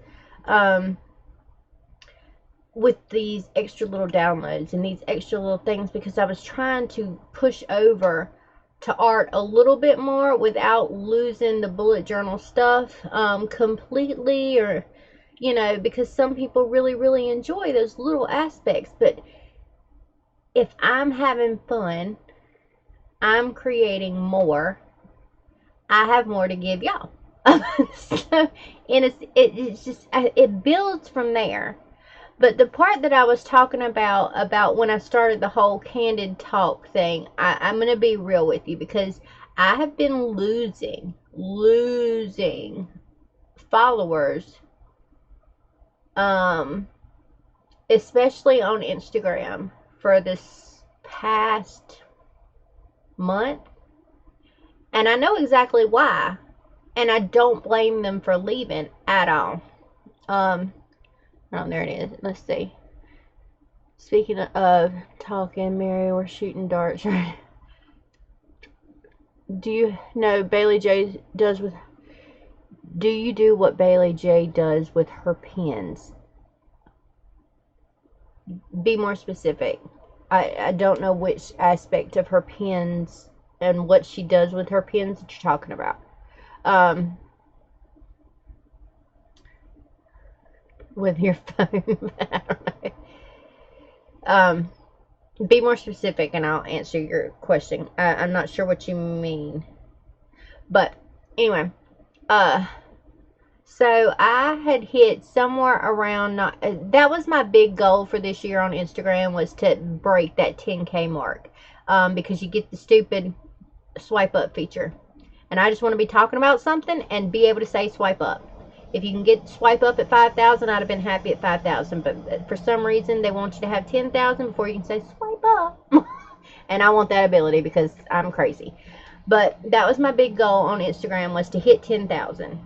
With these extra little downloads and these extra little things, because I was trying to push over to art a little bit more without losing the bullet journal stuff completely, or because some people really enjoy those little aspects. But if I'm having fun, I'm creating more, I have more to give y'all. So, and it's just, it builds from there. But the part that I was talking about when I started the whole candid talk thing, I'm going to be real with you, because I have been losing followers, especially on Instagram, for this past month. And I know exactly why. And I don't blame them for leaving at all. Oh, there it is. Let's see. Speaking of talking, Mary, we're shooting darts, right? Do you know Bailey J does with... Do you do what Bailey J does with her pens? Be more specific. I don't know which aspect of her pens and what she does with her pens that you're talking about. With your phone. I don't know. Be more specific and I'll answer your question. I'm not sure what you mean. But anyway, so I had hit somewhere around, that was my big goal for this year on Instagram, was to break that 10K mark. Because you get the stupid swipe up feature. And I just want to be talking about something and be able to say swipe up. If you can get swipe up at 5,000, I'd have been happy at 5,000. But for some reason, they want you to have 10,000 before you can say swipe up. And I want that ability because I'm crazy. But that was my big goal on Instagram, was to hit 10,000.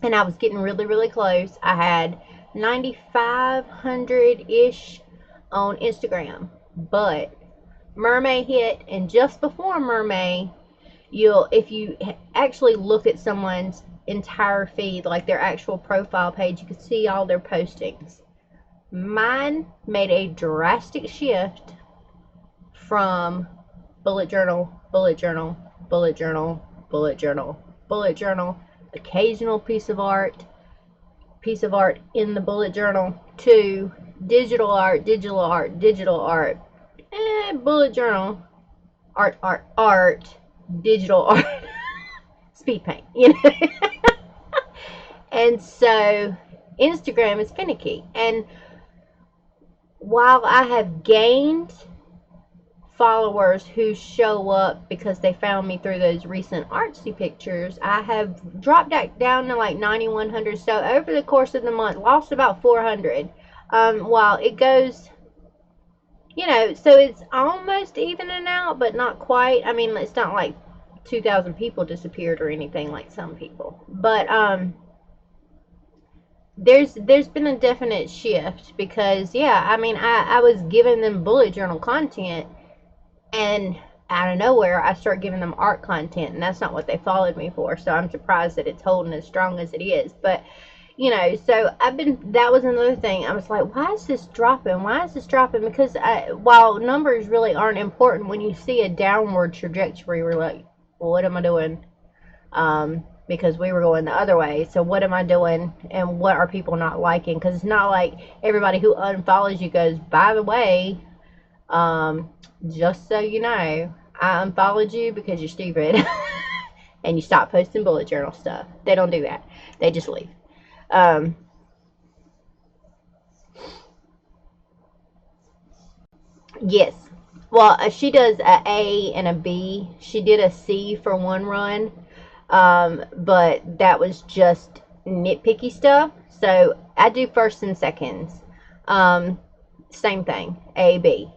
And I was getting really close. I had 9,500-ish on Instagram. But Mermaid hit, and just before Mermaid, if you actually look at someone's entire feed, like their actual profile page, you can see all their postings. Mine made a drastic shift from bullet journal, bullet journal, bullet journal, bullet journal, bullet journal, occasional piece of art in the bullet journal, to digital art, digital art, digital art, bullet journal, art, digital art, speed paint, And so Instagram is finicky. And while I have gained followers who show up because they found me through those recent artsy pictures, I have dropped that down to like 9,100. So over the course of the month, lost about 400. While it goes, so it's almost evening out, but not quite. I mean, it's not like 2,000 people disappeared or anything like some people. But there's been a definite shift, because I was giving them bullet journal content, and out of nowhere I start giving them art content, and that's not what they followed me for. So I'm surprised that it's holding as strong as it is. But so that was another thing. I was like, why is this dropping? Because while numbers really aren't important, when you see a downward trajectory, we're like, well, what am I doing? Because we were going the other way. So what am I doing, and what are people not liking? Because it's not like everybody who unfollows you goes, by the way, Just so you know, I unfollowed you because you're stupid. And you stop posting bullet journal stuff. They don't do that. They just leave. Yes. Well, she does a A and a B. She did a C for one run, but that was just nitpicky stuff. So I do first and seconds. Same thing, A, B.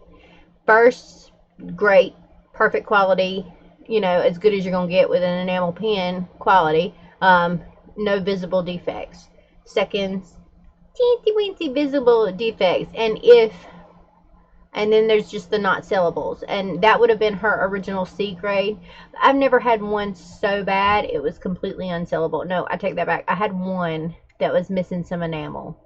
First, great, perfect quality, as good as you're going to get with an enamel pen quality. No visible defects. Seconds, teensy weensy visible defects. And then there's just the not sellables. And that would have been her original C grade. I've never had one so bad it was completely unsellable. No, I take that back. I had one that was missing some enamel.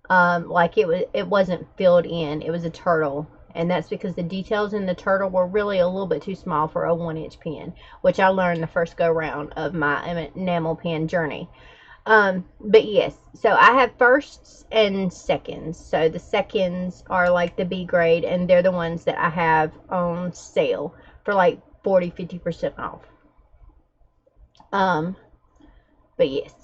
Like it wasn't filled in. It was a turtle. And that's because the details in the turtle were really a little bit too small for a 1-inch pen, which I learned the first go round of my enamel pen journey. But yes, so I have firsts and seconds. So the seconds are like the B grade, and they're the ones that I have on sale for like 40-50% off. But yes.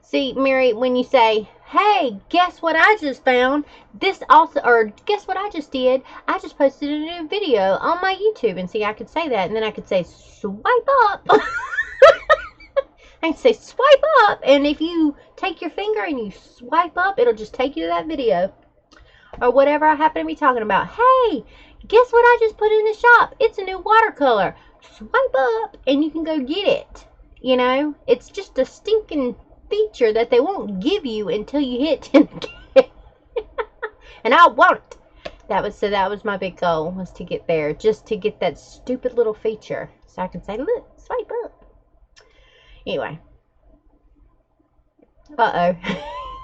See, Mary, when you say, hey, guess what I just found? This also, or guess what I just did? I just posted a new video on my YouTube. And see, I could say that, and then I could say, swipe up. I can say, swipe up. And if you take your finger and you swipe up, it'll just take you to that video. Or whatever I happen to be talking about. Hey, guess what I just put in the shop? It's a new watercolor. Swipe up, and you can go get it. It's just a stinking feature that they won't give you until you hit 10K. And I want it. That was my big goal, was to get there, just to get that stupid little feature, so I can say, look, swipe up. Anyway,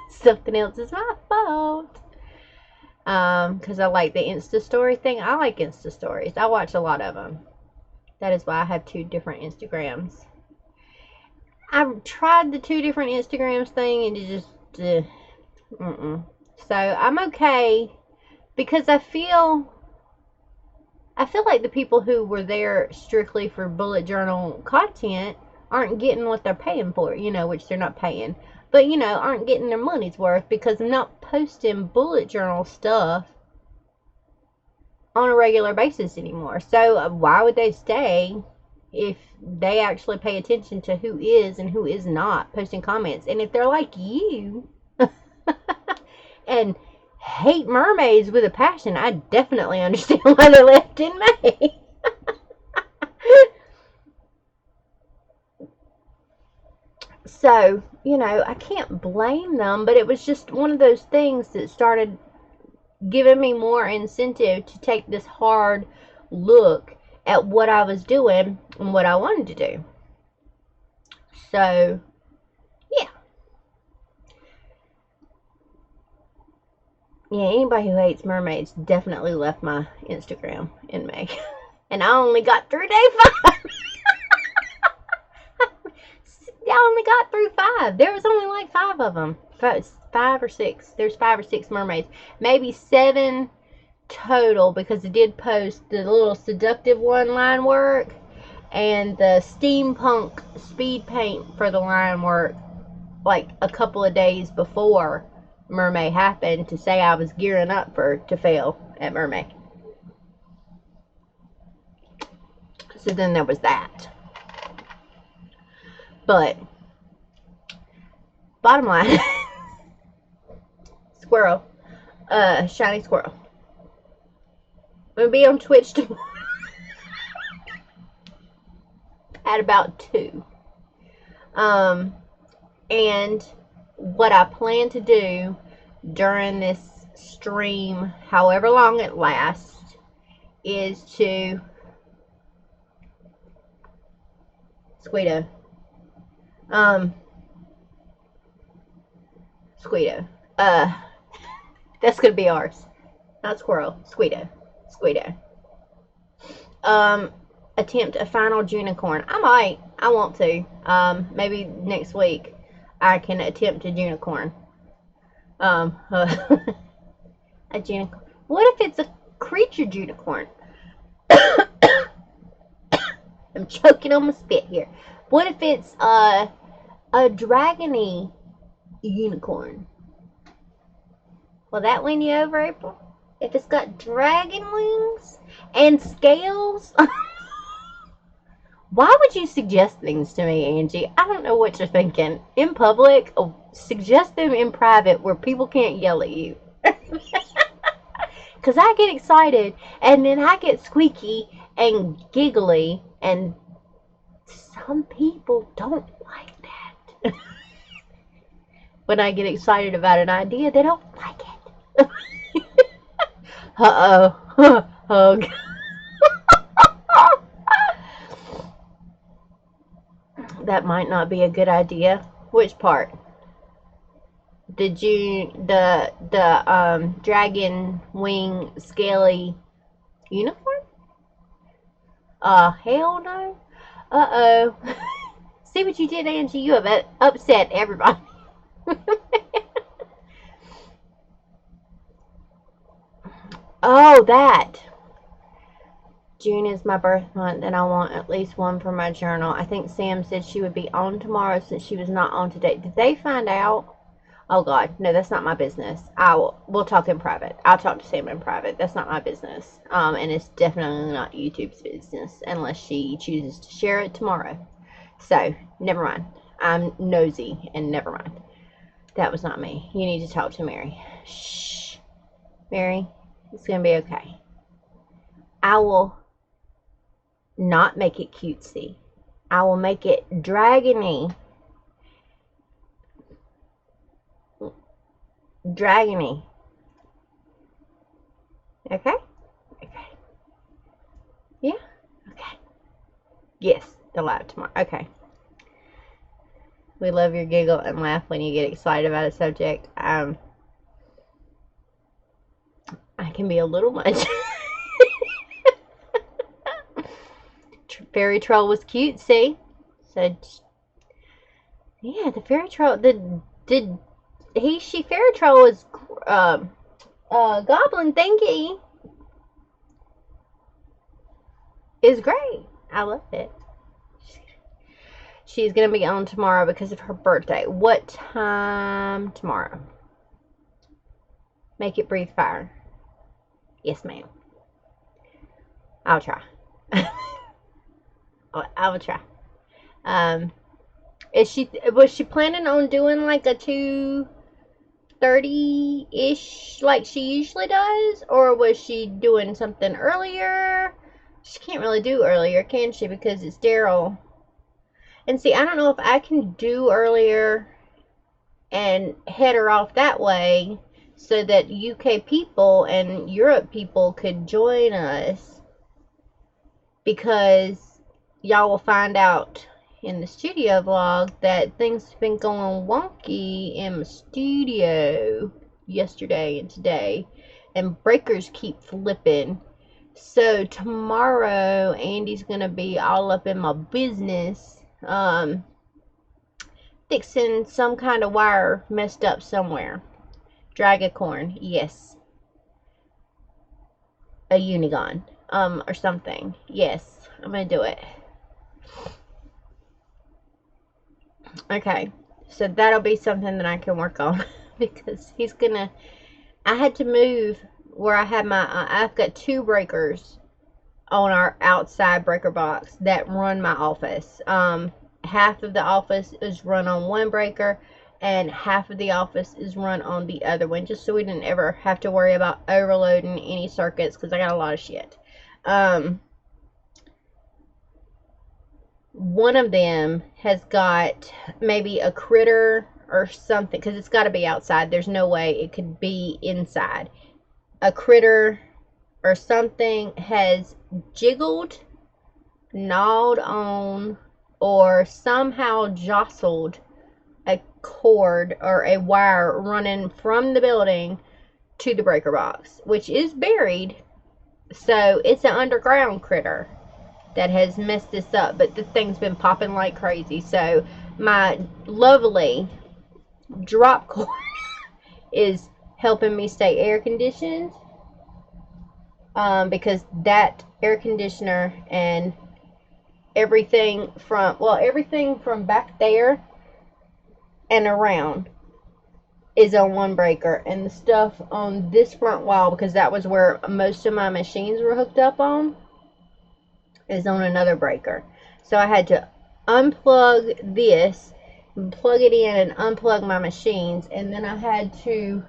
something else is my fault. Because I like the Insta story thing. I like Insta stories. I watch a lot of them. That is why I have 2 different Instagrams. I've tried the 2 different Instagrams thing, and it just, So I'm okay, because I feel like the people who were there strictly for bullet journal content aren't getting what they're paying for, which they're not paying, but aren't getting their money's worth, because I'm not posting bullet journal stuff on a regular basis anymore. So why would they stay if they actually pay attention to who is and who is not posting comments? And if they're like you and hate mermaids with a passion, I definitely understand why they left in May. So, I can't blame them, but it was just one of those things that started giving me more incentive to take this hard look at what I was doing and what I wanted to do. So, yeah. Yeah, anybody who hates mermaids definitely left my Instagram in May. And I only got through day 5. I only got through 5. There was only like 5 of them. 5 or 6. There's 5 or 6 mermaids. Maybe 7 total, because it did post the little seductive one line work and the steampunk speed paint for the line work like a couple of days before Mermaid happened, to say I was gearing up to fail at Mermaid. So then there was that. But bottom line, squirrel, shiny squirrel. I'm gonna be on Twitch tomorrow at about 2. And what I plan to do during this stream, however long it lasts, is to Squeedo. Squeedo. That's gonna be ours. Not squirrel. Squeedo. Attempt a final unicorn. I want to. Maybe next week I can attempt a unicorn. A unicorn. What if it's a creature unicorn? I'm choking on my spit here. What if it's a dragony unicorn? Will that win you over, April? If it's got dragon wings and scales? Why would you suggest things to me, Angie? I don't know what you're thinking. In public, suggest them in private where people can't yell at you. Because I get excited, and then I get squeaky and giggly, and some people don't like that. When I get excited about an idea, they don't like it. Uh-oh. Hug. That might not be a good idea. Which part? Did you the dragon wing scaly unicorn? Hell no. Uh-oh. See what you did, Angie? You have upset everybody. Oh, that. June is my birth month, and I want at least one for my journal. I think Sam said she would be on tomorrow since she was not on today. Did they find out? Oh, God. No, that's not my business. We'll talk in private. I'll talk to Sam in private. That's not my business. And it's definitely not YouTube's business unless she chooses to share it tomorrow. So, never mind. I'm nosy, and never mind. That was not me. You need to talk to Mary. Shh. Mary, it's going to be okay. I will not make it cutesy. I will make it dragony. Dragony. Okay? Okay. Yeah? Okay. Yes, the live tomorrow. Okay. We love your giggle and laugh when you get excited about a subject. I can be a little much. Fairy troll was cute, see? So, yeah, the fairy troll, she fairy troll was, goblin thingy is great. I love it. She's gonna be on tomorrow because of her birthday. What time tomorrow? Make it breathe fire. Yes, ma'am. I'll try. I will try. Was she planning on doing like a 2:30-ish like she usually does? Or was she doing something earlier? She can't really do earlier, can she? Because it's Daryl. And see, I don't know if I can do earlier and head her off that way so that UK people and Europe people could join us. Because y'all will find out in the studio vlog that things have been going wonky in my studio yesterday and today, and breakers keep flipping. So tomorrow Andy's gonna be all up in my business, fixing some kind of wire messed up somewhere. Dragacorn, yes. A unigon, or something. Yes, I'm gonna do it. Okay, so that'll be something that I can work on because he's gonna. I had to move where I had my. I've got 2 breakers on our outside breaker box that run my office. Half of the office is run on one breaker, and half of the office is run on the other one, just so we didn't ever have to worry about overloading any circuits because I got a lot of shit. One of them has got maybe a critter or something, because it's got to be outside. There's no way it could be inside. A critter or something has jiggled, gnawed on, or somehow jostled a cord or a wire running from the building to the breaker box, which is buried. So it's an underground critter that has messed this up, but the thing's been popping like crazy. So my lovely drop cord is helping me stay air conditioned. Because that air conditioner and everything from back there and around is on one breaker, and the stuff on this front wall, because that was where most of my machines were hooked up on, is on another breaker. So I had to unplug this, plug it in, and unplug my machines, and then I had to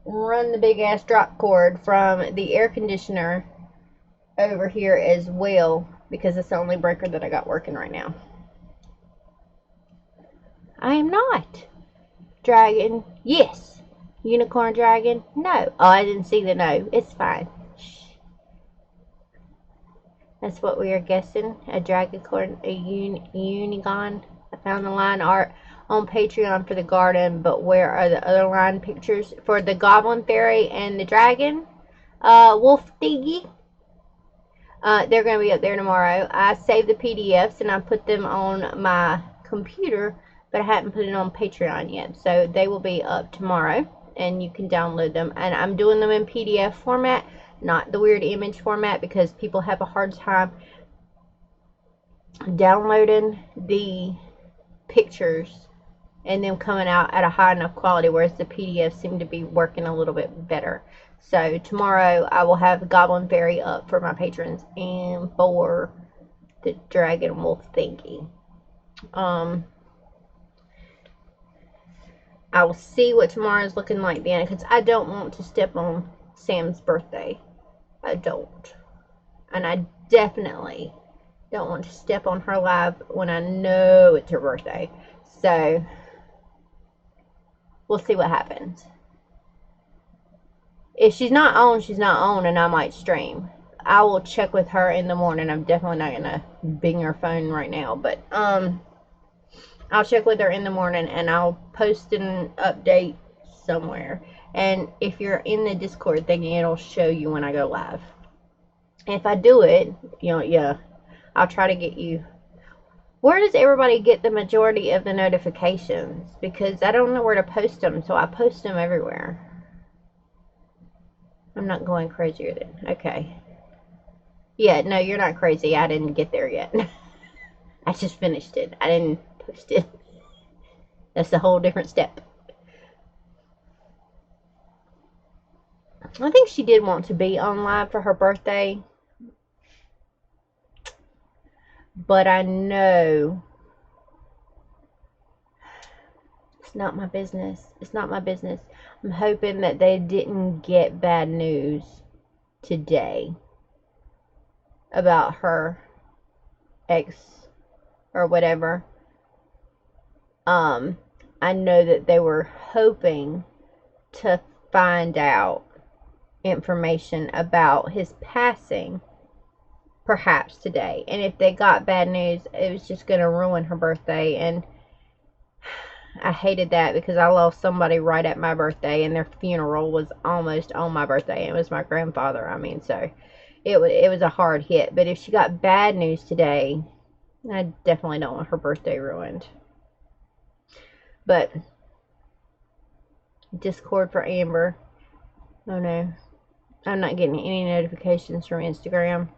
run the big ass drop cord from the air conditioner over here as well, because it's the only breaker that I got working right now. I am not. Dragon, yes. Unicorn dragon, no. Oh, I didn't see the no. It's fine. Shh. That's what we are guessing. A dragoncorn, a unicorn. I found the line art on Patreon for the garden, but where are the other line pictures for the goblin fairy and the dragon? Wolf thingy. They're going to be up there tomorrow. I saved the PDFs and I put them on my computer, but I haven't put it on Patreon yet. So they will be up tomorrow and you can download them. And I'm doing them in PDF format, not the weird image format, because people have a hard time downloading the pictures and them coming out at a high enough quality, whereas the PDFs seem to be working a little bit better. So tomorrow I will have Goblin Fairy up for my patrons and for the Dragon Wolf thingy. I will see what tomorrow is looking like then, because I don't want to step on Sam's birthday. I don't. And I definitely don't want to step on her live when I know it's her birthday. So we'll see what happens. If she's not on, she's not on, and I might stream. I will check with her in the morning. I'm definitely not gonna bing her phone right now, but I'll check with her in the morning and I'll post an update somewhere. And if you're in the Discord thingy, it'll show you when I go live. If I do it, yeah, I'll try to get you. Where does everybody get the majority of the notifications? Because I don't know where to post them, so I post them everywhere. I'm not going crazier than. Okay. Yeah, no, you're not crazy. I didn't get there yet. I just finished it. I didn't post it. That's a whole different step. I think she did want to be on live for her birthday. But I know it's not my business. It's not my business. I'm hoping that they didn't get bad news today about her ex or whatever. I know that they were hoping to find out information about his passing perhaps today. And if they got bad news, it was just going to ruin her birthday. And I hated that because I lost somebody right at my birthday, and their funeral was almost on my birthday. It was my grandfather. I mean, so it was a hard hit. But if she got bad news today, I definitely don't want her birthday ruined. But Discord for Amber. Oh no, I'm not getting any notifications from Instagram.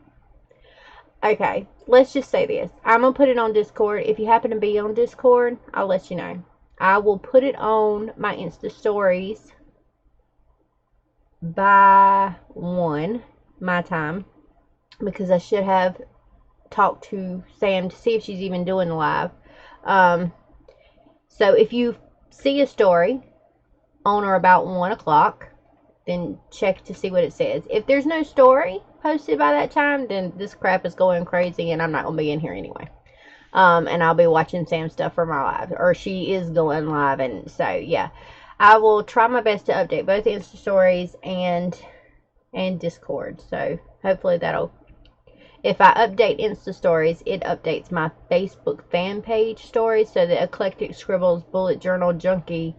Okay, let's just say this. I'm going to put it on Discord. If you happen to be on Discord, I'll let you know. I will put it on my Insta stories by 1 my time, because I should have talked to Sam to see if she's even doing the live. So if you see a story on or about 1 o'clock, then check to see what it says. If there's no story posted by that time, then this crap is going crazy and I'm not going to be in here anyway. And I'll be watching Sam's stuff for my live, or she is going live. And so, yeah, I will try my best to update both Insta stories and Discord. So hopefully that'll, if I update Insta stories, it updates my Facebook fan page stories. So the Eclectic Scribbles Bullet Journal Junkie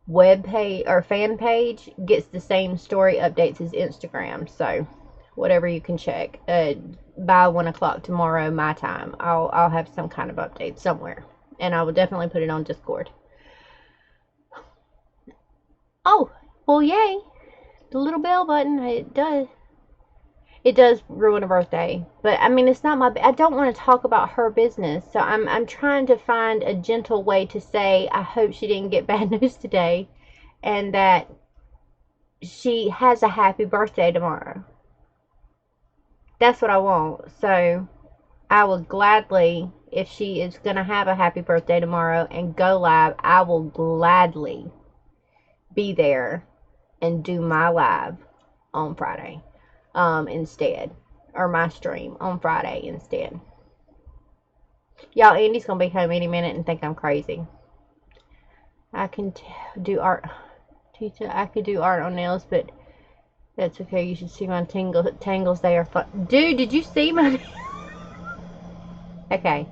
web page or fan page gets the same story updates as Instagram. So whatever you can check, by 1 o'clock tomorrow my time, I'll have some kind of update somewhere, and I will definitely put it on Discord. Oh, Well, yay. The little bell button, it does. It does ruin a birthday. But, I mean, it's not my... I don't want to talk about her business. So, I'm trying to find a gentle way to say, I hope she didn't get bad news today. And that she has a happy birthday tomorrow. That's what I want. So, I will gladly, if she is going to have a happy birthday tomorrow and go live, I will gladly be there and do my live on Friday instead. Or my stream on Friday instead. Y'all, Andy's going to be home any minute and think I'm crazy. I can do art. I could do art on nails, but that's okay. You should see my tangles. They are fun. Dude, did you see my... Okay.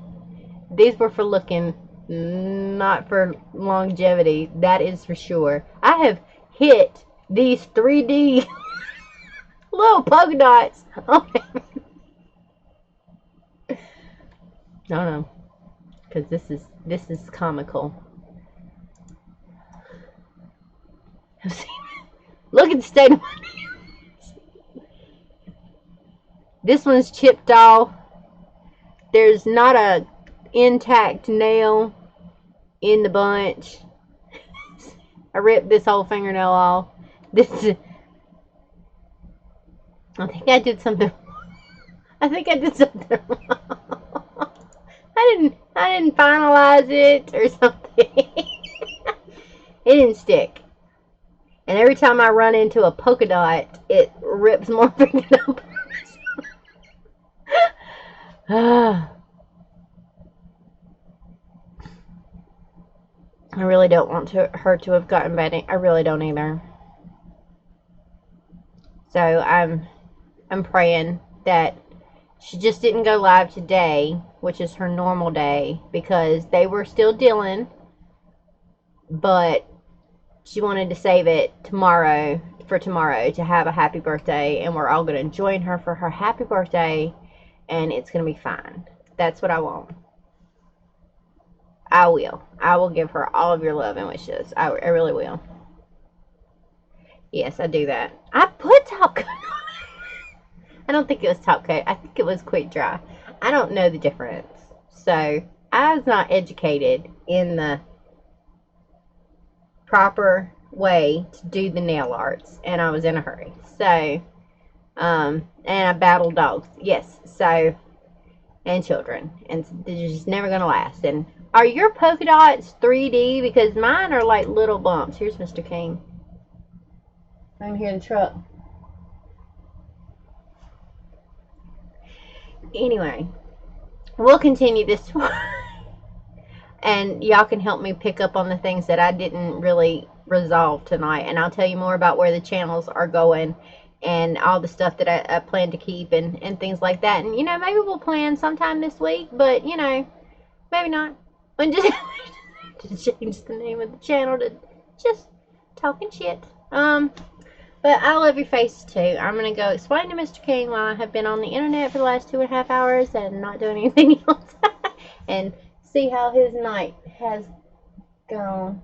These were for looking, not for longevity. That is for sure. I have hit these 3D little polka dots. No. Because this is comical. Look at the state of my nails. This one's chipped off. There's not a intact nail in the bunch. I ripped this whole fingernail off. I think I did something. I didn't finalize it or something. It didn't stick. And every time I run into a polka dot, it rips more fingernail. I really don't want her to have gotten bad. I really don't either. So I'm praying that she just didn't go live today, which is her normal day, because they were still dealing, but she wanted to save it for tomorrow to have a happy birthday, and we're all going to join her for her happy birthday, and it's going to be fine. That's what I want. I will give her all of your love and wishes. I really will. Yes, I do that. I put top coat on it. I don't think it was top coat. I think it was quick dry. I don't know the difference. So, I was not educated in the proper way to do the nail arts. And I was in a hurry. So, and I battled dogs. Yes, so, and children. And they're just never going to last. And are your polka dots 3D? Because mine are like little bumps. Here's Mr. King. I can hear the truck. Anyway, we'll continue this and y'all can help me pick up on the things that I didn't really resolve tonight, and I'll tell you more about where the channels are going and all the stuff that I plan to keep and things like that. And maybe we'll plan sometime this week, but maybe not. And just to change the name of the channel to just talking shit. But I love your face too. I'm going to go explain to Mr. King why I have been on the internet for the last 2.5 hours and not doing anything else. And see how his night has gone.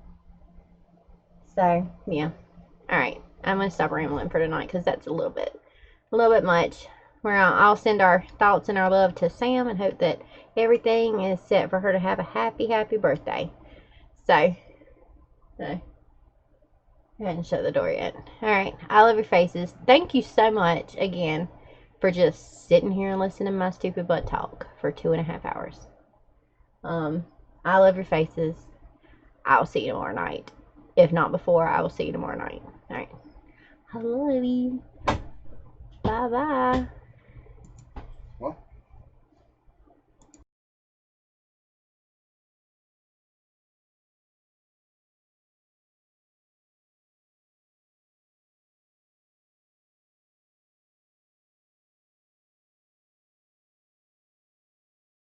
So, yeah. Alright. I'm going to stop rambling for tonight because that's a little bit much. I'll send our thoughts and our love to Sam and hope that everything is set for her to have a happy, happy birthday. So, I hadn't shut the door yet. Alright, I love your faces. Thank you so much, again, for just sitting here and listening to my stupid butt talk for 2.5 hours. I love your faces. I'll see you tomorrow night. If not before, I will see you tomorrow night. Alright. I love you. Bye-bye.